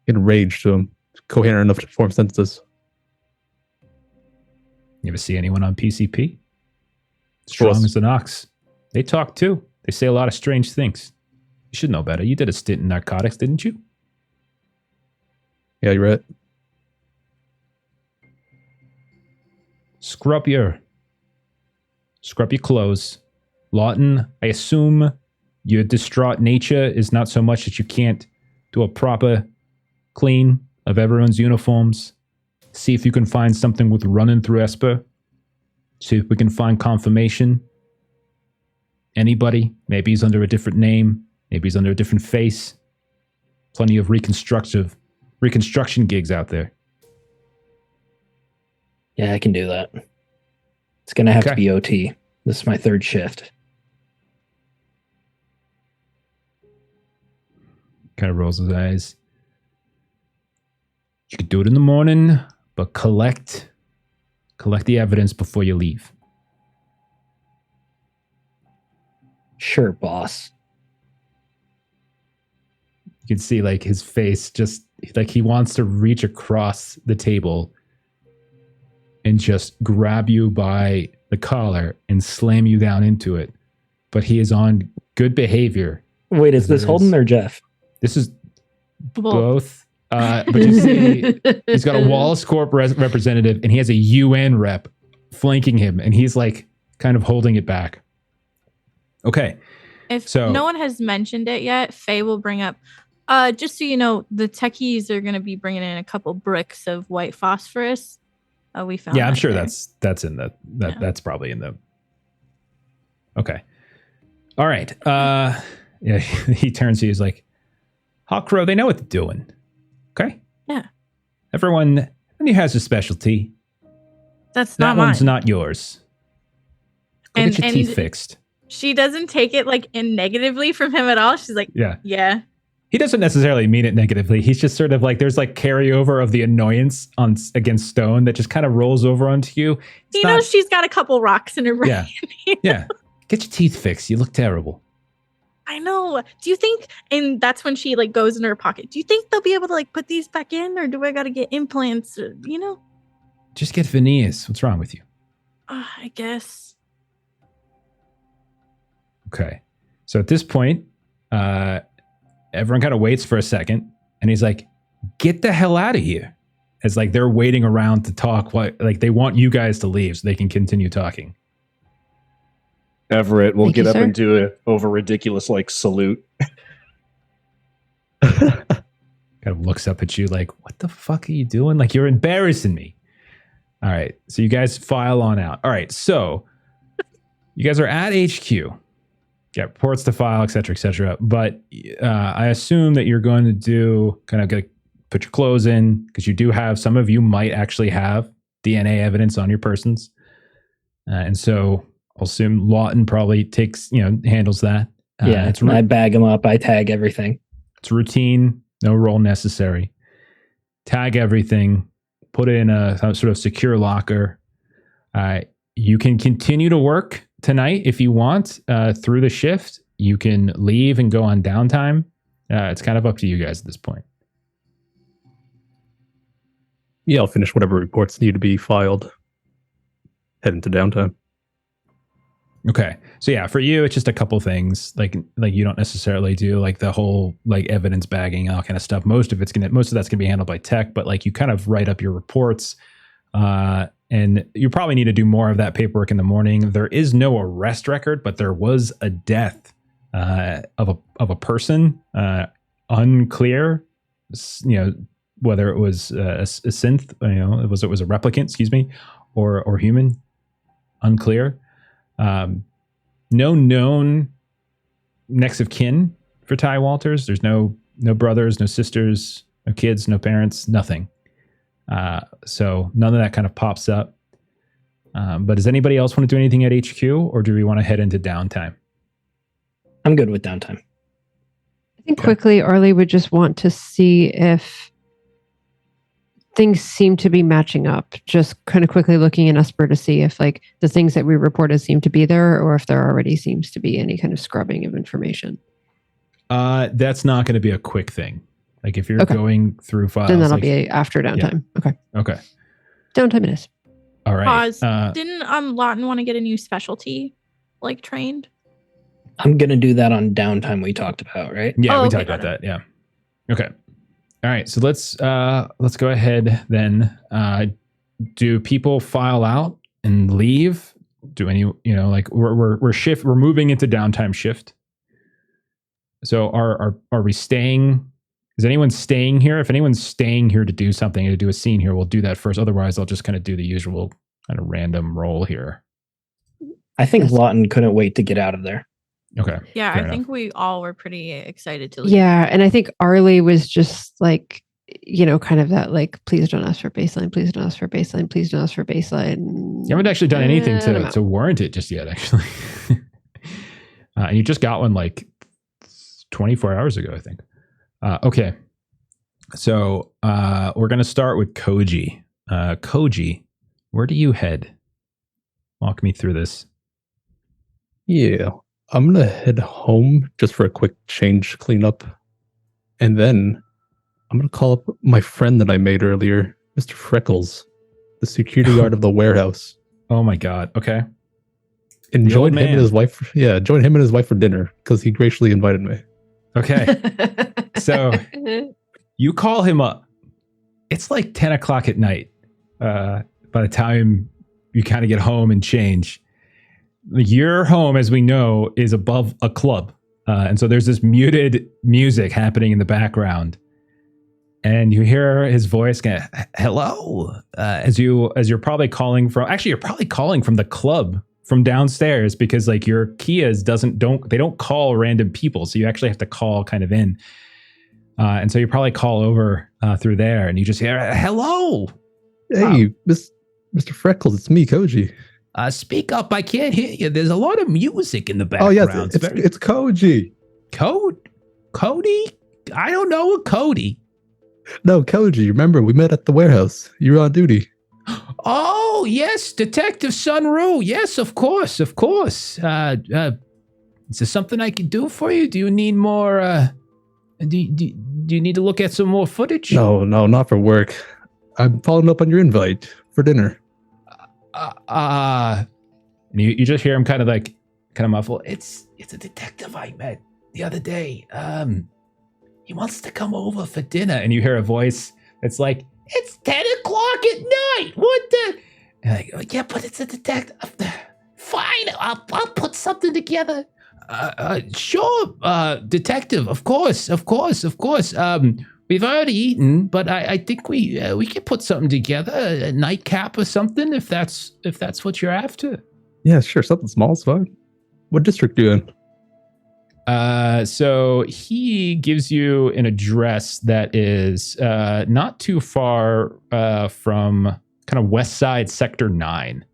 [SPEAKER 6] Enraged to him. Coherent enough to form sentences.
[SPEAKER 1] You ever see anyone on PCP? Strong
[SPEAKER 6] course.
[SPEAKER 1] as an ox. They talk too. They say a lot of strange things. You should know better. You did a stint in narcotics, didn't you?
[SPEAKER 6] Yeah, you're right.
[SPEAKER 1] Scrub your clothes. Lawton, I assume your distraught nature is not so much that you can't do a proper clean of everyone's uniforms. See if you can find something with running through Esper. See if we can find confirmation. Anybody. Maybe he's under a different name. Maybe he's under a different face. Plenty of reconstruction gigs out there.
[SPEAKER 2] Yeah, I can do that. It's going to have
[SPEAKER 1] Okay.
[SPEAKER 2] to be OT. This is my third shift.
[SPEAKER 1] Kind of rolls his eyes. You could do it in the morning, but collect the evidence before you leave.
[SPEAKER 2] Sure, boss.
[SPEAKER 1] You can see like his face just like he wants to reach across the table and just grab you by the collar and slam you down into it. But he is on good behavior.
[SPEAKER 2] Wait, is this Holden or Jeff?
[SPEAKER 1] This is both. But you see, he's got a Wallace Corp representative and he has a UN rep flanking him, and he's like kind of holding it back. Okay.
[SPEAKER 3] If
[SPEAKER 1] So-
[SPEAKER 3] no one has mentioned it yet, Faye will bring up, just so you know, the techies are going to be bringing in a couple bricks of white phosphorus. We found
[SPEAKER 1] Yeah, I'm
[SPEAKER 3] that
[SPEAKER 1] sure
[SPEAKER 3] there.
[SPEAKER 1] that's in the
[SPEAKER 3] Yeah.
[SPEAKER 1] that's probably in the. Okay. All right. Yeah, he turns to you, he's like, Hawk Crow, they know what they're doing. Okay?
[SPEAKER 3] Yeah.
[SPEAKER 1] Everyone has a specialty.
[SPEAKER 3] That's
[SPEAKER 1] That
[SPEAKER 3] not mine.
[SPEAKER 1] one's not yours. Go
[SPEAKER 3] And-
[SPEAKER 1] get your
[SPEAKER 3] and-
[SPEAKER 1] teeth fixed.
[SPEAKER 3] She doesn't take it like in negatively from him at all. She's like,
[SPEAKER 1] Yeah.
[SPEAKER 3] yeah.
[SPEAKER 1] He doesn't necessarily mean it negatively. He's just sort of like, there's like carryover of the annoyance against Stone that just kind of rolls over onto you. It's
[SPEAKER 3] He
[SPEAKER 1] not-
[SPEAKER 3] knows she's got a couple rocks in her brain.
[SPEAKER 1] Yeah. Yeah. Get your teeth fixed. You look terrible.
[SPEAKER 3] I know. Do you think, and that's when she like goes in her pocket, do you think they'll be able to like put these back in, or do I got to get implants, or, you know?
[SPEAKER 1] Just get veneers. What's wrong with you?
[SPEAKER 3] I guess.
[SPEAKER 1] Okay. So at this point, everyone kind of waits for a second, and he's like, get the hell out of here. It's like they're waiting around to talk. Like they want you guys to leave so they can continue talking.
[SPEAKER 5] Everett will
[SPEAKER 4] Thank
[SPEAKER 5] get
[SPEAKER 4] you,
[SPEAKER 5] up
[SPEAKER 4] sir.
[SPEAKER 5] and do a over ridiculous like salute.
[SPEAKER 1] Kind of looks up at you like, what the fuck are you doing? Like, you're embarrassing me. All right. So you guys file on out. All right. So you guys are at HQ. Yeah, reports to file, et cetera, et cetera. But I assume that you're going to do kind of put your clothes in, because you do have, some of you might actually have DNA evidence on your persons. And so I'll assume Lawton probably handles that.
[SPEAKER 2] Yeah,
[SPEAKER 1] It's
[SPEAKER 2] I bag them up. I tag everything.
[SPEAKER 1] It's routine No roll necessary. Tag everything. Put it in some sort of secure locker. You can continue to work tonight if you want through the shift. You can leave and go on downtime. It's kind of up to you guys at this point.
[SPEAKER 6] Yeah, I'll finish whatever reports need to be filed. Head into downtime.
[SPEAKER 1] Okay. So yeah, for you, it's just a couple things. Like you don't necessarily do like the whole like evidence bagging and all kind of stuff. Most of that's gonna be handled by tech, but like you kind of write up your reports. And you probably need to do more of that paperwork in the morning. There is no arrest record, but there was a death of a person. Unclear, whether it was a synth, it was a replicant, excuse me, or human. Unclear. No known next of kin for Ty Walters. There's no brothers, no sisters, no kids, no parents, nothing. So none of that kind of pops up. But does anybody else want to do anything at HQ, or do we want to head into downtime?
[SPEAKER 2] I'm good with downtime.
[SPEAKER 4] I think quickly, Arlie would just want to see if things seem to be matching up. Just kind of quickly looking in Esper to see if like the things that we reported seem to be there, or if there already seems to be any kind of scrubbing of information.
[SPEAKER 1] That's not going to be a quick thing. Like if you're going through files,
[SPEAKER 4] then that'll be after downtime. Yeah.
[SPEAKER 1] Okay.
[SPEAKER 4] Downtime it is.
[SPEAKER 1] All right.
[SPEAKER 3] Pause. Didn't Lawton want to get a new specialty, like trained?
[SPEAKER 2] I'm gonna do that on downtime we talked about, right?
[SPEAKER 1] Yeah, we talked about that. Yeah. Okay. All right. So let's go ahead then. Do people file out and leave? Do any like we're moving into downtime shift. So are we staying? Is anyone staying here? If anyone's staying here to do something, to do a scene here, we'll do that first. Otherwise, I'll just kind of do the usual kind of random roll here.
[SPEAKER 2] I think Lawton couldn't wait to get out of there.
[SPEAKER 1] Okay.
[SPEAKER 3] Yeah,
[SPEAKER 1] I
[SPEAKER 3] think we all were pretty excited to leave.
[SPEAKER 4] Yeah, and I think Arlie was just like, kind of that like, please don't ask for baseline, please don't ask for baseline, please don't ask for baseline.
[SPEAKER 1] You haven't actually done anything to warrant it just yet, actually. And you just got one like 24 hours ago, I think. Okay. So we're going to start with Koji. Koji, where do you head? Walk me through this.
[SPEAKER 6] Yeah. I'm going to head home just for a quick change cleanup. And then I'm going to call up my friend that I made earlier, Mr. Freckles, the security guard of the warehouse.
[SPEAKER 1] Oh my God. Okay.
[SPEAKER 6] And join him and his wife. Yeah, join him and his wife for dinner because he graciously invited me.
[SPEAKER 1] Okay. So you call him up. It's like 10 o'clock at night. By the time you kind of get home and change. Your home, as we know, is above a club. And so there's this muted music happening in the background. And you hear his voice going, hello, as you're probably calling from, actually, you're probably calling from the club from downstairs because like your Kias don't call random people. So you actually have to call kind of in. And so you probably call over through there and you just hear, hello.
[SPEAKER 6] Hey, Mr. Freckles, it's me, Koji.
[SPEAKER 7] Speak up, I can't hear you. There's a lot of music in the background.
[SPEAKER 6] Oh, yes, it's Koji.
[SPEAKER 7] Cody? I don't know a Cody.
[SPEAKER 6] No, Koji, remember, we met at the warehouse. You were on duty.
[SPEAKER 7] Oh, yes, Detective Sunru. Yes, of course. Is there something I can do for you? Do you need more, do you need to look at some more footage?
[SPEAKER 6] No, not for work. I'm following up on your invite for dinner.
[SPEAKER 1] And you just hear him kind of muffled. It's a detective I met the other day. He wants to come over for dinner. And you hear a voice that's like, it's 10 o'clock at night. What the? And like, yeah, but it's a detective. Fine, I'll put something together. Sure, detective. Of course. We've already eaten, but I think we can put something together, a nightcap or something, if that's what you're after.
[SPEAKER 6] Yeah, sure. Something small is fine. What district are you in?
[SPEAKER 1] So he gives you an address that is not too far from kind of West Side Sector 9.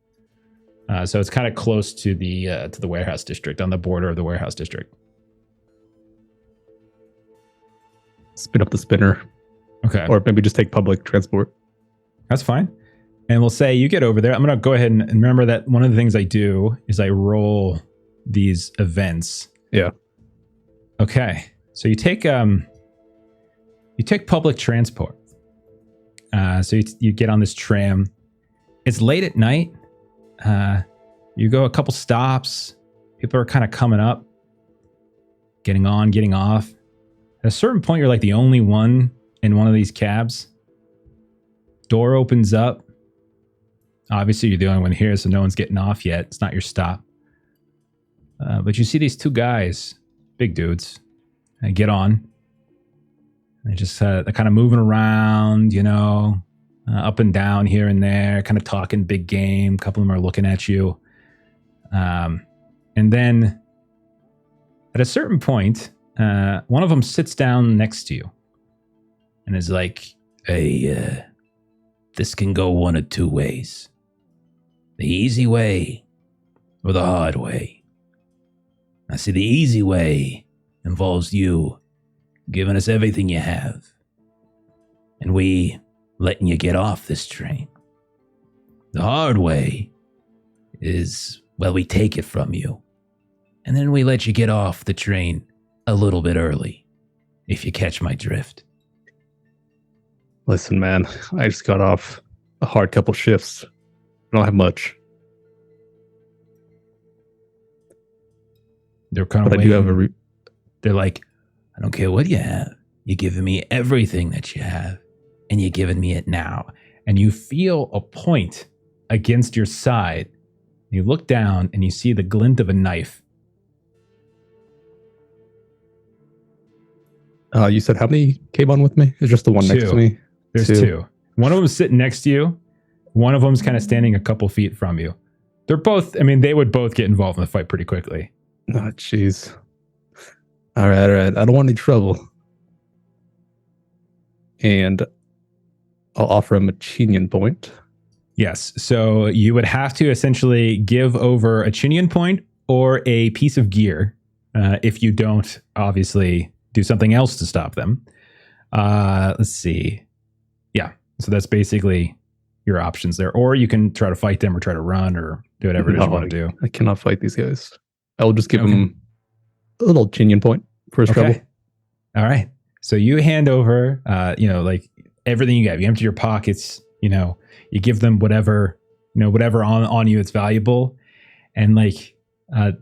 [SPEAKER 1] So it's kind of close to the warehouse district, on the border of the warehouse district.
[SPEAKER 6] spin up the spinner,
[SPEAKER 1] Okay.
[SPEAKER 6] or maybe just take public transport.
[SPEAKER 1] That's fine. And we'll say you get over there. I'm going to go ahead and remember that one of the things I do is I roll these events.
[SPEAKER 6] Yeah.
[SPEAKER 1] Okay. So you take public transport. So you get on this tram. It's late at night. You go a couple stops. People are kind of coming up, getting on, getting off. At a certain point, you're like the only one in one of these cabs. Door opens up. Obviously, you're the only one here, so no one's getting off yet. It's not your stop. But you see these two guys, big dudes, get on. They just they're kind of moving around, up and down here and there, kind of talking big game. A couple of them are looking at you. And then at a certain point, one of them sits down next to you and is like, "Hey, this can go one of two ways. The easy way or the hard way. I see the easy way involves you giving us everything you have, and we letting you get off this train. The hard way is, well, we take it from you, and then we let you get off the train a little bit early, if you catch my drift."
[SPEAKER 6] Listen, man, I just got off a hard couple shifts. I don't have much.
[SPEAKER 1] They're kind of
[SPEAKER 6] But I do have a...
[SPEAKER 1] They're like, "I don't care what you have. You're giving me everything that you have, and you're giving me it now." And you feel a point against your side. You look down and you see the glint of a knife.
[SPEAKER 6] You said how many came on with me? It's just the one next to me.
[SPEAKER 1] There's two. One of them is sitting next to you. One of them is kind of standing a couple feet from you. They're both, they would both get involved in the fight pretty quickly.
[SPEAKER 6] Oh, jeez. All right. I don't want any trouble. And I'll offer him a Chinian point.
[SPEAKER 1] Yes. So you would have to essentially give over a Chinian point or a piece of gear if you don't, obviously, do something else to stop them. Let's see. Yeah. So that's basically your options there. Or you can try to fight them or try to run or do whatever it is you want to do.
[SPEAKER 6] I cannot fight these guys. I'll just give him a little Chinian point for his trouble.
[SPEAKER 1] All right. So you hand over, like everything you have. You empty your pockets, you give them whatever on you that's valuable. And like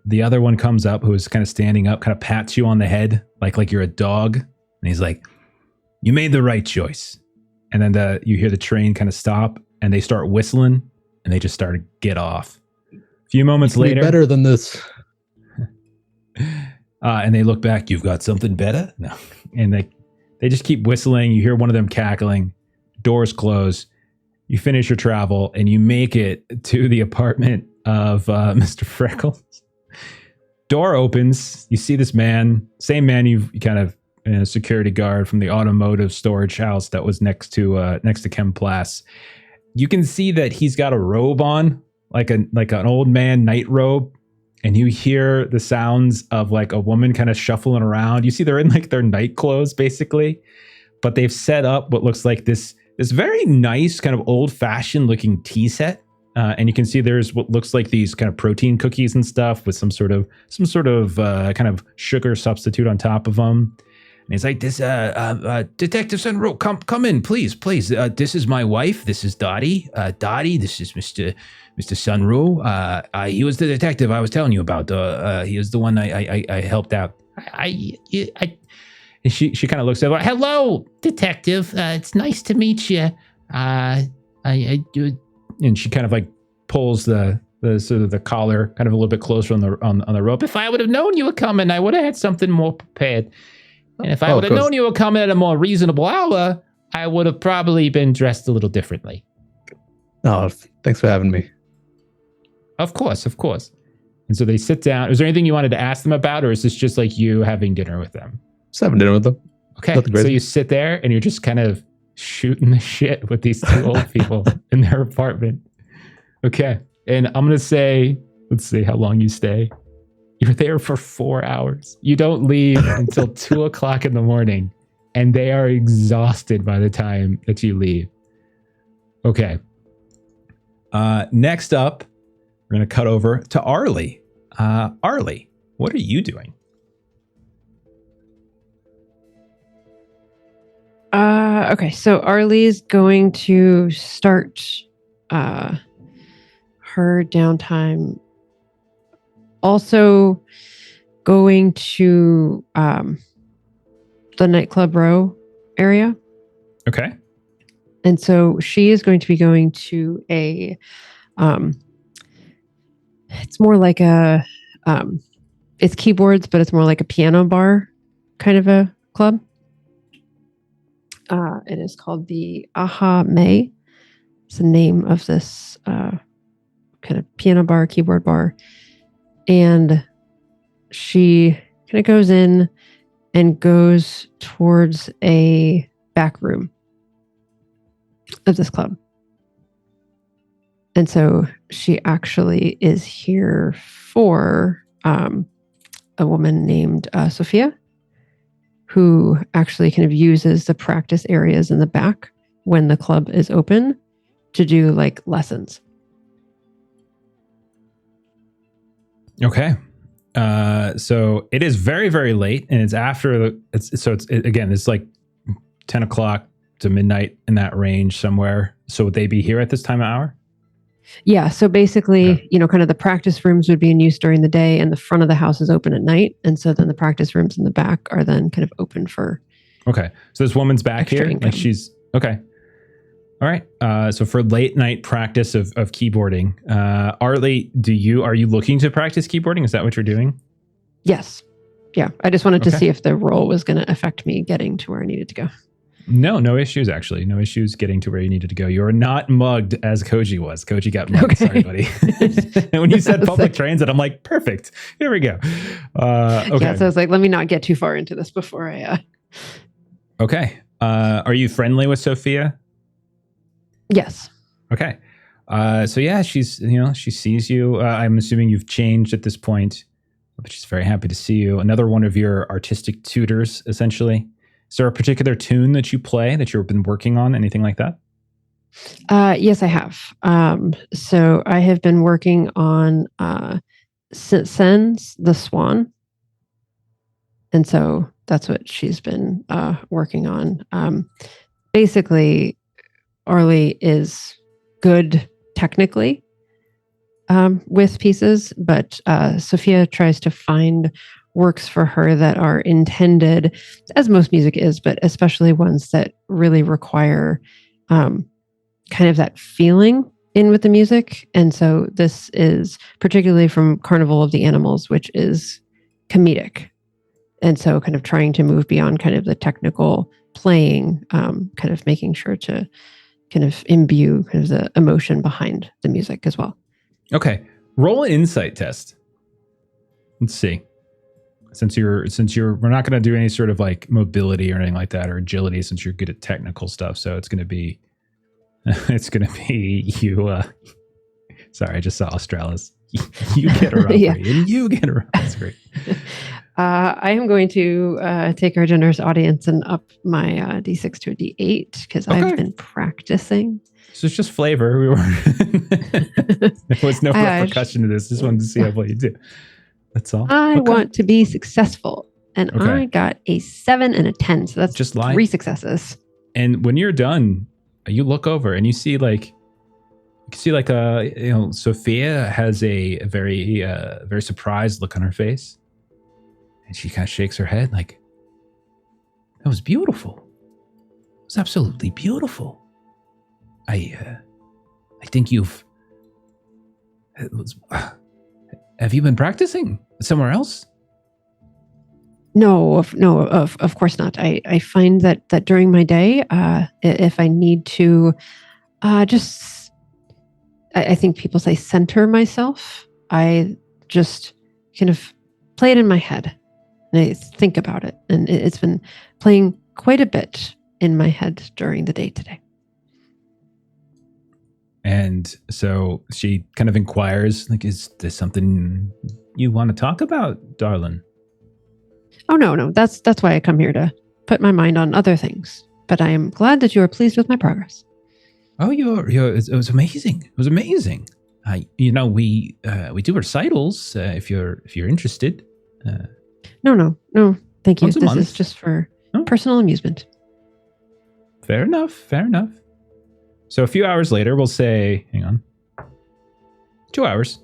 [SPEAKER 1] the other one comes up who is kind of standing up, kind of pats you on the head like you're a dog. And he's like, "You made the right choice." And then you hear the train kind of stop and they start whistling and they just start to get off. A few moments later.
[SPEAKER 6] Better than this.
[SPEAKER 1] And they look back, "You've got something better?" No. And they just keep whistling. You hear one of them cackling. Doors close. You finish your travel and you make it to the apartment of Mr. Freckles. Door opens. You see this man, same man you kind of security guard from the automotive storage house that was next to Chemplas. You can see that he's got a robe on, like an old man night robe. And you hear the sounds of like a woman kind of shuffling around. You see they're in like their night clothes basically, but they've set up what looks like this very nice kind of old fashioned looking tea set. And you can see there's what looks like these kind of protein cookies and stuff with some sort of kind of sugar substitute on top of them. And he's like, "This Detective Sunro, come in, please. This is my wife. This is Dottie. Dottie, this is Mr. Sunro. He was the detective I was telling you about. He was the one I helped out. And she kind of looks at her, "Hello, detective. It's nice to meet you. And she kind of like pulls the sort of the collar kind of a little bit closer on the rope. "If I would have known you were coming, I would have had something more prepared. And if I would have known you were coming at a more reasonable hour, I would have probably been dressed a little differently."
[SPEAKER 6] Oh, thanks for having me.
[SPEAKER 1] Of course. And so they sit down. Is there anything you wanted to ask them about, or is this just like you having dinner with them?
[SPEAKER 6] Just having dinner with them.
[SPEAKER 1] Okay, so you sit there and you're just kind of shooting the shit with these two old people in their apartment. Okay, and I'm going to say, let's see how long you stay. You're there for 4 hours. You don't leave until 2 o'clock in the morning. and they are exhausted by the time that you leave. Okay. Next up, we're going to cut over to Arlie. Arlie, what are you doing?
[SPEAKER 4] Okay, so Arlie's going to start her downtime. Also going to the nightclub row area.
[SPEAKER 1] Okay.
[SPEAKER 4] And so she is going to be going to a it's more like a it's keyboards, but it's more like a piano bar kind of a club. It is called the Aha May. It's the name of this kind of piano bar, keyboard bar. And she kind of goes in and goes towards a back room of this club. And so she actually is here for a woman named Sophia, who actually kind of uses the practice areas in the back when the club is open to do like lessons.
[SPEAKER 1] Okay. So it is very, very late, and it's after it's like 10 o'clock to midnight in that range somewhere. So would they be here at this time of hour?
[SPEAKER 4] Yeah. So basically, kind of the practice rooms would be in use during the day, and the front of the house is open at night. And so then the practice rooms in the back are then kind of open for.
[SPEAKER 1] Okay. So this woman's back here.
[SPEAKER 4] Income.
[SPEAKER 1] Like she's okay. All right. So for late night practice of keyboarding, Arlie, are you looking to practice keyboarding? Is that what you're doing?
[SPEAKER 4] Yes. Yeah. I just wanted to see if the role was going to affect me getting to where I needed to go.
[SPEAKER 1] No issues, actually. No issues getting to where you needed to go. You're not mugged as Koji was. Koji got mugged. Okay. Sorry, buddy. And when you said public transit, I'm like, perfect. Here we go. Okay.
[SPEAKER 4] Yeah, so I was like, let me not get too far into this before I...
[SPEAKER 1] Okay. Are you friendly with Sophia?
[SPEAKER 4] Yes.
[SPEAKER 1] Okay. So yeah, she sees you. I'm assuming you've changed at this point, but she's very happy to see you. Another one of your artistic tutors, essentially. Is there a particular tune that you play that you've been working on? Anything like that?
[SPEAKER 4] Yes, I have. So I have been working on Sen's The Swan. And so that's what she's been working on. Basically, Arlie is good technically with pieces, but Sophia tries to find works for her that are intended, as most music is, but especially ones that really require kind of that feeling in with the music. And so this is particularly from Carnival of the Animals, which is comedic. And so kind of trying to move beyond kind of the technical playing, kind of making sure to kind of imbue kind of the emotion behind the music as well.
[SPEAKER 1] Okay. Roll an insight test. Let's see. Since we're not going to do any sort of like mobility or anything like that, or agility, since you're good at technical stuff. So it's going to be you. Sorry, I just saw Australis. You get around
[SPEAKER 4] Yeah.
[SPEAKER 1] and you get around. That's great.
[SPEAKER 4] I am going to take our generous audience and up my D6 to a D8 because I've been practicing.
[SPEAKER 1] So it's just flavor. There was no repercussion to this. Just wanted to see how well you do. That's all.
[SPEAKER 4] I want to be successful, and I got a 7 and a 10, so that's just 3 successes.
[SPEAKER 1] And when you're done, you look over and you see Sophia has a very very surprised look on her face, and she kind of shakes her head like, "That was beautiful. It was absolutely beautiful. I think you've. Have you been practicing somewhere else?"
[SPEAKER 4] No, of course not. I find that during my day, if I need to, I think people say center myself. I just kind of play it in my head, and I think about it, and it's been playing quite a bit in my head during the day today.
[SPEAKER 1] And so she kind of inquires, like, "Is this something you want to talk about, darling?"
[SPEAKER 4] Oh no, that's why I come here to put my mind on other things. But I am glad that you are pleased with my progress.
[SPEAKER 7] Oh, it was amazing. It was amazing. We do recitals if you're interested.
[SPEAKER 4] No. Thank you.
[SPEAKER 7] Once a
[SPEAKER 4] This
[SPEAKER 7] month.
[SPEAKER 4] is just for personal amusement.
[SPEAKER 1] Fair enough. So a few hours later, we'll say, hang on, 2 hours.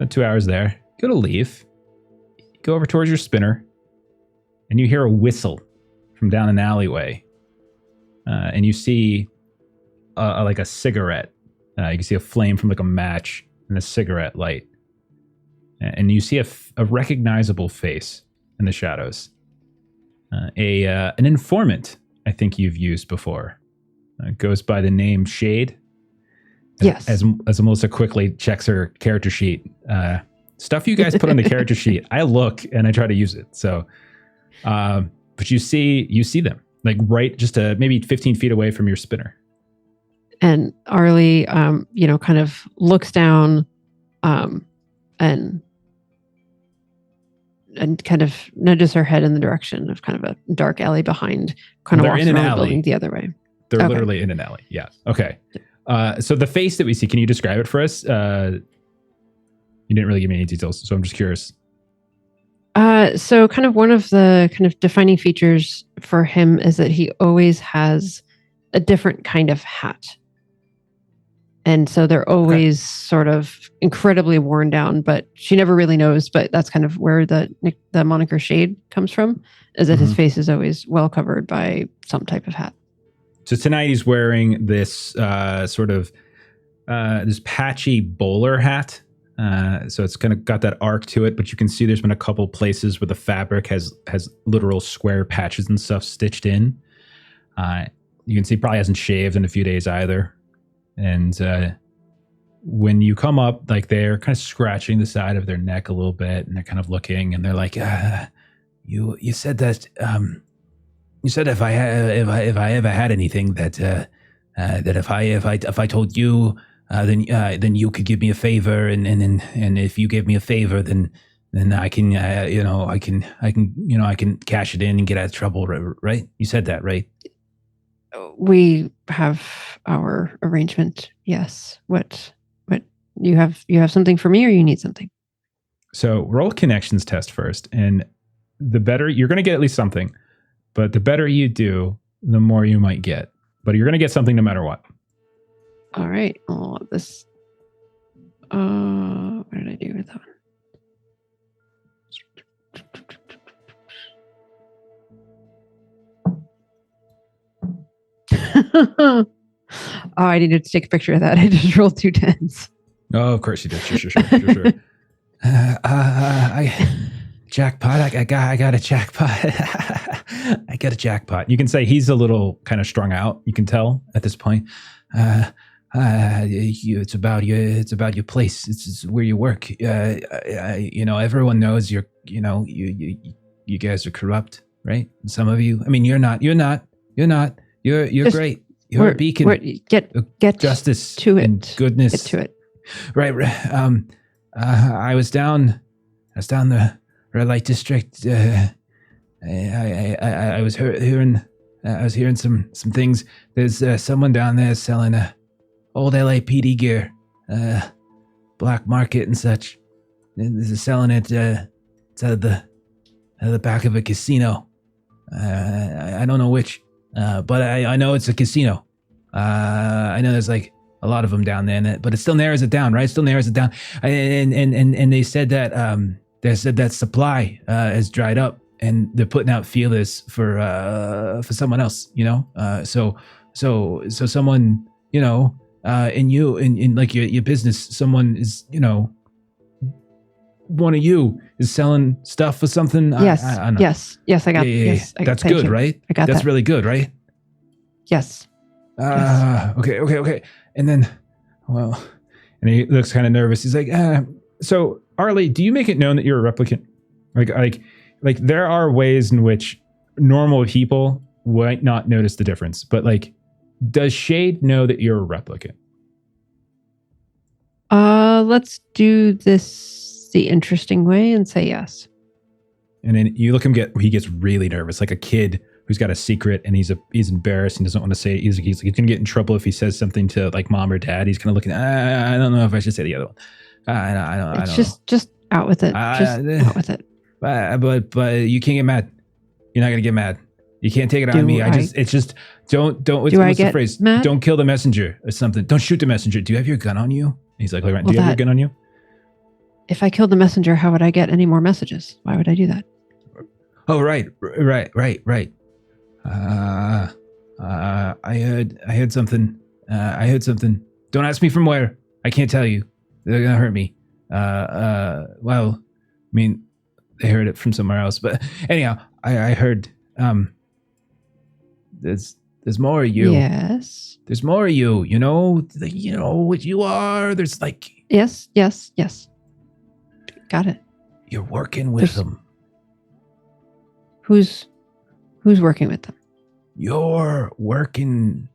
[SPEAKER 1] 2 hours there. Go to leave. Go over towards your spinner, and you hear a whistle from down an alleyway. And you see like a cigarette. You can see a flame from like a match and a cigarette light. And you see a recognizable face in the shadows. An informant I think you've used before. Goes by the name Shade.
[SPEAKER 4] Yes.
[SPEAKER 1] As Melissa quickly checks her character sheet. Stuff you guys put on the character sheet. I look and I try to use it. So, but you see them like right just maybe 15 feet away from your spinner.
[SPEAKER 4] And Arlie, kind of looks down, and kind of nudges her head in the direction of kind of a dark alley behind. Kind of walks around the building the other way.
[SPEAKER 1] They're literally in an alley. Yeah. Okay. So the face that we see, can you describe it for us? You didn't really give me any details, so I'm just curious.
[SPEAKER 4] So kind of one of the kind of defining features for him is that he always has a different kind of hat. And so they're always sort of incredibly worn down, but she never really knows. But that's kind of where the moniker Shade comes from, is that his face is always well covered by some type of hat.
[SPEAKER 1] So tonight he's wearing this this patchy bowler hat. So it's kind of got that arc to it, but you can see there's been a couple places where the fabric has literal square patches and stuff stitched in. You can see probably hasn't shaved in a few days either. And when you come up, like they're kind of scratching the side of their neck a little bit, and they're kind of looking, and they're like, "You said that if I ever had anything that if I told you, then you could give me a favor, and if you give me a favor, then I can I can cash it in and get out of trouble, right? You said that, right?"
[SPEAKER 4] We have our arrangement. Yes. What you have something for me, or you need something?
[SPEAKER 1] So roll a connections test first, and the better you're going to get at least something, but the better you do, the more you might get. But you're going to get something no matter what.
[SPEAKER 4] All right. Oh, this. What did I do with that one? Oh, I needed to take a picture of that. I just rolled 2 10s.
[SPEAKER 1] Oh, of course you did. Sure. Jackpot. I got a jackpot. I got a jackpot. You can say he's a little kind of strung out. You can tell at this point. It's about your place. It's where you work. Everyone knows you guys are corrupt, right? Some of you. I mean, you're not. You're just great. You're a beacon.
[SPEAKER 4] Get
[SPEAKER 1] justice
[SPEAKER 4] to it.
[SPEAKER 1] And goodness.
[SPEAKER 4] Get to it.
[SPEAKER 1] Right. I was down the red light district. I was hearing some things. There's someone down there selling old LAPD gear, black market and such. They're selling it. It's out of the back of a casino. I don't know which. But I know it's a casino. I know there's like a lot of them down there, but it still narrows it down, right? Still narrows it down. And they said that supply has dried up, and they're putting out feelers for someone else. So someone in like your business, someone is one of you is selling stuff for something.
[SPEAKER 4] Yes.
[SPEAKER 1] I know.
[SPEAKER 4] Yes. I got. Yes.
[SPEAKER 1] That's good, right?
[SPEAKER 4] I got
[SPEAKER 1] That's
[SPEAKER 4] that.
[SPEAKER 1] really good, right?
[SPEAKER 4] Yes.
[SPEAKER 1] Okay. And then, and he looks kind of nervous. He's like, so Arlie, do you make it known that you're a replicant? Like there are ways in which normal people might not notice the difference, but like, does Shade know that you're a replicant?
[SPEAKER 4] Let's do this the interesting way and say yes.
[SPEAKER 1] And then you look him he gets really nervous, like a kid who's got a secret and he's embarrassed and doesn't want to say it. He's gonna get in trouble if he says something to like mom or dad. He's kind of looking. I don't know if I should say the other one. I don't know.
[SPEAKER 4] Just out with it. Just out with it.
[SPEAKER 1] But you can't get mad. You're not gonna get mad. You can't take it on me. It's just don't. What's the phrase?
[SPEAKER 4] Mad?
[SPEAKER 1] Don't kill the messenger or something. Don't shoot the messenger. Do you have your gun on you? And he's like, do you have your gun on you?
[SPEAKER 4] If I killed the messenger, how would I get any more messages? Why would I do that?
[SPEAKER 1] Oh, right. I heard something. Don't ask me from where. I can't tell you. They're gonna hurt me. Well, I mean, they heard it from somewhere else. But anyhow, I heard. There's more of you.
[SPEAKER 4] Yes.
[SPEAKER 1] There's more of you. You know what you are. There's like.
[SPEAKER 4] Yes. Got it.
[SPEAKER 1] You're working with them.
[SPEAKER 4] Who's working with them?
[SPEAKER 7] You're working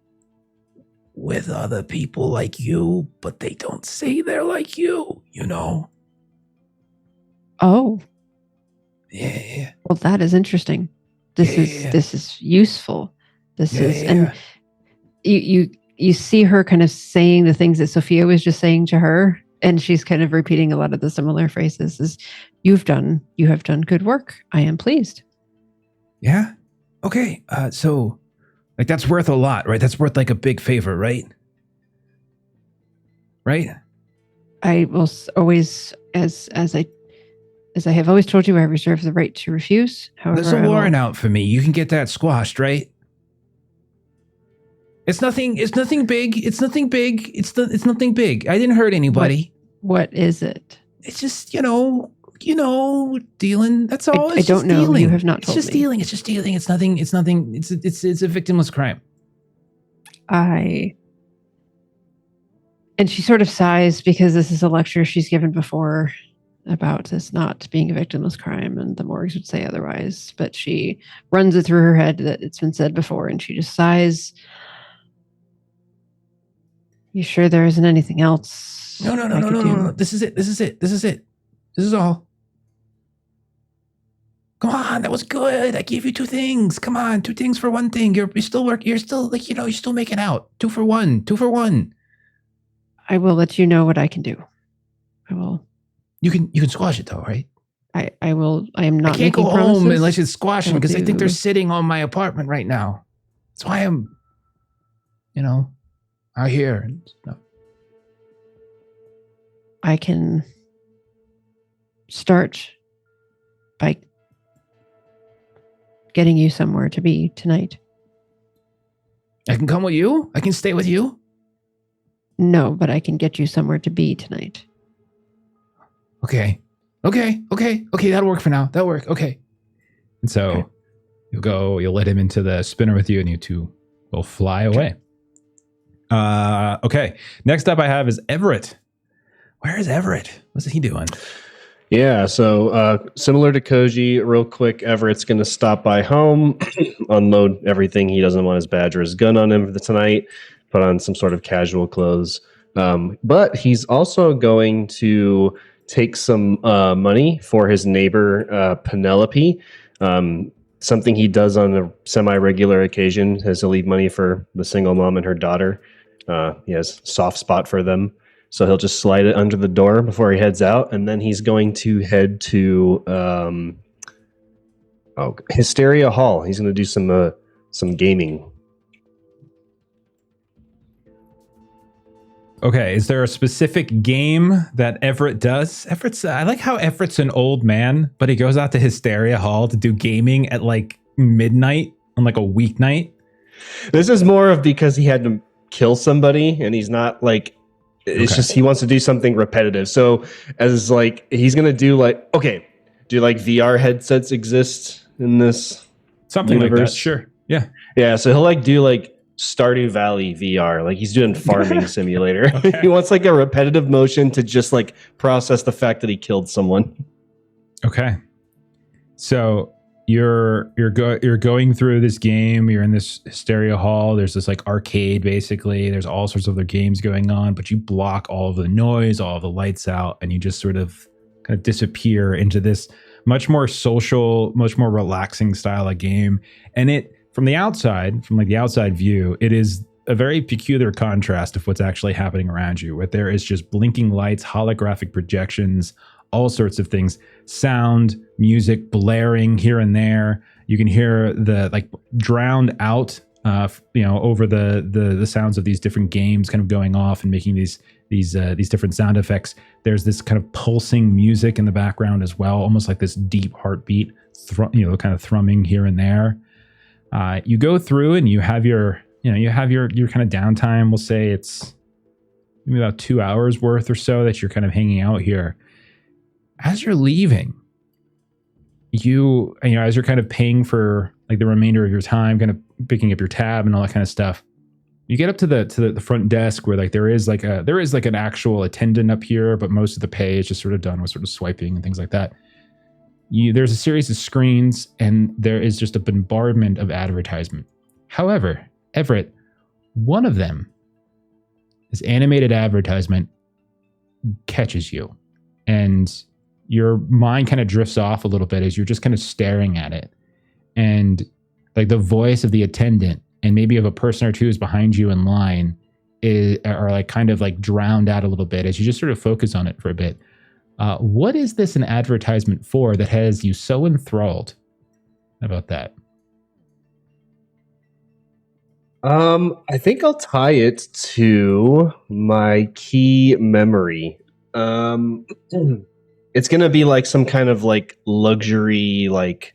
[SPEAKER 7] with other people like you, but they don't say they're like you, you know?
[SPEAKER 4] Oh.
[SPEAKER 7] Yeah.
[SPEAKER 4] Well, that is interesting. This is useful. And you see her kind of saying the things that Sophia was just saying to her, and she's kind of repeating a lot of the similar phrases. Is you have done good work. I am pleased.
[SPEAKER 7] Yeah. Okay. So like that's worth a lot, right? That's worth like a big favor, right? Right?
[SPEAKER 4] I will always, as I have always told you, I reserve the right to refuse. However,
[SPEAKER 7] there's a warrant out for me. You can get that squashed, right? It's nothing big. It's nothing big. I didn't hurt anybody.
[SPEAKER 4] What is it?
[SPEAKER 7] It's just, dealing. That's all.
[SPEAKER 4] I don't know.
[SPEAKER 7] Dealing.
[SPEAKER 4] You have not told me.
[SPEAKER 7] It's just dealing. It's nothing. It's a victimless crime.
[SPEAKER 4] And she sort of sighs because this is a lecture she's given before about this not being a victimless crime, and the morgues would say otherwise. But she runs it through her head that it's been said before, and she just sighs. You sure there isn't anything else?
[SPEAKER 7] No. This is it. This is all. Come on, that was good. I gave you 2 things. Come on, 2 things for 1 thing. You're still working. You're still like, you're still making out. 2 for 1. 2 for 1.
[SPEAKER 4] I will let you know what I can do. I will.
[SPEAKER 7] You can squash it though, right?
[SPEAKER 4] I will. I am not.
[SPEAKER 7] I can't go
[SPEAKER 4] promises.
[SPEAKER 7] home unless you squash them because I think they're sitting on my apartment right now. That's why I'm, out here and stuff.
[SPEAKER 4] I can start by getting you somewhere to be tonight.
[SPEAKER 7] I can come with you? I can stay with you?
[SPEAKER 4] No, but I can get you somewhere to be tonight.
[SPEAKER 7] Okay. That'll work for now. That'll work. Okay.
[SPEAKER 1] And so you'll let him into the spinner with you and you two will fly away. Okay. Next up I have is Everett. Where is Everett? What's he doing?
[SPEAKER 5] Yeah, so similar to Koji, real quick, Everett's going to stop by home, unload everything. He doesn't want his badge or his gun on him for tonight, put on some sort of casual clothes. But he's also going to take some money for his neighbor, Penelope. Something he does on a semi-regular occasion is to leave money for the single mom and her daughter. He has a soft spot for them. So he'll just slide it under the door before he heads out, and then he's going to head to Hysteria Hall. He's going to do some gaming.
[SPEAKER 1] Okay, is there a specific game that Everett does? I like how Everett's an old man, but he goes out to Hysteria Hall to do gaming at like midnight on like a weeknight.
[SPEAKER 5] This is more of because he had to kill somebody, and he's not like. It's just he wants to do something repetitive. So as like he's gonna do like do like VR headsets exist in this
[SPEAKER 1] something
[SPEAKER 5] universe?
[SPEAKER 1] Like that? Sure. Yeah.
[SPEAKER 5] So he'll like do like Stardew Valley VR, like he's doing farming simulator. He wants like a repetitive motion to just like process the fact that he killed someone.
[SPEAKER 1] Okay. So you're going through this game. You're in this Hysteria Hall. There's this like arcade, basically. There's all sorts of other games going on, but you block all of the noise, all of the lights out, and you just sort of kind of disappear into this much more social, much more relaxing style of game. And it from the outside, from like the outside view, it is a very peculiar contrast of what's actually happening around you. Where there is just blinking lights, holographic projections, all sorts of things, sound, music blaring here and there. You can hear the like drowned out, over the sounds of these different games kind of going off and making these different sound effects. There's this kind of pulsing music in the background as well, almost like this deep heartbeat, kind of thrumming here and there. You go through and you have your kind of downtime. We'll say it's maybe about 2 hours worth or so that you're kind of hanging out here. As you're leaving, as you're kind of paying for like the remainder of your time, kind of picking up your tab and all that kind of stuff, you get up to the front desk where like there is like an actual attendant up here, but most of the pay is just sort of done with sort of swiping and things like that. There's a series of screens and there is just a bombardment of advertisement. However, Everett, one of them, this animated advertisement, catches you, and your mind kind of drifts off a little bit as you're just kind of staring at it. And like the voice of the attendant and maybe of a person or two who's behind you in line are like kind of like drowned out a little bit as you just sort of focus on it for a bit. What is this an advertisement for that has you so enthralled? How about that?
[SPEAKER 5] I think I'll tie it to my key memory. It's gonna be like some kind of like luxury, like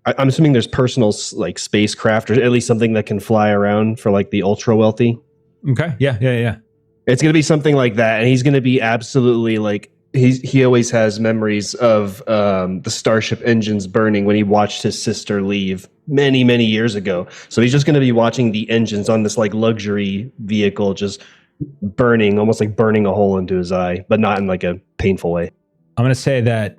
[SPEAKER 5] I'm assuming there's personal like spacecraft or at least something that can fly around for like the ultra wealthy.
[SPEAKER 1] Okay. Yeah.
[SPEAKER 5] It's gonna be something like that, and he's gonna be absolutely like he always has memories of the Starship engines burning when he watched his sister leave many, many years ago. So he's just gonna be watching the engines on this like luxury vehicle just burning, almost like burning a hole into his eye, but not in like a painful way.
[SPEAKER 1] I'm gonna say that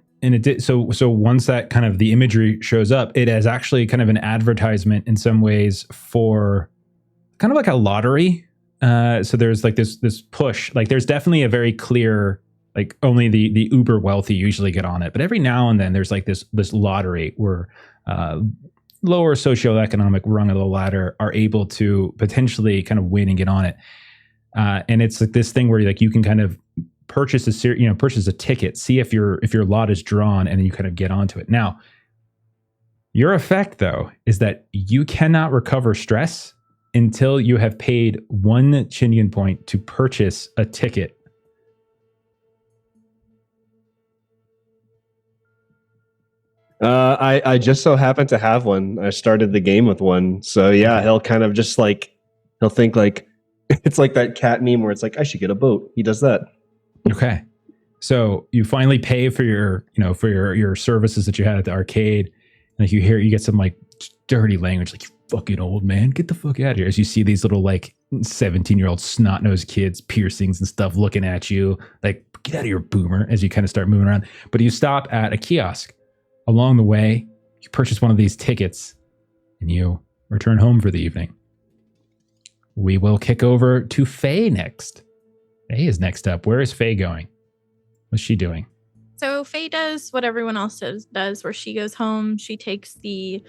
[SPEAKER 1] so once that kind of the imagery shows up, it is actually kind of an advertisement in some ways for kind of like a lottery. So there's like this push, like there's definitely a very clear, like only the uber wealthy usually get on it, but every now and then there's like this lottery where lower socioeconomic rung of the ladder are able to potentially kind of win and get on it. And it's like this thing where like you can kind of purchase a ticket, see if your lot is drawn, and then you kind of get onto it. Now, your effect though is that you cannot recover stress until you have paid 1 Chinian point to purchase a ticket.
[SPEAKER 5] I just so happen to have one. I started the game with one, so yeah, he'll kind of just like he'll think like it's like that cat meme where it's like I should get a boat. He does that.
[SPEAKER 1] Okay. So you finally pay for your services that you had at the arcade. And like you get some like dirty language, like, you fucking old man, get the fuck out of here. As you see these little like 17-year-old snot-nosed kids, piercings and stuff looking at you, like, get out of here, boomer, as you kind of start moving around. But you stop at a kiosk. Along the way, you purchase one of these tickets and you return home for the evening. We will kick over to Faye next. Faye is next up. Where is Faye going? What's she doing?
[SPEAKER 3] So Faye does what everyone else does, where she goes home, she takes the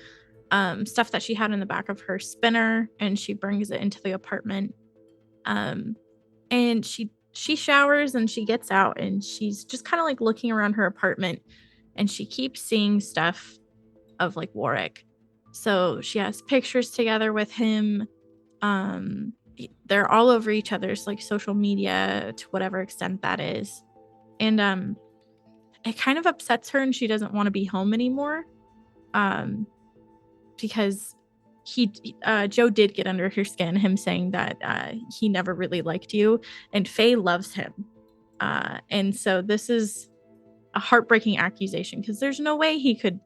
[SPEAKER 3] stuff that she had in the back of her spinner and she brings it into the apartment. And she showers and she gets out and she's just kind of like looking around her apartment and she keeps seeing stuff of like Warwick. So she has pictures together with him. They're all over each other's like social media to whatever extent that is. And it kind of upsets her and she doesn't want to be home anymore. Because Joe did get under her skin, him saying that he never really liked you and Faye loves him. And so this is a heartbreaking accusation because there's no way he could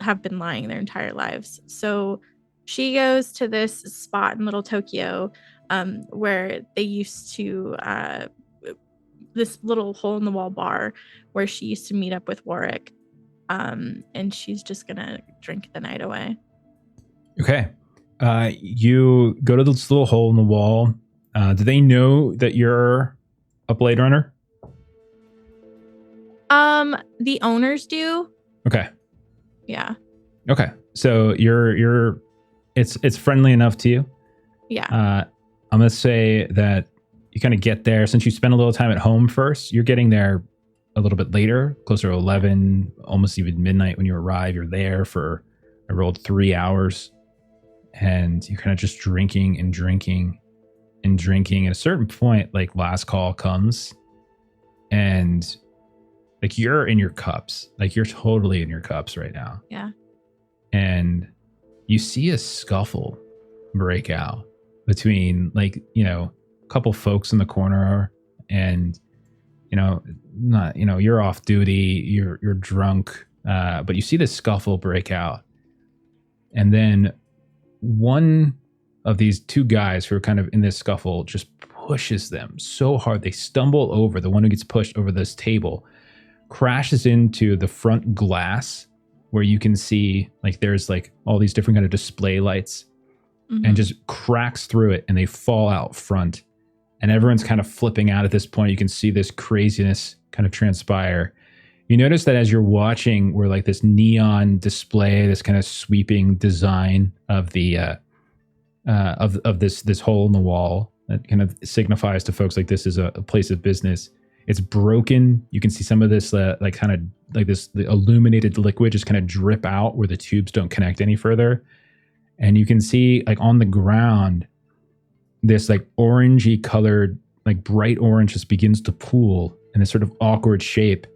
[SPEAKER 3] have been lying their entire lives. So she goes to this spot in Little Tokyo where they used to this little hole in the wall bar where she used to meet up with Warwick. And she's just gonna drink the night away. Okay.
[SPEAKER 1] You go to this little hole in the wall. Do they know that you're a Blade Runner?
[SPEAKER 3] The owners do.
[SPEAKER 1] Okay.
[SPEAKER 3] Yeah.
[SPEAKER 1] Okay. So it's friendly enough to you.
[SPEAKER 3] Yeah.
[SPEAKER 1] I'm gonna say that you kind of get there since you spent a little time at home first. You're getting there a little bit later, closer to 11, almost even midnight when you arrive. You're there for I rolled 3 hours, and you're kind of just drinking and drinking and drinking. At a certain point, like last call comes, and like you're in your cups, like you're totally in your cups right now.
[SPEAKER 3] Yeah.
[SPEAKER 1] And you see a scuffle break out between like, a couple folks in the corner, and you're off duty, you're drunk, but you see this scuffle break out. And then one of these two guys who are kind of in this scuffle just pushes them so hard they stumble over. The one who gets pushed over this table crashes into the front glass where you can see like there's like all these different kind of display lights, and just cracks through it, and they fall out front. And everyone's kind of flipping out at this point. You can see this craziness kind of transpire. You notice that as you're watching, where like this neon display, this kind of sweeping design of the of this hole in the wall that kind of signifies to folks like this is a place of business. It's broken. You can see some of this like kind of like the illuminated liquid just kind of drip out where the tubes don't connect any further. And you can see like on the ground, this like orangey colored, like bright orange just begins to pool in this sort of awkward shape.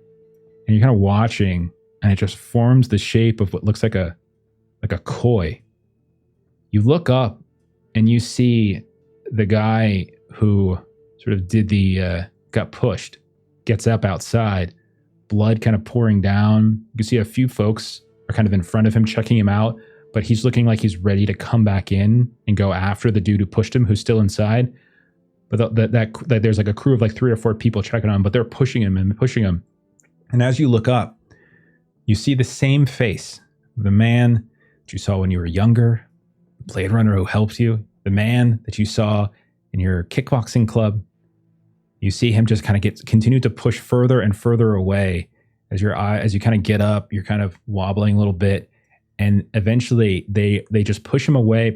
[SPEAKER 1] And you're kind of watching, and it just forms the shape of what looks like a koi. You look up and you see the guy who sort of did got pushed, gets up outside, blood kind of pouring down. You can see a few folks are kind of in front of him checking him out, but he's looking like he's ready to come back in and go after the dude who pushed him, who's still inside. But that there's like a crew of like 3 or 4 people checking on him, but they're pushing him. And as you look up, you see the same face, the man that you saw when you were younger, the Blade Runner who helped you, the man that you saw in your kickboxing club. You see him just kind of continue to push further and further away as you kind of get up. You're kind of wobbling a little bit, and eventually they just push him away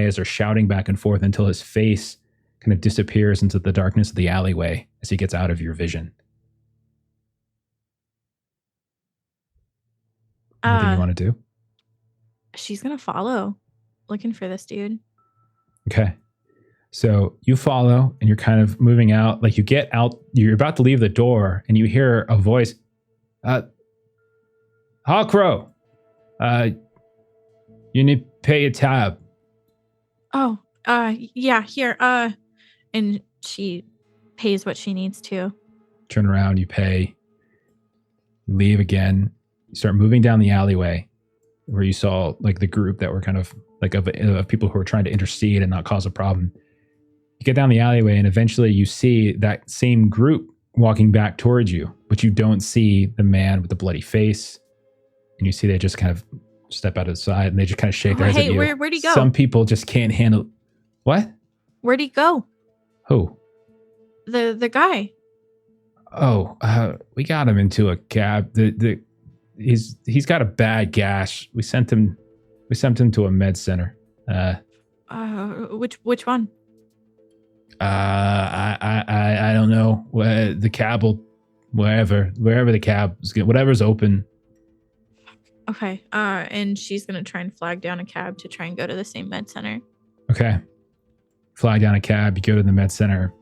[SPEAKER 1] as they're shouting back and forth until his face kind of disappears into the darkness of the alleyway as he gets out of your vision. Anything you want to do?
[SPEAKER 3] She's gonna follow, looking for this dude.
[SPEAKER 1] Okay. So you follow, and you're kind of moving out. Like you get out, you're about to leave the door, and you hear a voice. Hawkrow, you need to pay a tab.
[SPEAKER 3] Oh, yeah, here. And she pays what she needs to.
[SPEAKER 1] Turn around, you pay. You leave again. You start moving down the alleyway where you saw like the group that were kind of like of people who were trying to intercede and not cause a problem. You get down the alleyway, and eventually you see that same group walking back towards you, but you don't see the man with the bloody face. And you see they just kind of step out of the side, and they just kind of shake their heads at you.
[SPEAKER 3] Where'd he go?
[SPEAKER 1] Some people just can't handle. What?
[SPEAKER 3] Where'd he go?
[SPEAKER 1] Who?
[SPEAKER 3] The guy.
[SPEAKER 1] Oh, we got him into a cab. He's got a bad gash. We sent him to a med center.
[SPEAKER 3] Which one?
[SPEAKER 1] I don't know. Where the cab will, wherever the cab is, whatever's open.
[SPEAKER 3] Okay. And she's gonna try and flag down a cab to try and go to the same med center.
[SPEAKER 1] Okay. Flag down a cab. You go to the med center.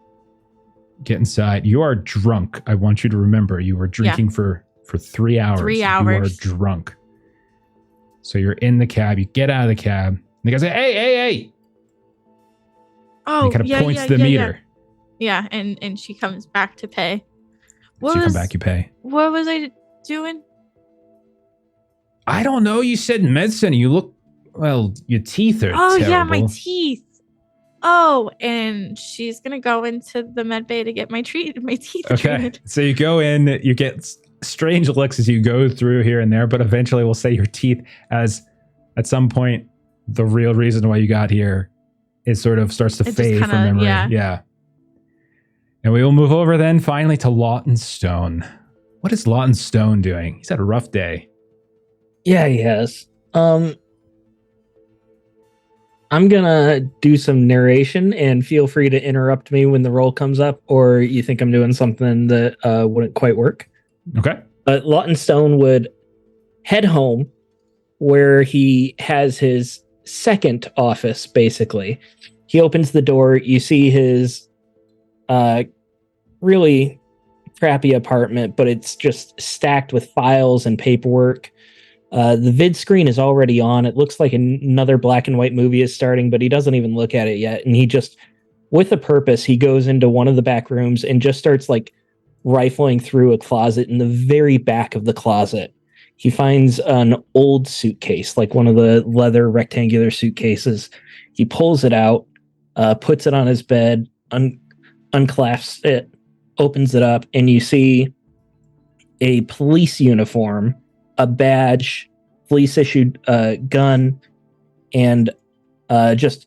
[SPEAKER 1] Get inside. You are drunk. I want you to remember you were drinking for 3 hours.
[SPEAKER 3] 3 hours.
[SPEAKER 1] You are drunk. So you're in the cab. You get out of the cab. And the guy says, hey.
[SPEAKER 3] Oh,
[SPEAKER 1] and he kind of points to the meter.
[SPEAKER 3] Yeah, and she comes back to pay.
[SPEAKER 1] Come back, you pay.
[SPEAKER 3] What was I doing?
[SPEAKER 1] I don't know. You said med center. You look, well, your teeth are terrible.
[SPEAKER 3] Yeah, my teeth. Oh, and she's going to go into the med bay to get my teeth treated.
[SPEAKER 1] So you go in, you get strange looks as you go through here and there, but eventually we'll say your teeth, as at some point, the real reason why you got here, it sort of starts to fade from memory. Yeah. And we will move over then finally to Lawton Stone. What is Lawton Stone doing? He's had a rough day.
[SPEAKER 2] Yeah, he has. I'm gonna do some narration, and feel free to interrupt me when the roll comes up, or you think I'm doing something that wouldn't quite work.
[SPEAKER 1] Okay.
[SPEAKER 2] But Lawton Stone would head home, where he has his second office, basically. He opens the door. You see his really crappy apartment, but it's just stacked with files and paperwork. The vid screen is already on. It looks like another black and white movie is starting, but he doesn't even look at it yet. And he just, with a purpose, he goes into one of the back rooms and just starts like rifling through a closet. In the very back of the closet, he finds an old suitcase, like one of the leather rectangular suitcases. He pulls it out, puts it on his bed, unclasps it, opens it up, and you see a police uniform, a badge, police issued gun, and just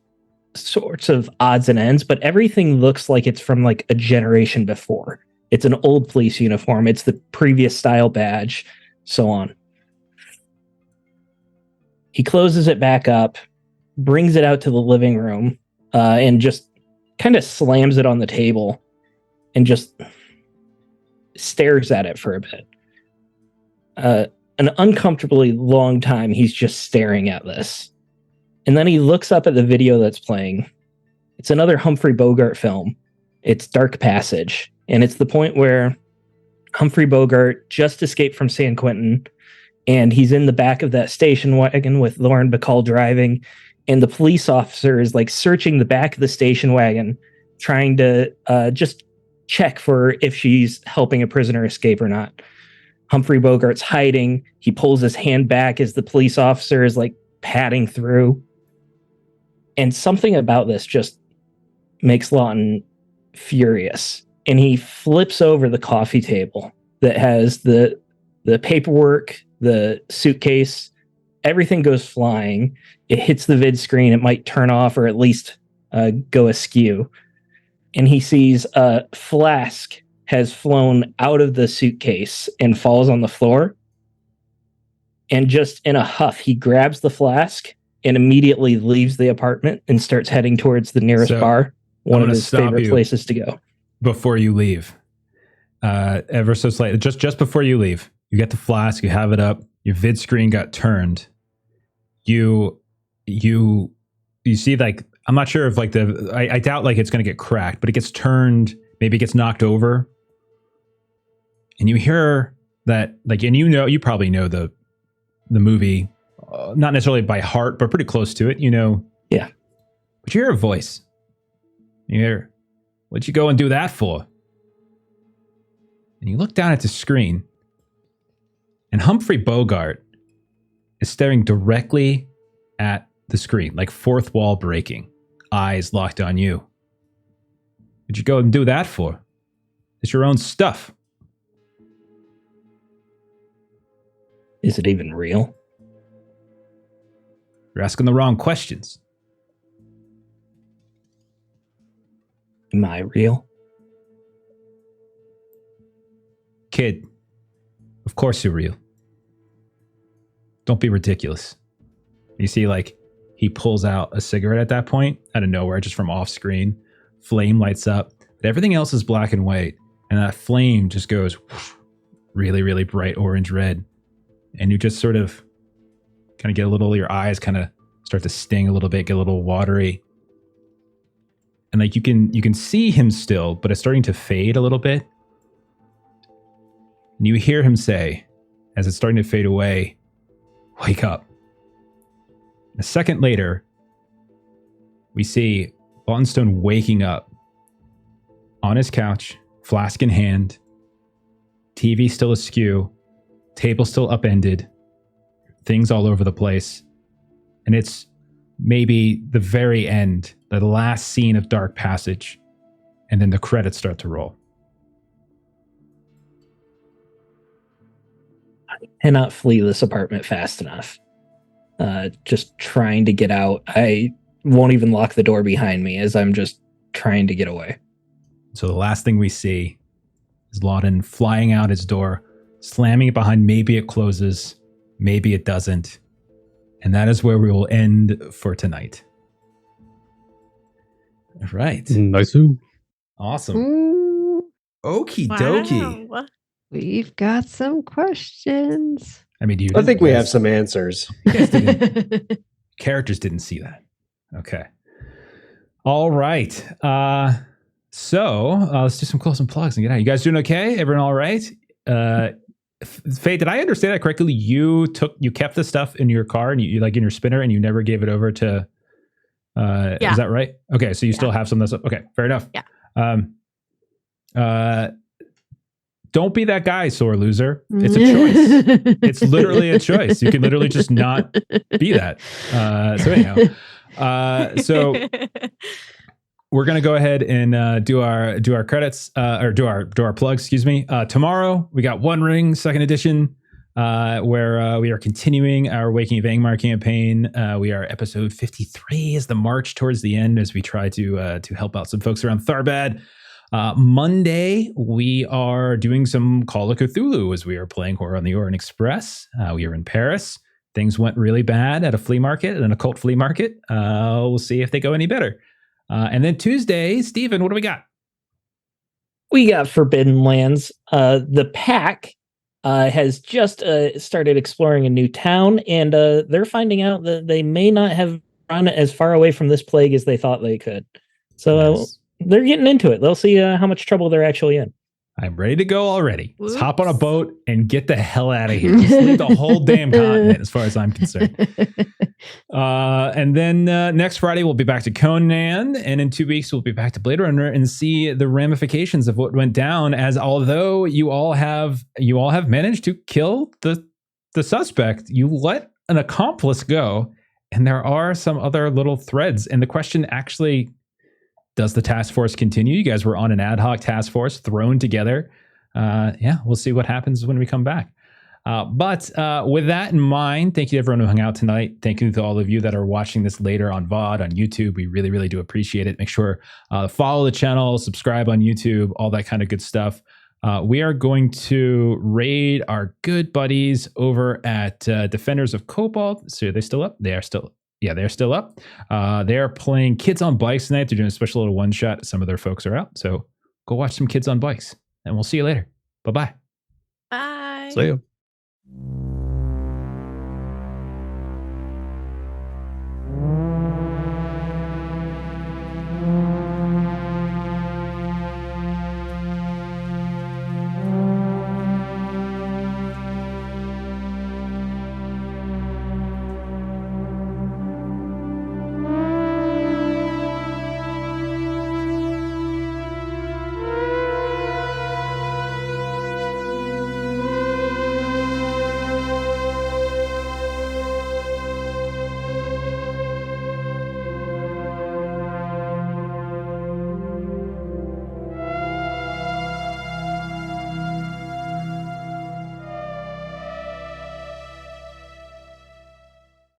[SPEAKER 2] sorts of odds and ends. But everything looks like it's from like a generation before. It's an old police uniform. It's the previous style badge, so on. He closes it back up, brings it out to the living room, and just kind of slams it on the table and just stares at it for a bit. An uncomfortably long time, he's just staring at this. And then he looks up at the video that's playing. It's another Humphrey Bogart film. It's Dark Passage. And it's the point where Humphrey Bogart just escaped from San Quentin, and he's in the back of that station wagon with Lauren Bacall driving, and the police officer is like searching the back of the station wagon, trying to just check for if she's helping a prisoner escape or not. Humphrey Bogart's hiding. He pulls his hand back as the police officer is like padding through. And something about this just makes Lawton furious. And he flips over the coffee table that has the paperwork, the suitcase, everything goes flying. It hits the vid screen. It might turn off or at least go askew. And he sees a flask has flown out of the suitcase and falls on the floor. And just in a huff, he grabs the flask and immediately leaves the apartment and starts heading towards the nearest bar, one of his favorite places to go.
[SPEAKER 1] Before you leave, ever so slightly, just before you leave, you get the flask, you have it up, your vid screen got turned. You see, like, I'm not sure if like I doubt like it's going to get cracked, but it gets turned, maybe it gets knocked over. And you hear that, like, and you probably know the movie, not necessarily by heart, but pretty close to it,
[SPEAKER 2] Yeah.
[SPEAKER 1] But you hear a voice. You hear, "What'd you go and do that for?" And you look down at the screen, and Humphrey Bogart is staring directly at the screen, like fourth wall breaking, eyes locked on you. "What'd you go and do that for? It's your own stuff."
[SPEAKER 2] Is it even real?
[SPEAKER 1] You're asking the wrong questions.
[SPEAKER 2] Am I real?
[SPEAKER 1] Kid, of course you're real. Don't be ridiculous. You see, like, he pulls out a cigarette at that point, out of nowhere, just from off screen. Flame lights up, but everything else is black and white. And that flame just goes whoosh, really, really bright orange red. And you just sort of kind of get a little, your eyes kind of start to sting a little bit, get a little watery. And like you can see him still, but it's starting to fade a little bit. And you hear him say, as it's starting to fade away, "Wake up." A second later, we see Lawton Stone waking up on his couch, flask in hand, TV still askew, table still upended, things all over the place. And it's maybe the very end, the last scene of Dark Passage, and then the credits start to roll.
[SPEAKER 2] I cannot flee this apartment fast enough. Just trying to get out. I won't even lock the door behind me as I'm just trying to get away.
[SPEAKER 1] So the last thing we see is Lawton flying out his door, slamming it behind. Maybe it closes, maybe it doesn't. And that is where we will end for tonight. Right.
[SPEAKER 6] Nice.
[SPEAKER 1] Awesome.
[SPEAKER 4] Ooh,
[SPEAKER 1] Okie dokie.
[SPEAKER 3] Wow.
[SPEAKER 4] we've got some questions.
[SPEAKER 1] I mean,
[SPEAKER 5] I think we have some answers.
[SPEAKER 1] Characters didn't see that. Okay. All right. So let's do some close and plugs and get out. You guys doing okay? Everyone all right? Faye, did I understand that correctly? You kept the stuff in your car and you like in your spinner and you never gave it over to
[SPEAKER 3] Yeah.
[SPEAKER 1] Is that right? Okay, so you still have some of this. Okay, fair enough.
[SPEAKER 3] Yeah.
[SPEAKER 1] Don't be that guy, sore loser. It's a choice. It's literally a choice. You can literally just not be that. So anyhow, so we're gonna go ahead and do our credits or do our plugs. Excuse me. Tomorrow we got One Ring Second Edition, where we are continuing our Waking of Angmar campaign. We are episode 53 as the march towards the end as we try to help out some folks around Tharbad. Monday, we are doing some Call of Cthulhu as we are playing Horror on the Orient Express. We are in Paris. Things went really bad at a flea market, an occult flea market. We'll see if they go any better. And then Tuesday, Steven, what do we got?
[SPEAKER 2] We got Forbidden Lands. The pack has just started exploring a new town, and they're finding out that they may not have run as far away from this plague as they thought they could. So
[SPEAKER 1] Nice.
[SPEAKER 2] they're getting into it. They'll see how much trouble they're actually in.
[SPEAKER 1] I'm ready to go already. Let's
[SPEAKER 3] Whoops.
[SPEAKER 1] hop on a boat and get the hell out of here. Let's leave the whole damn continent as far as I'm concerned. And then next Friday, we'll be back to Conan. And in 2 weeks, we'll be back to Blade Runner and see the ramifications of what went down, as although you all have managed to kill the suspect, you let an accomplice go. And there are some other little threads. And the question actually, does the task force continue? You guys were on an ad hoc task force thrown together. We'll see what happens when we come back. But with that in mind, thank you to everyone who hung out tonight. Thank you to all of you that are watching this later on VOD, on YouTube. We really, really do appreciate it. Make sure follow the channel, subscribe on YouTube, all that kind of good stuff. We are going to raid our good buddies over at Defenders of Cobalt. So are they still up? They are still. Yeah, they're still up. They're playing Kids on Bikes tonight. They're doing a special little one shot. Some of their folks are out. So go watch some Kids on Bikes. And we'll see you later. Bye-bye.
[SPEAKER 3] Bye.
[SPEAKER 6] See ya.